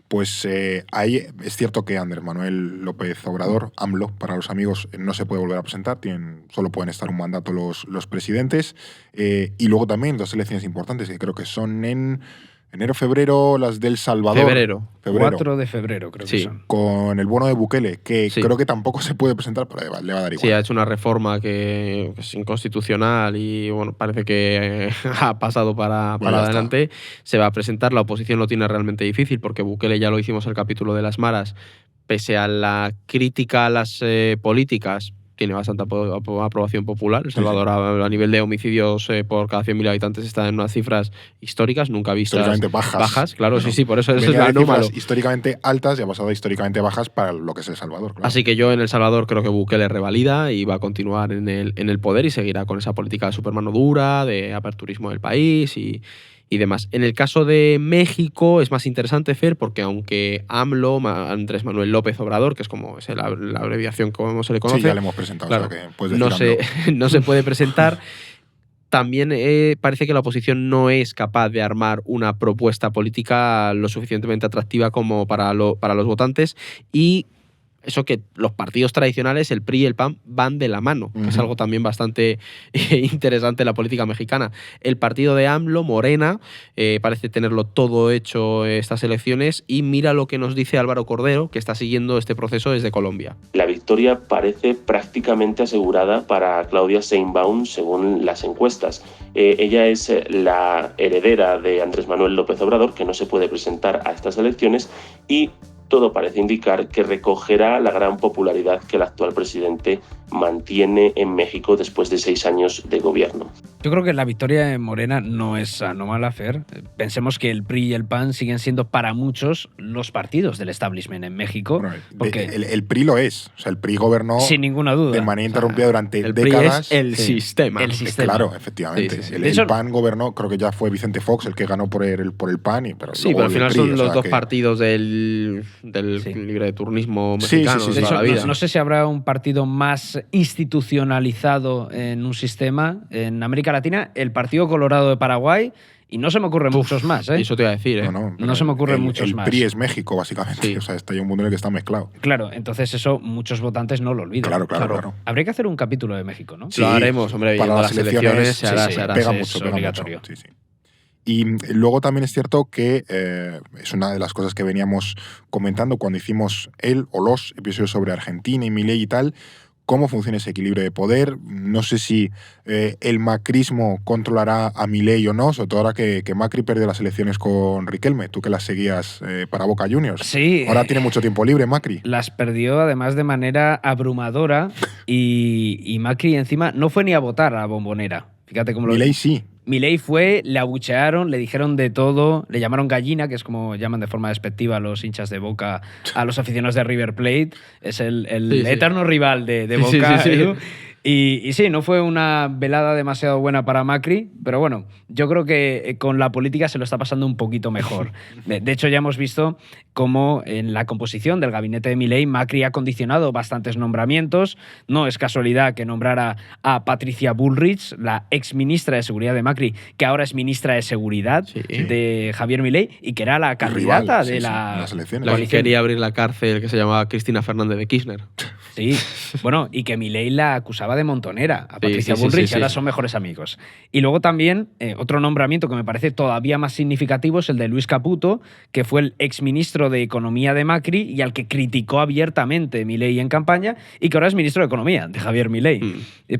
Pues ahí es cierto que Andrés Manuel López Obrador, AMLO, para los amigos, no se puede volver a presentar, solo pueden estar un mandato los presidentes. Y luego también dos elecciones importantes, que creo que son en enero, febrero, las del Salvador. Febrero. 4 de febrero, creo que son. Con el bono de Bukele, que creo que tampoco se puede presentar, pero le va a dar igual. Sí, ha hecho una reforma que es inconstitucional y bueno, parece que ha pasado para adelante. Se va a presentar, la oposición lo tiene realmente difícil porque Bukele, ya lo hicimos en el capítulo de las maras, pese a la crítica a las políticas, tiene bastante aprobación popular. El Salvador, a nivel de homicidios por cada 100.000 habitantes, está en unas cifras históricas, nunca vistas. Históricamente bajas. Claro, bueno, sí, por eso es anómalo. Históricamente altas y ha pasado a históricamente bajas para lo que es El Salvador. Claro. Así que yo en El Salvador creo que Bukele revalida y va a continuar en el poder y seguirá con esa política de supermano dura, de aperturismo del país y demás. En el caso de México es más interesante, Fer, porque aunque AMLO, Andrés Manuel López Obrador, que es como es la abreviación como se le conoce, sí, ya le hemos presentado, claro, o sea que puedes decir no se puede presentar. También parece que la oposición no es capaz de armar una propuesta política lo suficientemente atractiva como para los votantes y eso que los partidos tradicionales, el PRI y el PAN, van de la mano. Es algo también bastante interesante en la política mexicana. El partido de AMLO, Morena, parece tenerlo todo hecho estas elecciones, y mira lo que nos dice Álvaro Cordero, que está siguiendo este proceso desde Colombia. La victoria parece prácticamente asegurada para Claudia Sheinbaum según las encuestas. Ella es la heredera de Andrés Manuel López Obrador, que no se puede presentar a estas elecciones, y todo parece indicar que recogerá la gran popularidad que el actual presidente mantiene en México después de 6 años de gobierno. Yo creo que la victoria de Morena no es anómala, Fer. Pensemos que el PRI y el PAN siguen siendo para muchos los partidos del establishment en México. Bueno, porque el PRI lo es. O sea, el PRI gobernó sin ninguna duda de manera interrumpida durante el décadas. PRI es el sistema. El sistema. Claro, efectivamente. Sí. El PAN gobernó, creo que ya fue Vicente Fox el que ganó por el PAN. Pero sí, pero al final PRI, son los dos que... partidos del libre de turnismo mexicano. Sí. De toda la vida. No sé si habrá un partido más institucionalizado en un sistema. En América Latina, el Partido Colorado de Paraguay, y no se me ocurren muchos más. Eso te iba a decir. No se me ocurren muchos más. El PRI es México, básicamente. Sí. O sea, hay un mundo en el que está mezclado. Claro, entonces eso muchos votantes no lo olvidan. Claro. Habría que hacer un capítulo de México, ¿no? Sí, lo haremos, hombre. Para las elecciones se hará. Pega mucho. Sí. Y luego también es cierto que es una de las cosas que veníamos comentando cuando hicimos los episodios sobre Argentina y Milei y tal, cómo funciona ese equilibrio de poder. No sé si el macrismo controlará a Milei o no, sobre todo ahora que Macri perdió las elecciones con Riquelme, tú que las seguías para Boca Juniors. Sí. Ahora tiene mucho tiempo libre Macri. Las perdió además de manera abrumadora y Macri encima no fue ni a votar a la Bombonera. Fíjate cómo Milei sí. Milei fue, le abuchearon, le dijeron de todo, le llamaron gallina, que es como llaman de forma despectiva a los hinchas de Boca, a los aficionados de River Plate. Es el eterno rival de Boca. Sí. Y sí, no fue una velada demasiado buena para Macri, pero bueno, yo creo que con la política se lo está pasando un poquito mejor. De hecho, ya hemos visto cómo en la composición del gabinete de Milei, Macri ha condicionado bastantes nombramientos. No es casualidad que nombrara a Patricia Bullrich, la exministra de Seguridad de Macri, que ahora es ministra de Seguridad de Javier Milei, y que era la candidata de las elecciones. La que quería abrir la cárcel, que se llamaba Cristina Fernández de Kirchner. Sí, bueno, y que Milei la acusaba de montonera a Patricia Bullrich, y ahora son mejores amigos. Y luego también, otro nombramiento que me parece todavía más significativo es el de Luis Caputo, que fue el exministro de Economía de Macri y al que criticó abiertamente Milei en campaña, y que ahora es ministro de Economía de Javier Milei.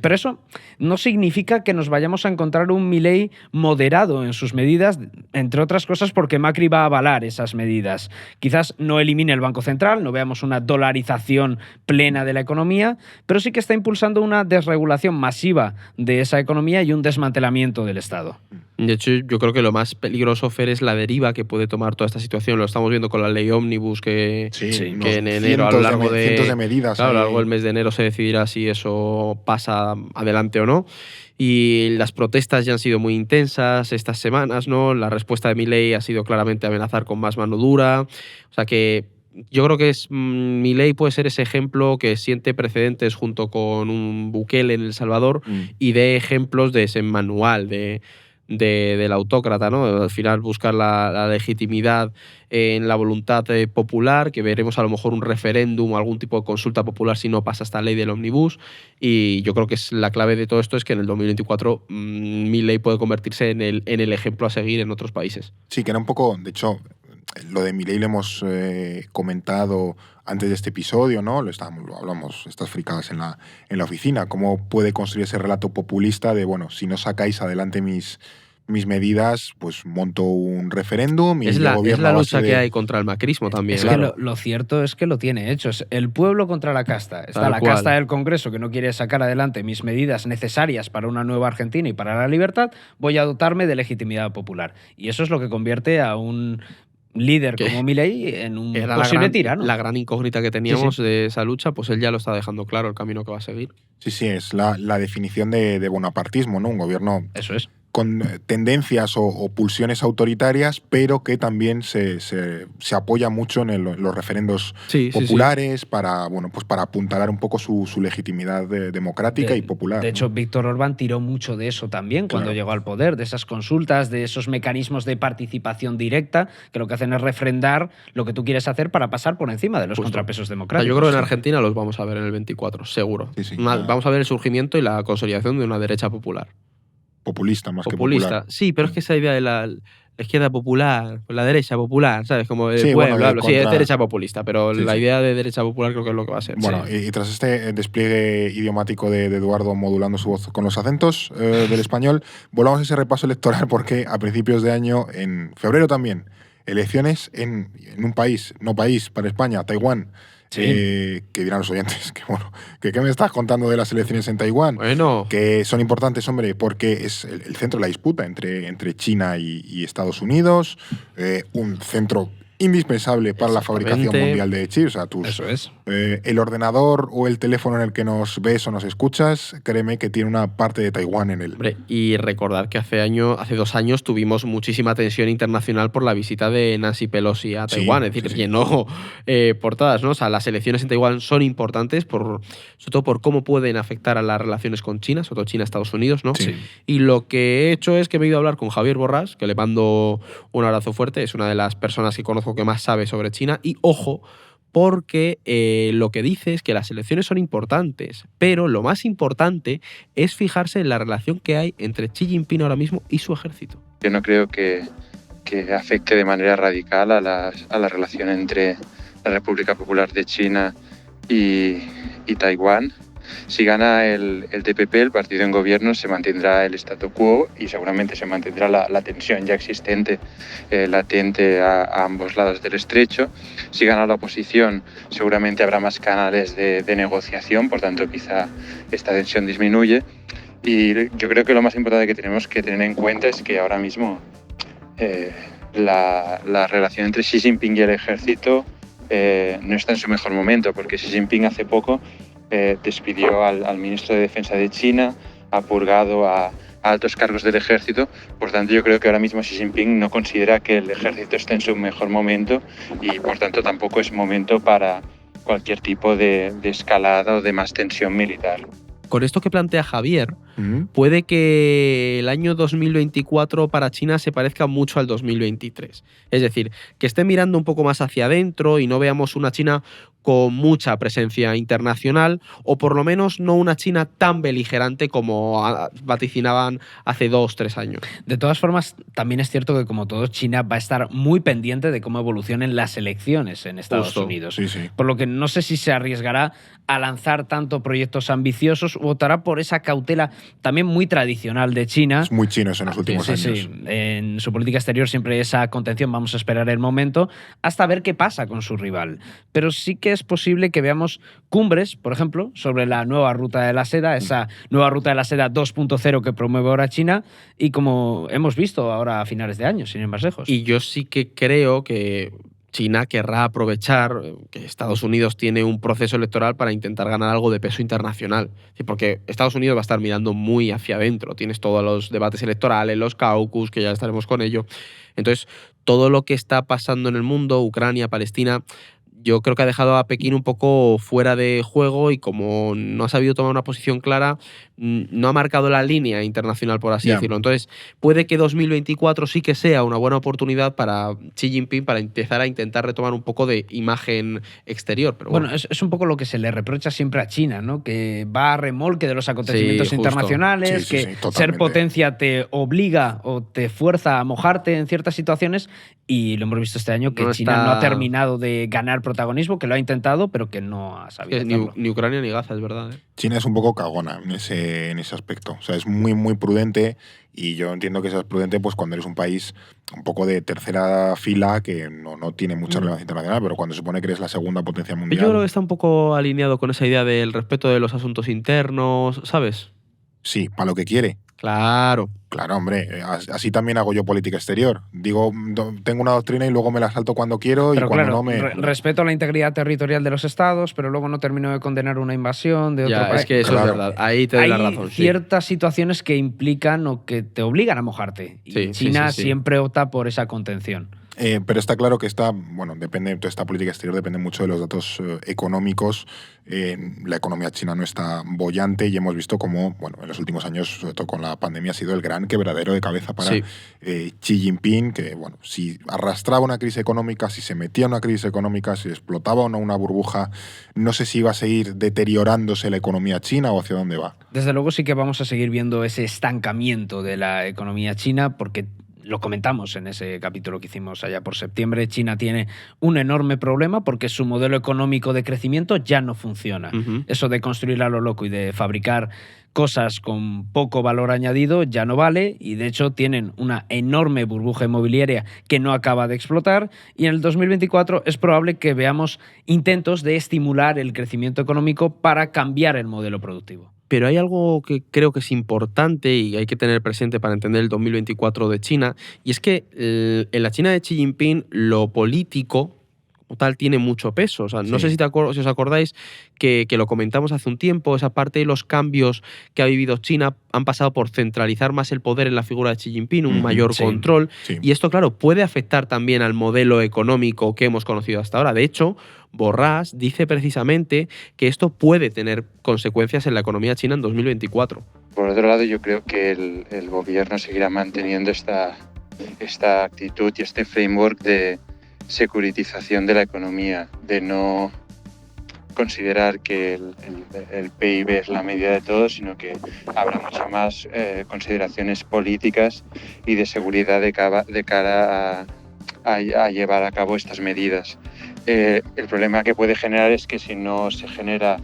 Pero eso no significa que nos vayamos a encontrar un Milei moderado en sus medidas, entre otras cosas porque Macri va a avalar esas medidas. Quizás no elimine el Banco Central, no veamos una dolarización plena de la economía, pero sí que está impulsando una desregulación masiva de esa economía y un desmantelamiento del Estado. De hecho, yo creo que lo más peligroso, Fer, es la deriva que puede tomar toda esta situación. Lo estamos viendo con la ley Ómnibus, que en enero, a lo largo de cientos de medidas. Claro, a lo largo del mes de enero se decidirá si eso pasa adelante o no. Y las protestas ya han sido muy intensas estas semanas, ¿no? La respuesta de Milei ha sido claramente amenazar con más mano dura. O sea que yo creo que Milei puede ser ese ejemplo que siente precedentes junto con un Bukele en El Salvador y de ejemplos de ese manual del autócrata, ¿no? Al final buscar la legitimidad en la voluntad popular, que veremos a lo mejor un referéndum o algún tipo de consulta popular si no pasa esta ley del Omnibus. Y yo creo que la clave de todo esto es que en el 2024 Milei puede convertirse en el ejemplo a seguir en otros países. Sí, que era un poco, de hecho, lo de Milei lo hemos comentado antes de este episodio, ¿no? Lo hablamos estas fricadas en la oficina, cómo puede construir ese relato populista de, bueno, si no sacáis adelante mis medidas, pues monto un referéndum y es la lucha que hay contra el macrismo también. Es que lo cierto es que lo tiene hecho. Es el pueblo contra la casta. Está la casta del Congreso que no quiere sacar adelante mis medidas necesarias para una nueva Argentina y para la libertad. Voy a dotarme de legitimidad popular. Y eso es lo que convierte a un líder como Milei en un posible tirano. La gran incógnita que teníamos de esa lucha, pues él ya lo está dejando claro, el camino que va a seguir. Sí, es la definición de bonapartismo, ¿no? Un gobierno con tendencias o pulsiones autoritarias, pero que también se apoya mucho en los referendos populares para, bueno, pues para apuntalar un poco su legitimidad democrática y popular. De hecho, Víctor Orbán tiró mucho de eso también cuando llegó al poder, de esas consultas, de esos mecanismos de participación directa, que lo que hacen es refrendar lo que tú quieres hacer para pasar por encima de los contrapesos democráticos. Yo creo que en Argentina los vamos a ver en el 24, seguro. Vamos a ver el surgimiento y la consolidación de una derecha popular. Populista más que popular. Sí, pero es que esa idea de la izquierda popular, la derecha popular, ¿sabes? Como el sí, pueblo, bueno, sí, es derecha populista, pero la idea de derecha popular creo que es lo que va a ser. Bueno, y tras este despliegue idiomático de Eduardo modulando su voz con los acentos del español, volvamos a ese repaso electoral porque a principios de año, en febrero también, elecciones en un país, no país, para España, Taiwán. Que dirán los oyentes, que bueno, ¿qué me estás contando de las elecciones en Taiwán? Bueno. Que son importantes, hombre, porque es el centro de la disputa entre China y Estados Unidos, un centro indispensable para la fabricación mundial de chips. O sea, Eso es. El ordenador o el teléfono en el que nos ves o nos escuchas, créeme que tiene una parte de Taiwán en él. Hombre, y recordar que hace 2 años tuvimos muchísima tensión internacional por la visita de Nancy Pelosi a Taiwán. Es decir, llenó portadas, ¿no? O sea, las elecciones en Taiwán son importantes, sobre todo por cómo pueden afectar a las relaciones con China, sobre todo China-Estados Unidos, ¿no? Sí. Y lo que he hecho es que me he ido a hablar con Javier Borrás, que le mando un abrazo fuerte, es una de las personas que conozco que más sabe sobre China, y ojo, porque lo que dice es que las elecciones son importantes, pero lo más importante es fijarse en la relación que hay entre Xi Jinping ahora mismo y su ejército. Yo no creo que afecte de manera radical a la relación entre la República Popular de China y Taiwán. Si gana el DPP, el partido en gobierno, se mantendrá el statu quo y seguramente se mantendrá la tensión ya existente, latente a ambos lados del estrecho. Si gana la oposición, seguramente habrá más canales de negociación, por tanto quizá esta tensión disminuye. Y yo creo que lo más importante que tenemos que tener en cuenta es que ahora mismo la relación entre Xi Jinping y el ejército no está en su mejor momento, porque Xi Jinping hace poco despidió al ministro de Defensa de China, ha purgado a altos cargos del ejército. Por tanto, yo creo que ahora mismo Xi Jinping no considera que el ejército esté en su mejor momento y, por tanto, tampoco es momento para cualquier tipo de escalada o de más tensión militar. Con esto que plantea Javier, puede que el año 2024 para China se parezca mucho al 2023. Es decir, que esté mirando un poco más hacia adentro y no veamos una China con mucha presencia internacional, o por lo menos no una China tan beligerante como vaticinaban hace 2-3 años. De todas formas, también es cierto que, como todo, China va a estar muy pendiente de cómo evolucionen las elecciones en Estados Unidos. Sí, sí. Por lo que no sé si se arriesgará a lanzar tanto proyectos ambiciosos o optará por esa cautela también muy tradicional de China. Es muy chino eso en los últimos años. Sí. En su política exterior siempre esa contención, vamos a esperar el momento hasta ver qué pasa con su rival. Pero sí que es posible que veamos cumbres, por ejemplo, sobre la nueva ruta de la seda, esa nueva ruta de la seda 2.0 que promueve ahora China, y como hemos visto ahora a finales de año, sin ir más lejos. Y yo sí que creo que China querrá aprovechar que Estados Unidos tiene un proceso electoral para intentar ganar algo de peso internacional. Porque Estados Unidos va a estar mirando muy hacia adentro. Tienes todos los debates electorales, los caucus, que ya estaremos con ello. Entonces, todo lo que está pasando en el mundo, Ucrania, Palestina, yo creo que ha dejado a Pekín un poco fuera de juego y, como no ha sabido tomar una posición clara, no ha marcado la línea internacional, por así decirlo. Entonces, puede que 2024 sí que sea una buena oportunidad para Xi Jinping para empezar a intentar retomar un poco de imagen exterior. Pero bueno, es un poco lo que se le reprocha siempre a China, ¿no? Que va a remolque de los acontecimientos internacionales, que ser potencia te obliga o te fuerza a mojarte en ciertas situaciones, y lo hemos visto este año que China no ha terminado de ganar protagonismo, que lo ha intentado, pero que no ha sabido hacerlo. Ni Ucrania ni Gaza, es verdad. China es un poco cagona en ese aspecto. O sea, es muy, muy prudente, y yo entiendo que seas prudente pues cuando eres un país un poco de tercera fila que no tiene mucha relevancia internacional, pero cuando se supone que eres la segunda potencia mundial. Yo creo que está un poco alineado con esa idea del respeto de los asuntos internos, ¿sabes? Sí, para lo que quiere. Claro. Claro, hombre, así también hago yo política exterior. Digo, tengo una doctrina y luego me la salto cuando quiero pero y cuando claro, no me... respeto la integridad territorial de los estados, pero luego no termino de condenar una invasión de otro país. Es que eso es verdad. Ahí te doy la razón. Hay ciertas situaciones que implican o que te obligan a mojarte. Y China siempre opta por esa contención. Pero está claro que depende, toda esta política exterior depende mucho de los datos económicos. La economía china no está boyante y hemos visto cómo, en los últimos años, sobre todo con la pandemia, ha sido el gran quebradero de cabeza para Xi Jinping, que, si arrastraba una crisis económica, si se metía en una crisis económica, si explotaba o no una burbuja, no sé si iba a seguir deteriorándose la economía china o hacia dónde va. Desde luego sí que vamos a seguir viendo ese estancamiento de la economía china porque lo comentamos en ese capítulo que hicimos allá por septiembre. China tiene un enorme problema porque su modelo económico de crecimiento ya no funciona. Eso de construir a lo loco y de fabricar cosas con poco valor añadido ya no vale, y de hecho tienen una enorme burbuja inmobiliaria que no acaba de explotar, y en el 2024 es probable que veamos intentos de estimular el crecimiento económico para cambiar el modelo productivo. Pero hay algo que creo que es importante y hay que tener presente para entender el 2024 de China, y es que en la China de Xi Jinping lo político como tal tiene mucho peso. O sea, no sé si os acordáis que lo comentamos hace un tiempo, esa parte de los cambios que ha vivido China han pasado por centralizar más el poder en la figura de Xi Jinping, un mayor control, y esto, claro, puede afectar también al modelo económico que hemos conocido hasta ahora. De hecho, Borràs dice precisamente que esto puede tener consecuencias en la economía china en 2024. Por otro lado, yo creo que el gobierno seguirá manteniendo esta actitud y este framework de securitización de la economía, de no considerar que el PIB es la medida de todo, sino que habrá muchas más consideraciones políticas y de seguridad de cara a llevar a cabo estas medidas. El problema que puede generar es que si no se genera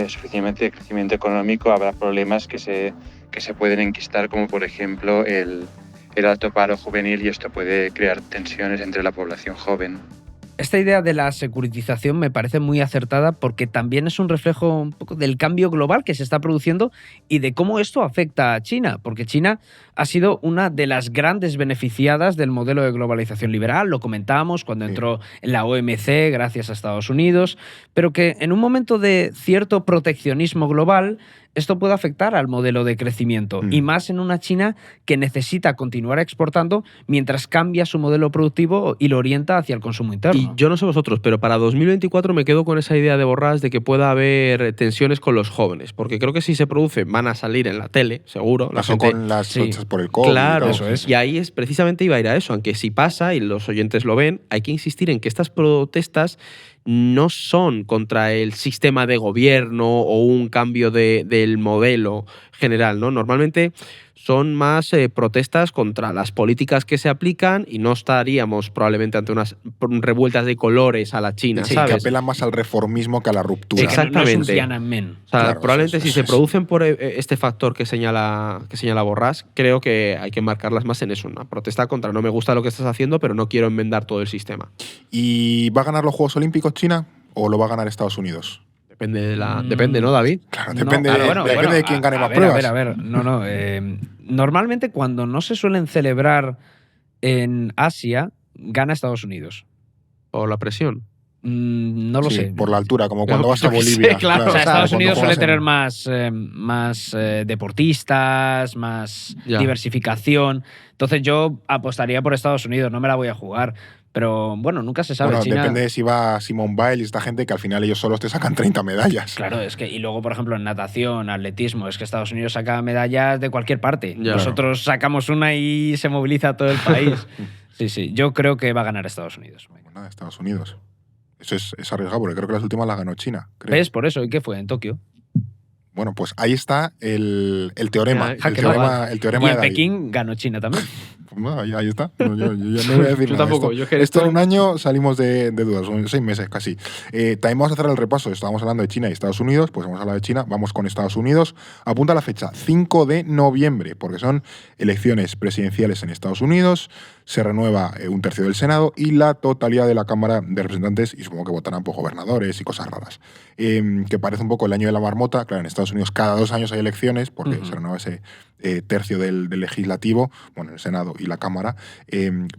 suficientemente crecimiento económico, habrá problemas que se pueden enquistar, como por ejemplo el alto paro juvenil, y esto puede crear tensiones entre la población joven. Esta idea de la securitización me parece muy acertada porque también es un reflejo un poco del cambio global que se está produciendo y de cómo esto afecta a China, porque China ha sido una de las grandes beneficiadas del modelo de globalización liberal, lo comentábamos cuando entró en la OMC gracias a Estados Unidos, pero que en un momento de cierto proteccionismo global esto puede afectar al modelo de crecimiento, y más en una China que necesita continuar exportando mientras cambia su modelo productivo y lo orienta hacia el consumo interno. Y yo no sé vosotros, pero para 2024 me quedo con esa idea de Borràs de que pueda haber tensiones con los jóvenes, porque creo que si se produce van a salir en la tele, seguro. Pasó con las luchas por el COVID. Claro, eso es. Y ahí precisamente iba a ir a eso, aunque si pasa y los oyentes lo ven, hay que insistir en que estas protestas no son contra el sistema de gobierno o un cambio del modelo general, ¿no? Normalmente son más protestas contra las políticas que se aplican, y no estaríamos probablemente ante unas revueltas de colores a la China, ¿sabes? Que apelan más al reformismo que a la ruptura. Exactamente. No es un Tiananmen. O sea, probablemente si se producen por este factor que señala Borràs, creo que hay que marcarlas más en eso, una protesta contra no me gusta lo que estás haciendo, pero no quiero enmendar todo el sistema. ¿Y va a ganar los Juegos Olímpicos China o lo va a ganar Estados Unidos? Depende, ¿no, David? Claro, depende de quién gane más pruebas. A ver. No. Normalmente cuando no se suelen celebrar en Asia, gana Estados Unidos. ¿O la presión? No lo sé. Por la altura, como cuando vas a Bolivia. Claro. O sea, Estados Unidos suele tener más deportistas, más diversificación. Entonces yo apostaría por Estados Unidos, no me la voy a jugar. Pero bueno, nunca se sabe. China... Depende de si va Simone Biles y esta gente, que al final ellos solos te sacan 30 medallas. Claro, es que, y luego, por ejemplo, en natación, atletismo, es que Estados Unidos saca medallas de cualquier parte. Nosotros sacamos una y se moviliza todo el país. Sí, yo creo que va a ganar Estados Unidos. Bueno, Estados Unidos. Eso es arriesgado, porque creo que las últimas las ganó China. Creo. ¿Ves? Por eso. ¿Y qué fue? ¿En Tokio? Bueno, pues ahí está el teorema. El teorema y en de Pekín ganó China también. Bueno, ahí está. Yo no voy a decir yo nada. Tampoco. Esto en un año salimos de dudas, son 6 meses casi. También vamos a hacer el repaso. Estábamos hablando de China y Estados Unidos, pues vamos a hablar de China, vamos con Estados Unidos. Apunta la fecha, 5 de noviembre, porque son elecciones presidenciales en Estados Unidos, se renueva un tercio del Senado y la totalidad de la Cámara de Representantes, y supongo que votarán por gobernadores y cosas raras. Que parece un poco el año de la marmota. Claro, en Estados Unidos cada 2 años hay elecciones, porque se renueva ese tercio del legislativo, bueno, el Senado y la Cámara,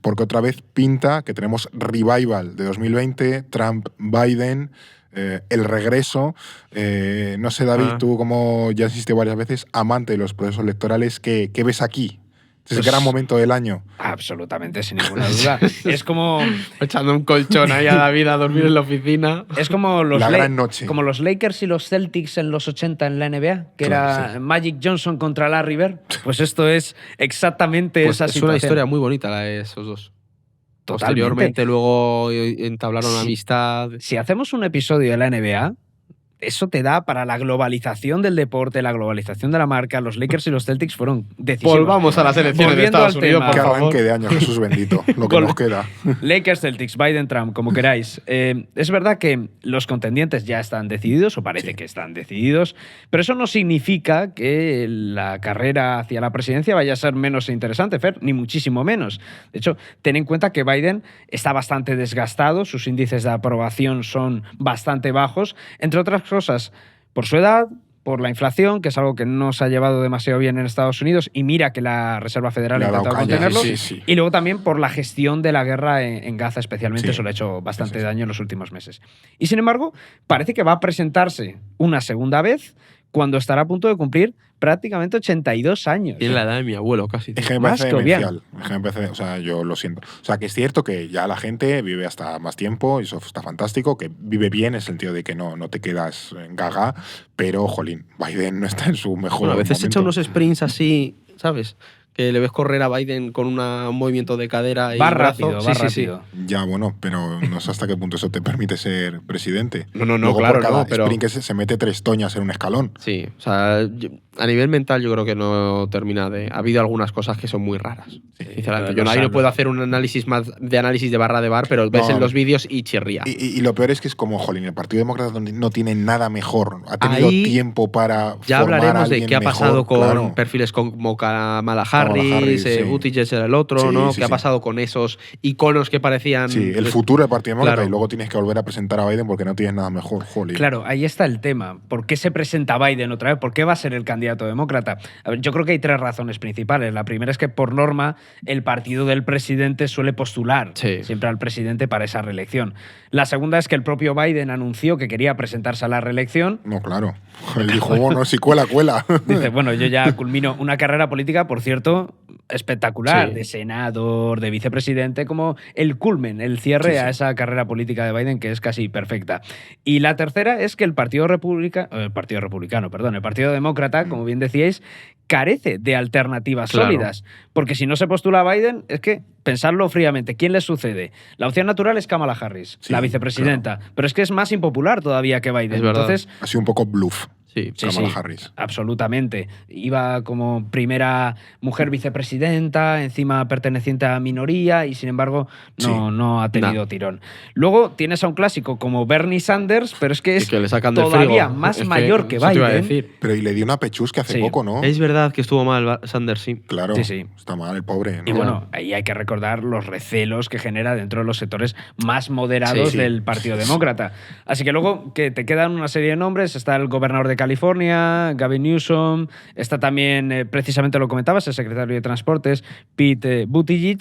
porque otra vez pinta que tenemos revival de 2020, Trump-Biden, el regreso. No sé, David, tú, como ya insististe varias veces, amante de los procesos electorales, ¿qué ves aquí? Es el gran momento del año. Absolutamente, sin ninguna duda. Es como... Echando un colchón ahí a David a dormir en la oficina. Es como los, la gran noche. Como los Lakers y los Celtics en los 80 en la NBA, que era Magic Johnson contra Larry Bird. Pues esto es exactamente esa situación. Es una historia muy bonita la de esos dos. Totalmente. Posteriormente luego entablaron amistad. Si hacemos un episodio de la NBA, eso te da para la globalización del deporte, la globalización de la marca. Los Lakers y los Celtics fueron decisivos. Volvamos a las elecciones de Estados Unidos, por favor. Que arranque de año, Jesús bendito, lo que nos queda. Lakers, Celtics, Biden, Trump, como queráis. Es verdad que los contendientes ya están decididos, o parece que están decididos, pero eso no significa que la carrera hacia la presidencia vaya a ser menos interesante, Fer, ni muchísimo menos. De hecho, ten en cuenta que Biden está bastante desgastado, sus índices de aprobación son bastante bajos, entre otras cosas, por su edad, por la inflación, que es algo que no se ha llevado demasiado bien en Estados Unidos, y mira que la Reserva Federal ha intentado contenerlo, y luego también por la gestión de la guerra en Gaza especialmente, eso le ha hecho bastante daño en los últimos meses. Y sin embargo, parece que va a presentarse una segunda vez cuando estará a punto de cumplir prácticamente 82 años. Tiene la edad de mi abuelo casi. Es que me parece demencial. O sea, yo lo siento. O sea, que es cierto que ya la gente vive hasta más tiempo, y eso está fantástico, que vive bien en el sentido de que no te quedas gaga, pero, jolín, Biden no está en su mejor a veces momento. echa unos sprints así, ¿sabes? Que le ves correr a Biden con un movimiento de cadera y brazo. Va rápido. Ya, bueno, pero no sé hasta qué punto eso te permite ser presidente. No, luego, claro, por cada pero sprint que se mete 3 toñas en un escalón. Sí, o sea, a nivel mental yo creo que no termina de... Ha habido algunas cosas que son muy raras, sinceramente. Yo no puedo hacer un análisis más de análisis de barra de bar, pero ves en los vídeos y chirría. Y lo peor es que es como, jolín, el Partido Demócrata no tiene nada mejor. Ha tenido tiempo para ya formar hablaremos a de qué ha pasado con perfiles como Kamala Harris, Buttigieg era el otro, ¿no? ¿Qué ha pasado con esos iconos que parecían... Sí, el futuro del Partido Demócrata, y luego tienes que volver a presentar a Biden porque no tienes nada mejor, jolín. Claro, ahí está el tema. ¿Por qué se presenta Biden otra vez? ¿Por qué va a ser el candidato demócrata? A ver, yo creo que hay 3 razones principales. La primera es que, por norma, el partido del presidente suele postular siempre al presidente para esa reelección. La segunda es que el propio Biden anunció que quería presentarse a la reelección. No, claro. Él dijo, bueno, si cuela. Dice, bueno, yo ya culmino una carrera política, por cierto, espectacular, de senador, de vicepresidente, como el culmen, el cierre a esa carrera política de Biden, que es casi perfecta. Y la tercera es que el Partido Demócrata, como bien decíais, carece de alternativas sólidas. Porque si no se postula a Biden, es que, pensadlo fríamente, ¿quién le sucede? La opción natural es Kamala Harris, la vicepresidenta. Pero es que es más impopular todavía que Biden. Entonces, ha sido un poco bluff. Kamala Harris. Absolutamente. Iba como primera mujer vicepresidenta, encima perteneciente a minoría, y sin embargo no ha tenido tirón. Luego tienes a un clásico como Bernie Sanders, pero es que es le sacan todavía más mayor que Biden. Pero y le dio una pechusca hace poco, ¿no? Es verdad que estuvo mal Sanders, sí. Claro, está mal el pobre, ¿no? Y bueno, ahí hay que recordar los recelos que genera dentro de los sectores más moderados del Partido Demócrata. Así que luego que te quedan una serie de nombres. Está el gobernador de California, Gavin Newsom, está también, precisamente lo comentabas, el secretario de Transportes, Pete Buttigieg,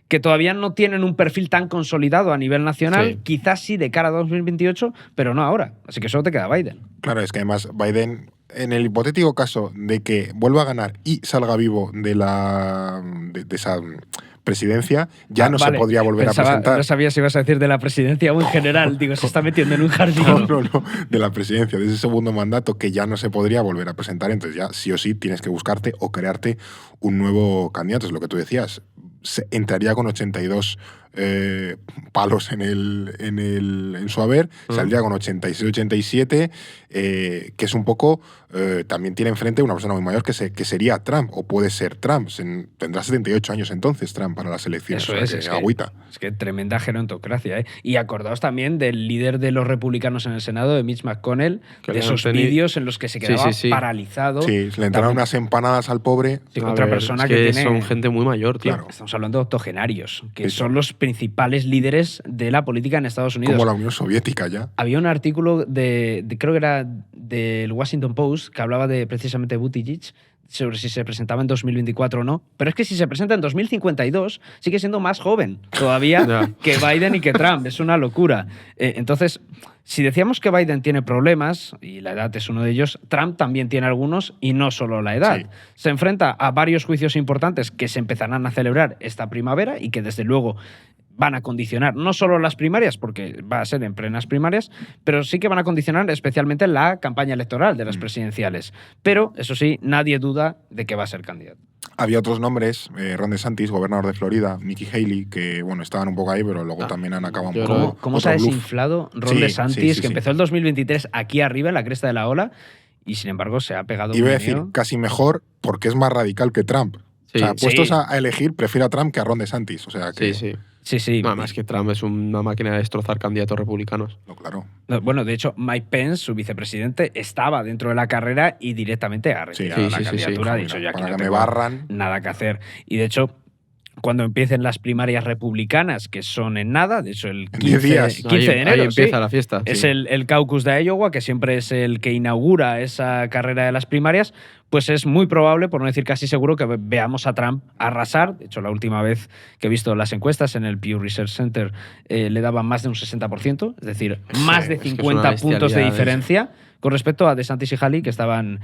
que todavía no tienen un perfil tan consolidado a nivel nacional, quizás sí de cara a 2028, pero no ahora. Así que solo te queda Biden. Claro, es que además Biden, en el hipotético caso de que vuelva a ganar y salga vivo de esa presidencia, ya no se podría volver a presentar. No sabía si ibas a decir de la presidencia o en general. Digo, se está metiendo en un jardín. No, de la presidencia, de ese segundo mandato, que ya no se podría volver a presentar. Entonces ya sí o sí tienes que buscarte o crearte un nuevo candidato. Es lo que tú decías. Entraría con 82 palos en su haber, saldría con 86-87, que es un poco... también tiene enfrente una persona muy mayor que sería Trump, o puede ser Trump. Tendrá 78 años entonces Trump para las elecciones. Eso es, agüita. Es que tremenda gerontocracia, ¿eh? Y acordaos también del líder de los republicanos en el Senado, de Mitch McConnell, de esos vídeos en los que se quedaba paralizado. Sí, le entraron unas empanadas al pobre. Otra persona que tiene... Son gente muy mayor, tío. Claro. Estamos hablando de octogenarios, que son los principales líderes de la política en Estados Unidos. Como la Unión Soviética ya. Había un artículo de creo que era del Washington Post que hablaba de precisamente Buttigieg, sobre si se presentaba en 2024 o no. Pero es que si se presenta en 2052, sigue siendo más joven todavía que Biden y que Trump. Es una locura. Entonces, si decíamos que Biden tiene problemas, y la edad es uno de ellos, Trump también tiene algunos, y no solo la edad. Sí. Se enfrenta a varios juicios importantes que se empezarán a celebrar esta primavera y que, desde luego, van a condicionar no solo las primarias, porque va a ser en plenas primarias, pero sí que van a condicionar especialmente la campaña electoral de las presidenciales. Pero, eso sí, nadie duda de que va a ser candidato. Había otros nombres, Ron DeSantis, gobernador de Florida, Nikki Haley, que bueno, estaban un poco ahí, pero luego también han acabado un poco. ¿Cómo se ha desinflado Ron DeSantis, que empezó el 2023 aquí arriba, en la cresta de la ola, y sin embargo se ha pegado un Iba a decir, casi mejor, porque es más radical que Trump. O sea, puestos a elegir, prefiero a Trump que a Ron DeSantis. O sea que... Sí. Además que Trump es una máquina de destrozar candidatos republicanos. No, claro. Bueno, de hecho, Mike Pence, su vicepresidente, estaba dentro de la carrera y directamente ha retirado la candidatura. Ha dicho, ya para que no me barran. Nada que hacer. Y de hecho, cuando empiecen las primarias republicanas, que son en nada, de hecho el 15 de enero, ahí empieza la fiesta. Es el caucus de Iowa, que siempre es el que inaugura esa carrera de las primarias, pues es muy probable, por no decir casi seguro, que veamos a Trump arrasar. De hecho, la última vez que he visto las encuestas en el Pew Research Center le daban más de un 60%, es decir, más de 50 puntos de diferencia con respecto a DeSantis y Haley, que estaban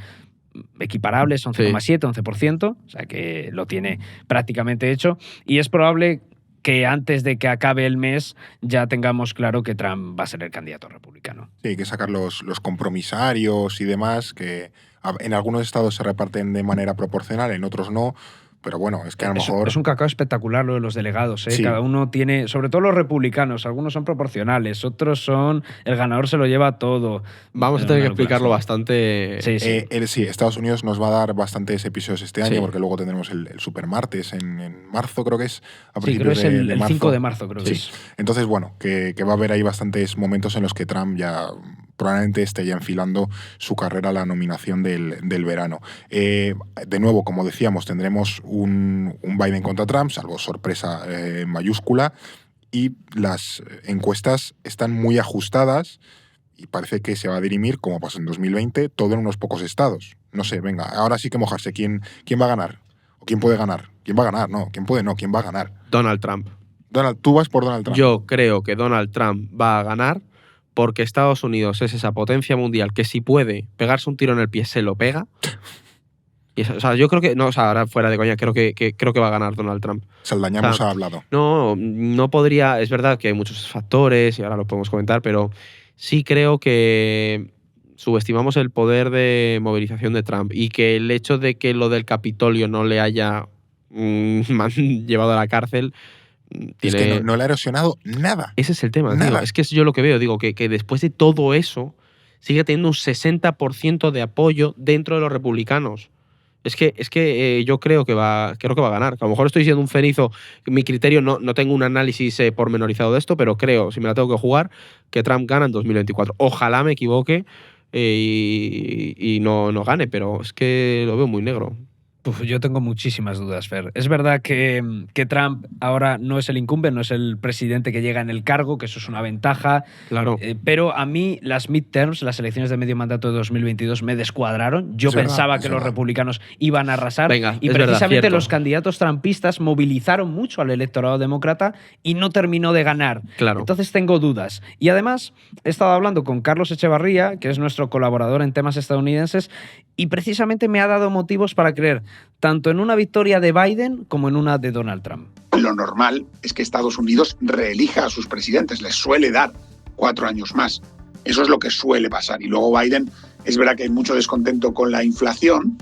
equiparables, 11,7, 11%, o sea que lo tiene prácticamente hecho, y es probable que antes de que acabe el mes ya tengamos claro que Trump va a ser el candidato republicano. Sí, hay que sacar los compromisarios y demás, que en algunos estados se reparten de manera proporcional, en otros no. Pero bueno, es que a lo mejor... Es un cacao espectacular lo de los delegados, ¿eh? Sí. Cada uno tiene, sobre todo los republicanos, algunos son proporcionales, otros son... El ganador se lo lleva todo. Vamos a tener que explicarlo bastante... Sí, Estados Unidos nos va a dar bastantes episodios este año, porque luego tendremos el supermartes en marzo, creo que es. A creo que es el 5 de marzo, creo que es. Entonces, bueno, que va a haber ahí bastantes momentos en los que Trump ya... probablemente esté ya enfilando su carrera a la nominación del verano. De nuevo, como decíamos, tendremos un Biden contra Trump, salvo sorpresa mayúscula, y las encuestas están muy ajustadas y parece que se va a dirimir, como pasó en 2020, todo en unos pocos estados. No sé, venga, ahora sí que mojarse. ¿Quién va a ganar? ¿O quién puede ganar? ¿Quién va a ganar? No, ¿quién puede? No, ¿quién va a ganar? Donald Trump. ¿Tú vas por Donald Trump? Yo creo que Donald Trump va a ganar, porque Estados Unidos es esa potencia mundial que, si puede pegarse un tiro en el pie, se lo pega. Y eso, o sea, yo creo que... No, o sea, ahora fuera de coña, creo que va a ganar Donald Trump. Saldañamos ha hablado. No podría... Es verdad que hay muchos factores, y ahora lo podemos comentar, pero sí creo que subestimamos el poder de movilización de Trump, y que el hecho de que lo del Capitolio no le haya llevado a la cárcel... Es que no le ha erosionado nada. Ese es el tema, tío. Es que es yo lo que veo. Digo, que después de todo eso sigue teniendo un 60% de apoyo dentro de los republicanos. Es que yo creo que va a ganar. A lo mejor estoy siendo un cenizo. Mi criterio, no tengo un análisis pormenorizado de esto, pero creo, si me la tengo que jugar, que Trump gana en 2024. Ojalá me equivoque y no gane, pero es que lo veo muy negro. Yo tengo muchísimas dudas, Fer. Es verdad que Trump ahora no es el incumbe, no es el presidente que llega en el cargo, que eso es una ventaja. Claro. Pero a mí las midterms, las elecciones de medio mandato de 2022, me descuadraron. Yo pensaba que los republicanos iban a arrasar. Y precisamente los candidatos trumpistas movilizaron mucho al electorado demócrata y no terminó de ganar. Claro. Entonces tengo dudas. Y además he estado hablando con Carlos Echevarría, que es nuestro colaborador en temas estadounidenses, y precisamente me ha dado motivos para creer tanto en una victoria de Biden como en una de Donald Trump. Lo normal es que Estados Unidos reelija a sus presidentes, les suele dar 4 años más. Eso es lo que suele pasar. Y luego Biden, es verdad que hay mucho descontento con la inflación,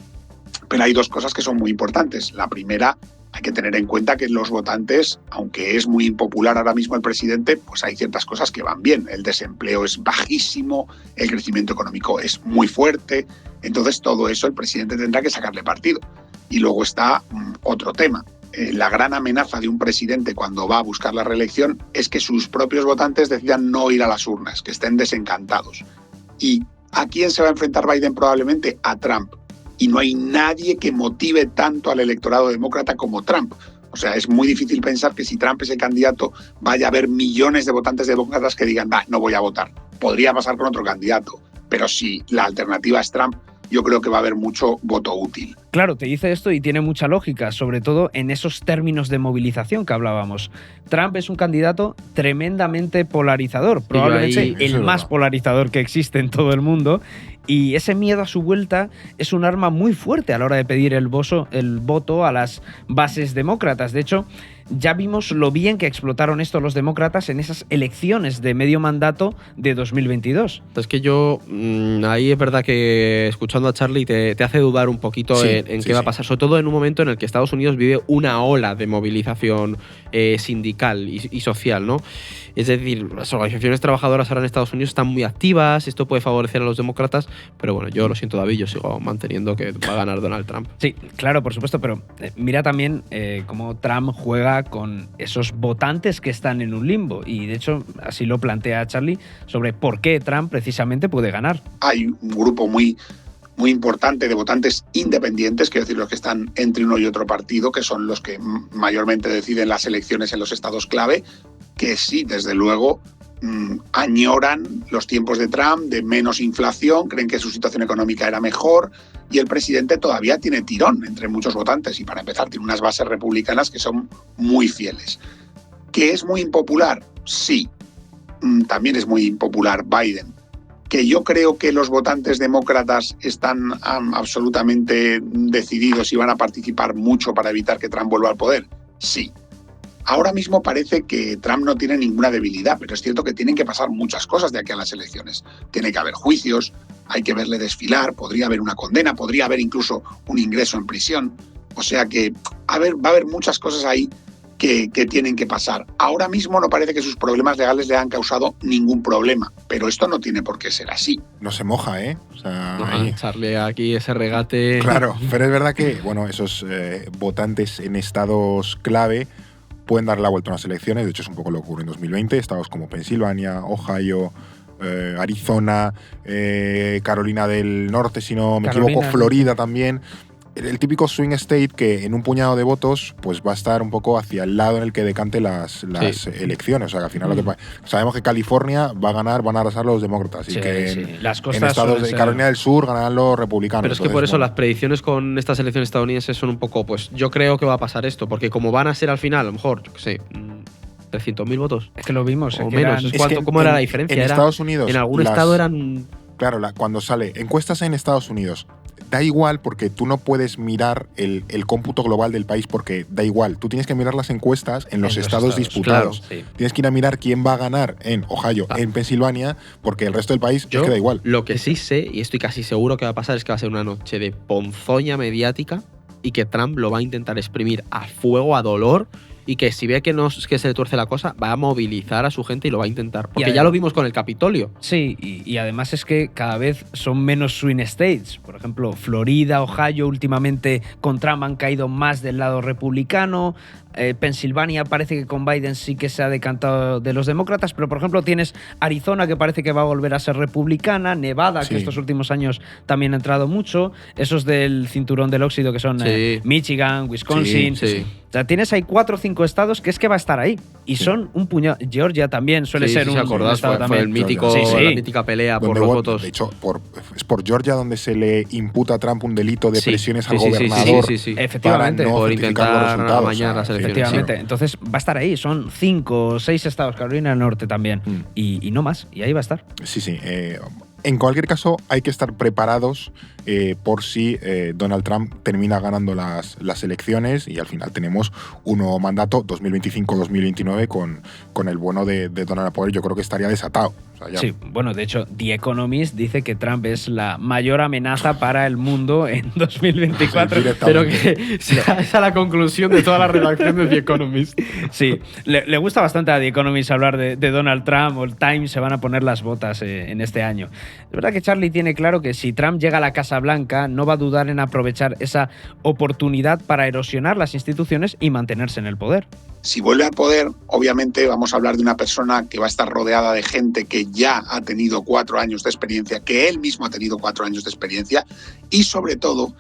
pero hay 2 cosas que son muy importantes. La primera, hay que tener en cuenta que los votantes, aunque es muy impopular ahora mismo el presidente, pues hay ciertas cosas que van bien. El desempleo es bajísimo, el crecimiento económico es muy fuerte. Entonces todo eso el presidente tendrá que sacarle partido. Y luego está otro tema. La gran amenaza de un presidente cuando va a buscar la reelección es que sus propios votantes decidan no ir a las urnas, que estén desencantados. ¿Y a quién se va a enfrentar Biden? Probablemente a Trump. Y no hay nadie que motive tanto al electorado demócrata como Trump. O sea, es muy difícil pensar que si Trump es el candidato vaya a haber millones de votantes demócratas que digan, no voy a votar. Podría pasar con otro candidato, Pero si la alternativa es Trump, yo creo que va a haber mucho voto útil. Claro, te dice esto y tiene mucha lógica, sobre todo en esos términos de movilización que hablábamos. Trump es un candidato tremendamente polarizador, probablemente el más polarizador que existe en todo el mundo, y ese miedo a su vuelta es un arma muy fuerte a la hora de pedir el voto a las bases demócratas. De hecho, ya vimos lo bien que explotaron esto los demócratas en esas elecciones de medio mandato de 2022. Es que yo, ahí es verdad que escuchando a Charlie te hace dudar un poquito en qué va a pasar, sobre todo en un momento en el que Estados Unidos vive una ola de movilización sindical y social, ¿no? Es decir, las organizaciones trabajadoras ahora en Estados Unidos están muy activas, esto puede favorecer a los demócratas, pero bueno, yo lo siento, David, yo sigo manteniendo que va a ganar Donald Trump. Sí, claro, por supuesto, pero mira también cómo Trump juega con esos votantes que están en un limbo, y de hecho así lo plantea Charlie sobre por qué Trump precisamente puede ganar. Hay un grupo muy importante de votantes independientes, quiero decir, los que están entre uno y otro partido, que son los que mayormente deciden las elecciones en los estados clave, que sí, desde luego, añoran los tiempos de Trump, de menos inflación, creen que su situación económica era mejor, y el presidente todavía tiene tirón entre muchos votantes, y para empezar tiene unas bases republicanas que son muy fieles. ¿Que es muy impopular? Sí. También es muy impopular Biden. ¿Que yo creo que los votantes demócratas están absolutamente decididos y van a participar mucho para evitar que Trump vuelva al poder? Sí. Ahora mismo parece que Trump no tiene ninguna debilidad, pero es cierto que tienen que pasar muchas cosas de aquí a las elecciones. Tiene que haber juicios, hay que verle desfilar, podría haber una condena, podría haber incluso un ingreso en prisión. O sea que va a haber muchas cosas ahí que tienen que pasar. Ahora mismo no parece que sus problemas legales le han causado ningún problema, pero esto no tiene por qué ser así. No se moja, ¿eh? O sea, echarle aquí ese regate. Claro, pero es verdad que esos votantes en estados clave pueden dar la vuelta a unas elecciones. De hecho, es un poco lo que ocurrió en 2020. Estados como Pensilvania, Ohio, Arizona, Carolina del Norte, si no me equivoco, Florida también. El típico swing state que en un puñado de votos pues va a estar un poco hacia el lado en el que decante las elecciones. O sea, que al final sabemos que California va a ganar, van a arrasar los demócratas. Y que las en estados de Carolina del Sur ganarán los republicanos. Pero es que por eso las predicciones con estas elecciones estadounidenses son un poco, pues yo creo que va a pasar esto, porque como van a ser al final, a lo mejor, yo qué sé, 300.000 votos. Es que lo vimos. O menos. ¿Cómo era la diferencia? En Estados Unidos. En algún estado eran... Claro, cuando sale encuestas en Estados Unidos, da igual porque tú no puedes mirar el cómputo global del país porque da igual. Tú tienes que mirar las encuestas en los estados disputados. Claro, sí. Tienes que ir a mirar quién va a ganar en Ohio, en Pensilvania, porque el resto del país es que da igual. Lo que sí sé, y estoy casi seguro que va a pasar, es que va a ser una noche de ponzoña mediática y que Trump lo va a intentar exprimir a fuego, a dolor, y que si ve que se le tuerce la cosa, va a movilizar a su gente y lo va a intentar. Porque ya lo vimos con el Capitolio. Sí, y además es que cada vez son menos swing states. Por ejemplo, Florida, Ohio, últimamente con Trump han caído más del lado republicano. Pensilvania parece que con Biden sí que se ha decantado de los demócratas, pero por ejemplo tienes Arizona, que parece que va a volver a ser republicana, Nevada, que estos últimos años también ha entrado mucho, esos del cinturón del óxido que son Michigan, Wisconsin. O sea, tienes ahí 4 o 5 estados que es que va a estar ahí. Y son un puñado. Georgia también suele ser un estado también. Fue el mítico, la mítica pelea por los votos. De hecho, es por Georgia donde se le imputa a Trump un delito de presiones al gobernador. Efectivamente. Para no por intentar amañar las elecciones. Efectivamente. Entonces va a estar ahí. Son 5 o 6 estados, Carolina del Norte también. Y no más. Y ahí va a estar. Sí. En cualquier caso, hay que estar preparados por si Donald Trump termina ganando las elecciones y al final tenemos un nuevo mandato 2025-2029 con el bono de Donald al poder. Yo creo que estaría desatado. O sea, sí, bueno, de hecho, The Economist dice que Trump es la mayor amenaza para el mundo en 2024. Pero que esa es la conclusión de toda la redacción de The Economist. Sí, le gusta bastante a The Economist hablar de Donald Trump, o el Times se van a poner las botas en este año. Es verdad que Charlie tiene claro que si Trump llega a la Casa Blanca, no va a dudar en aprovechar esa oportunidad para erosionar las instituciones y mantenerse en el poder. Si vuelve al poder, obviamente vamos a hablar de una persona que va a estar rodeada de gente que ya ha tenido 4 años de experiencia, que él mismo ha tenido 4 años de experiencia y sobre todo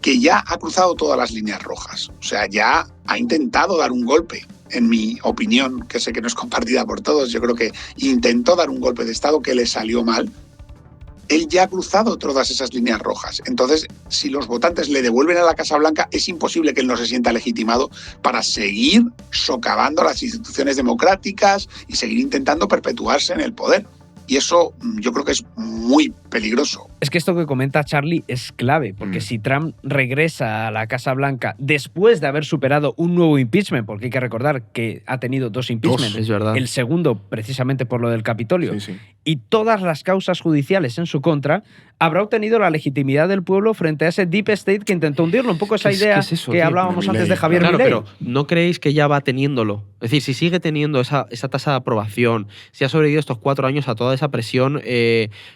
que ya ha cruzado todas las líneas rojas. O sea, ya ha intentado dar un golpe. En mi opinión, que sé que no es compartida por todos, yo creo que intentó dar un golpe de Estado que le salió mal. él ya ha cruzado todas esas líneas rojas. Entonces, si los votantes le devuelven a la Casa Blanca, es imposible que él no se sienta legitimado para seguir socavando las instituciones democráticas y seguir intentando perpetuarse en el poder. Y eso yo creo que es muy peligroso. Es que esto que comenta Charlie es clave, porque si Trump regresa a la Casa Blanca después de haber superado un nuevo impeachment, porque hay que recordar que ha tenido 2 impeachments, es verdad. El segundo precisamente por lo del Capitolio, y todas las causas judiciales en su contra, habrá obtenido la legitimidad del pueblo frente a ese deep state que intentó hundirlo. Un poco esa idea que hablábamos antes de Javier Milei. Pero ¿no creéis que ya va teniéndolo? Es decir, si sigue teniendo esa tasa de aprobación, si ha sobrevivido estos 4 años a toda esa presión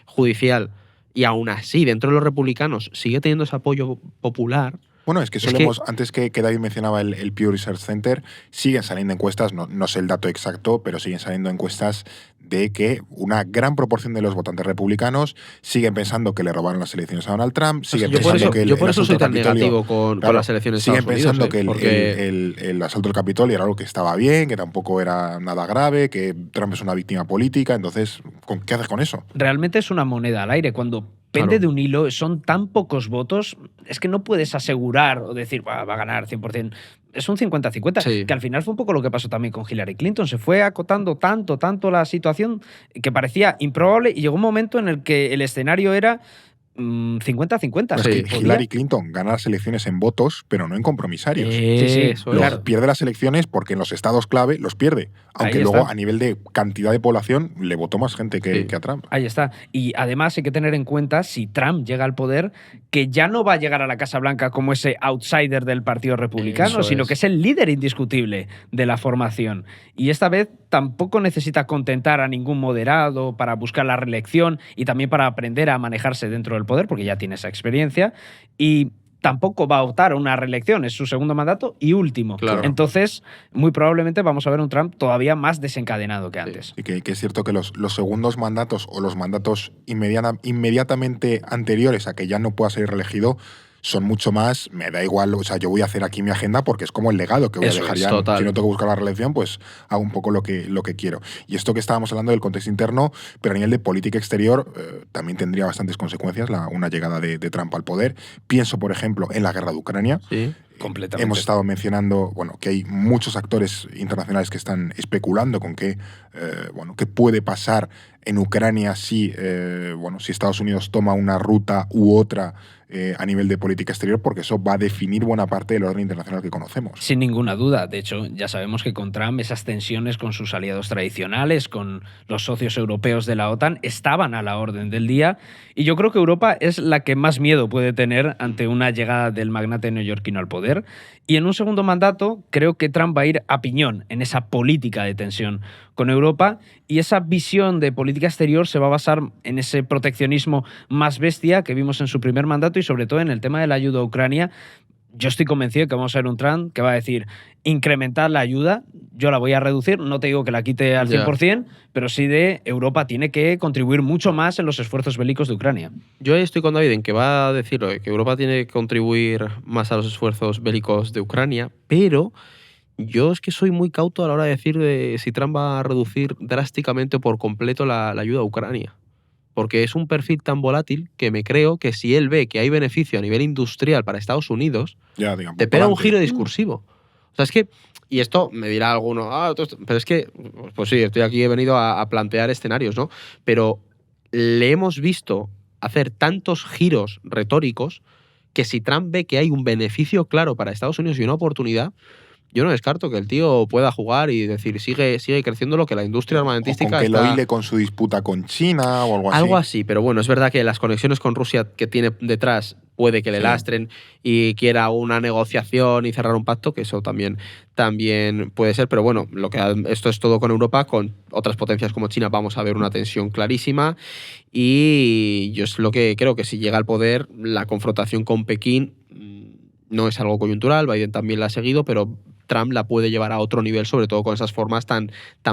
judicial, y aún así, dentro de los republicanos, sigue teniendo ese apoyo popular. Bueno, es que solemos, antes que David mencionaba el Pew Research Center, siguen saliendo encuestas, no sé el dato exacto, pero siguen saliendo encuestas de que una gran proporción de los votantes republicanos siguen pensando que le robaron las elecciones a Donald Trump, siguen pensando que yo por eso soy tan negativo con las elecciones de Estados Unidos. Siguen pensando que el asalto al Capitolio era algo que estaba bien, que tampoco era nada grave, que Trump es una víctima política. Entonces, ¿qué haces con eso? Realmente es una moneda al aire. Cuando pende de un hilo, son tan pocos votos, es que no puedes asegurar o decir, va a ganar 100%. Es un 50-50, que al final fue un poco lo que pasó también con Hillary Clinton. Se fue acotando tanto la situación que parecía improbable y llegó un momento en el que el escenario era 50-50. Es que Hillary Clinton gana las elecciones en votos, pero no en compromisarios. Pierde las elecciones porque en los estados clave los pierde. Aunque luego a nivel de cantidad de población le votó más gente que a Trump. Ahí está. Y además hay que tener en cuenta, si Trump llega al poder, que ya no va a llegar a la Casa Blanca como ese outsider del Partido Republicano, sino que es el líder indiscutible de la formación. Y esta vez tampoco necesita contentar a ningún moderado para buscar la reelección y también para aprender a manejarse dentro del poder, porque ya tiene esa experiencia, y tampoco va a optar a una reelección, es su segundo mandato y último. Entonces, muy probablemente vamos a ver un Trump todavía más desencadenado que antes. Y que es cierto que los segundos mandatos o los mandatos inmediatamente anteriores a que ya no pueda ser reelegido son mucho más, me da igual, o sea, yo voy a hacer aquí mi agenda porque es como el legado que voy a dejar ya. Si no tengo que buscar la reelección, pues hago un poco lo que quiero. Y esto que estábamos hablando del contexto interno, pero a nivel de política exterior, también tendría bastantes consecuencias una llegada de Trump al poder. Pienso, por ejemplo, en la guerra de Ucrania. Completamente. Hemos estado mencionando que hay muchos actores internacionales que están especulando con qué puede pasar en Ucrania si Estados Unidos toma una ruta u otra a nivel de política exterior, porque eso va a definir buena parte del orden internacional que conocemos. Sin ninguna duda. De hecho, ya sabemos que con Trump esas tensiones con sus aliados tradicionales, con los socios europeos de la OTAN, estaban a la orden del día. Y yo creo que Europa es la que más miedo puede tener ante una llegada del magnate neoyorquino al poder. Y en un segundo mandato, creo que Trump va a ir a piñón en esa política de tensión con Europa, y esa visión de política exterior se va a basar en ese proteccionismo más bestia que vimos en su primer mandato y sobre todo en el tema de la ayuda a Ucrania. Yo estoy convencido que vamos a ver un Trump que va a decir, incrementar la ayuda, yo la voy a reducir, no te digo que la quite al 100%, pero sí de Europa tiene que contribuir mucho más en los esfuerzos bélicos de Ucrania. Yo estoy con David en que va a decir que Europa tiene que contribuir más a los esfuerzos bélicos de Ucrania, pero yo es que soy muy cauto a la hora de decir si Trump va a reducir drásticamente o por completo la ayuda a Ucrania. Porque es un perfil tan volátil que me creo que si él ve que hay beneficio a nivel industrial para Estados Unidos, te pega un giro discursivo. O sea, es que, y esto me dirá alguno, pero es que, pues sí, estoy aquí, he venido a plantear escenarios, ¿no? Pero le hemos visto hacer tantos giros retóricos que si Trump ve que hay un beneficio claro para Estados Unidos y una oportunidad, yo no descarto que el tío pueda jugar y decir, sigue creciendo lo que la industria armamentística o con que lo hile con su disputa con China o algo así. Algo así, pero bueno, es verdad que las conexiones con Rusia que tiene detrás puede que le lastren y quiera una negociación y cerrar un pacto, que eso también puede ser, pero bueno, esto es todo con Europa. Con otras potencias como China vamos a ver una tensión clarísima, y yo es lo que creo que si llega al poder, la confrontación con Pekín no es algo coyuntural. Biden también la ha seguido, pero Trump la puede llevar a otro nivel, sobre todo con esas formas tan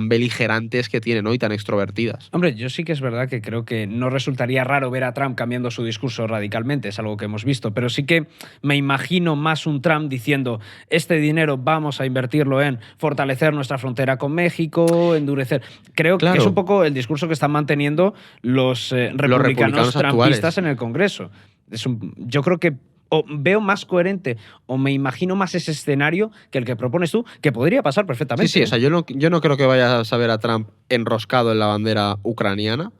beligerantes que tiene, ¿no? Y tan extrovertidas. Hombre, yo sí que es verdad que creo que no resultaría raro ver a Trump cambiando su discurso radicalmente, es algo que hemos visto, pero sí que me imagino más un Trump diciendo este dinero vamos a invertirlo en fortalecer nuestra frontera con México, endurecer. Creo que es un poco el discurso que están manteniendo los republicanos trumpistas en el Congreso. Yo creo que o veo más coherente o me imagino más ese escenario que el que propones tú, que podría pasar perfectamente. Sí, o sea, yo no creo que vayas a ver a Trump enroscado en la bandera ucraniana,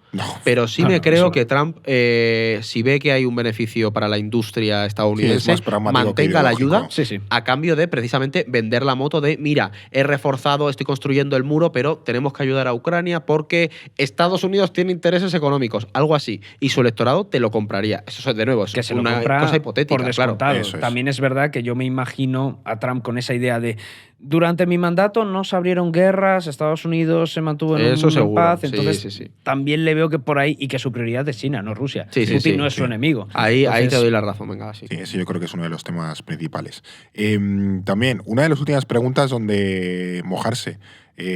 pero sí me creo que Trump, si ve que hay un beneficio para la industria estadounidense, mantenga la ayuda a cambio de precisamente vender la moto de, mira, he reforzado, estoy construyendo el muro, pero tenemos que ayudar a Ucrania porque Estados Unidos tiene intereses económicos, algo así, y su electorado te lo compraría. Eso, de nuevo, es una cosa hipotética. Claro, también es verdad que yo me imagino a Trump con esa idea de durante mi mandato no se abrieron guerras, Estados Unidos se mantuvo en paz, entonces también le veo que por ahí, y que su prioridad es China, no Rusia. Putin no es su enemigo. Ahí te doy la razón, venga, sí, ese yo creo que es uno de los temas principales. También, una de las últimas preguntas donde mojarse.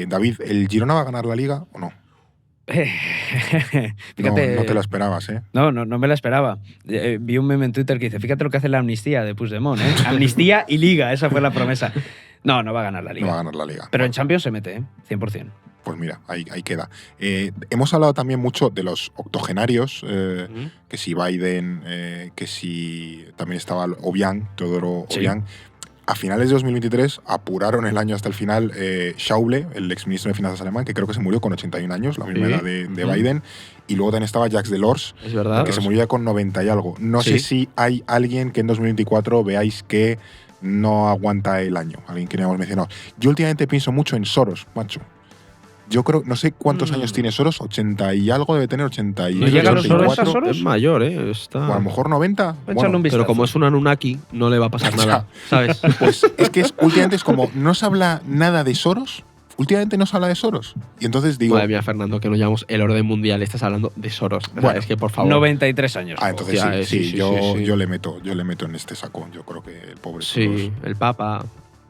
David, ¿el Girona va a ganar la Liga o no? Fíjate, no te lo esperabas, ¿eh? No me la esperaba. Vi un meme en Twitter que dice, fíjate lo que hace la amnistía de Puigdemont, ¿eh? Amnistía y Liga, esa fue la promesa. No va a ganar la Liga. No va a ganar la Liga. Pero en Champions se mete, 100%. Pues mira, ahí queda. Hemos hablado también mucho de los octogenarios, que si Biden, que si también estaba Teodoro Obiang. A finales de 2023 apuraron el año hasta el final Schäuble, el exministro de Finanzas alemán, que creo que se murió con 81 años, la misma edad de Biden. Y luego también estaba Jacques Delors, que se murió ya con 90 y algo. No sé si hay alguien que en 2024 veáis que no aguanta el año, alguien que no hemos mencionado. Yo últimamente pienso mucho en Soros, macho. Yo creo, no sé cuántos años tiene Soros, 80 y algo debe tener, 80 y... ¿No llega a los Soros a Soros? Es mayor, ¿eh? Está... O a lo mejor 90. Bueno, pero como es un Anunnaki, no le va a pasar nada, ¿sabes? Pues es que últimamente es como, no se habla nada de Soros, últimamente no se habla de Soros. Y entonces digo... Madre mía, Fernando, que no llamamos el orden mundial, estás hablando de Soros. Bueno, es que por favor... 93 años. Entonces yo le meto en este saco. Yo creo que el pobre Soros... Sí, el Papa...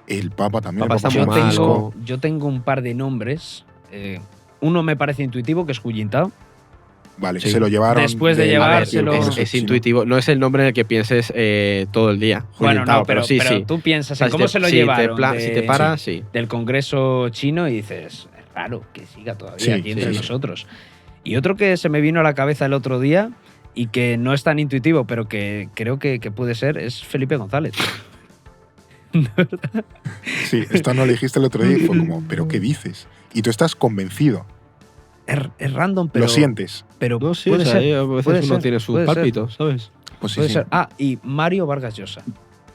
El Papa también. Papa está muy malo. Yo tengo un par de nombres... uno me parece intuitivo, que es Cuyintao. Vale, se lo llevaron. Después de llevárselo. Es intuitivo, no es el nombre en el que pienses todo el día. Bueno, no, pero tú piensas en cómo se lo llevaron. Si te paras, del Congreso chino y dices, es raro que siga todavía aquí entre nosotros. Y otro que se me vino a la cabeza el otro día y que no es tan intuitivo, pero que creo que puede ser, es Felipe González. Sí, esto no lo dijiste el otro día y fue como, ¿pero qué dices? Y tú estás convencido. Es random, pero... Lo sientes. Pero no, sí, puede ser. A veces uno tiene sus pálpitos, ¿sabes? Pues sí, puede ser. Y Mario Vargas Llosa.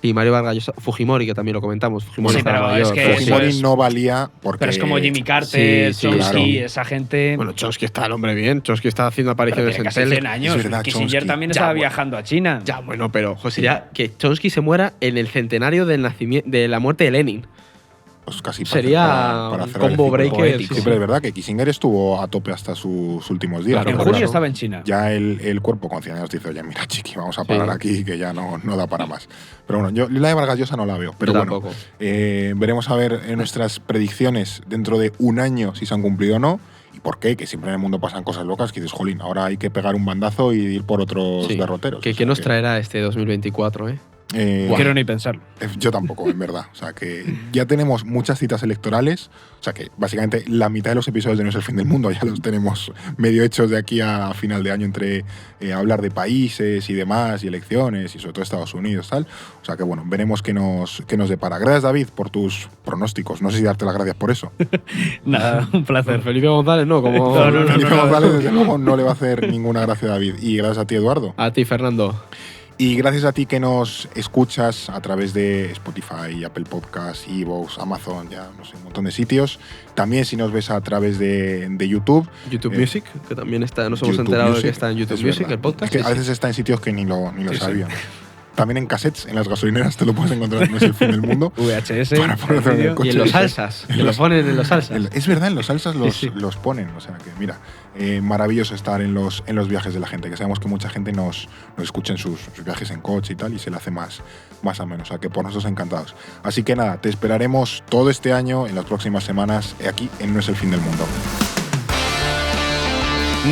Y Mario Vargas Llosa, Fujimori, que también lo comentamos. Fujimori, pero es que Fujimori no valía porque... Pero es como Jimmy Carter, Chomsky, claro. esa gente... Bueno, Chomsky está el hombre bien. Chomsky está haciendo apariciones en casi tele. 100 años. Es verdad, Kissinger también estaba viajando a China. Ya, bueno, pero sería que Chomsky se muera en el centenario de la muerte de Lenin. Pues casi sería un combo breaker. Sí, pero es verdad que Kissinger estuvo a tope hasta sus últimos días. Claro, en junio estaba en China. Ya el cuerpo con 100 años dice, oye, mira, chiqui, vamos a parar aquí, que ya no da para más. Pero bueno, yo la de Vargas Llosa no la veo. Pero bueno, veremos a ver en nuestras predicciones dentro de un año si se han cumplido o no. ¿Y por qué? Que siempre en el mundo pasan cosas locas que dices, jolín, ahora hay que pegar un bandazo y ir por otros derroteros. ¿Qué nos traerá este 2024, quiero ni pensarlo. Yo tampoco, en verdad. O sea, que ya tenemos muchas citas electorales. O sea, que básicamente la mitad de los episodios de No es el fin del mundo ya los tenemos medio hechos de aquí a final de año entre hablar de países y demás, y elecciones, y sobre todo Estados Unidos, tal. O sea, que bueno, veremos qué nos depara. Gracias, David, por tus pronósticos. No sé si darte las gracias por eso. Nada, un placer. Felipe González, no. Como Felipe González, desde luego, no le va a hacer ninguna gracia a David. Y gracias a ti, Eduardo. A ti, Fernando. Y gracias a ti que nos escuchas a través de Spotify, Apple Podcasts, iVoox, Amazon, ya no sé, un montón de sitios. También si nos ves a través de YouTube. YouTube Music, que también está, nos hemos enterado de que está en YouTube Music, el podcast. Es que a veces está en sitios que ni lo sabían. También en cassettes, en las gasolineras te lo puedes encontrar, no es el fin del mundo. VHS. Para ponerlo en el coche. Y en los salsas, que lo ponen en los salsas. Es verdad, en los salsas Sí. los ponen. O sea que, mira, maravilloso estar en los viajes de la gente, que sabemos que mucha gente nos escucha en sus viajes en coche y tal, y se le hace más ameno. O sea que por nosotros encantados. Así que nada, te esperaremos todo este año, en las próximas semanas, aquí en No es el fin del mundo.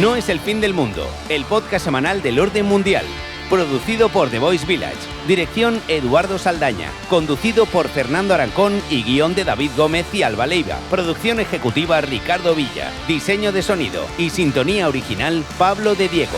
No es el fin del mundo, el podcast semanal del orden mundial. Producido por The Voice Village. Dirección Eduardo Saldaña. Conducido por Fernando Arancón y guión de David Gómez y Alba Leiva. Producción ejecutiva Ricardo Villa. Diseño de sonido y sintonía original Pablo de Diego.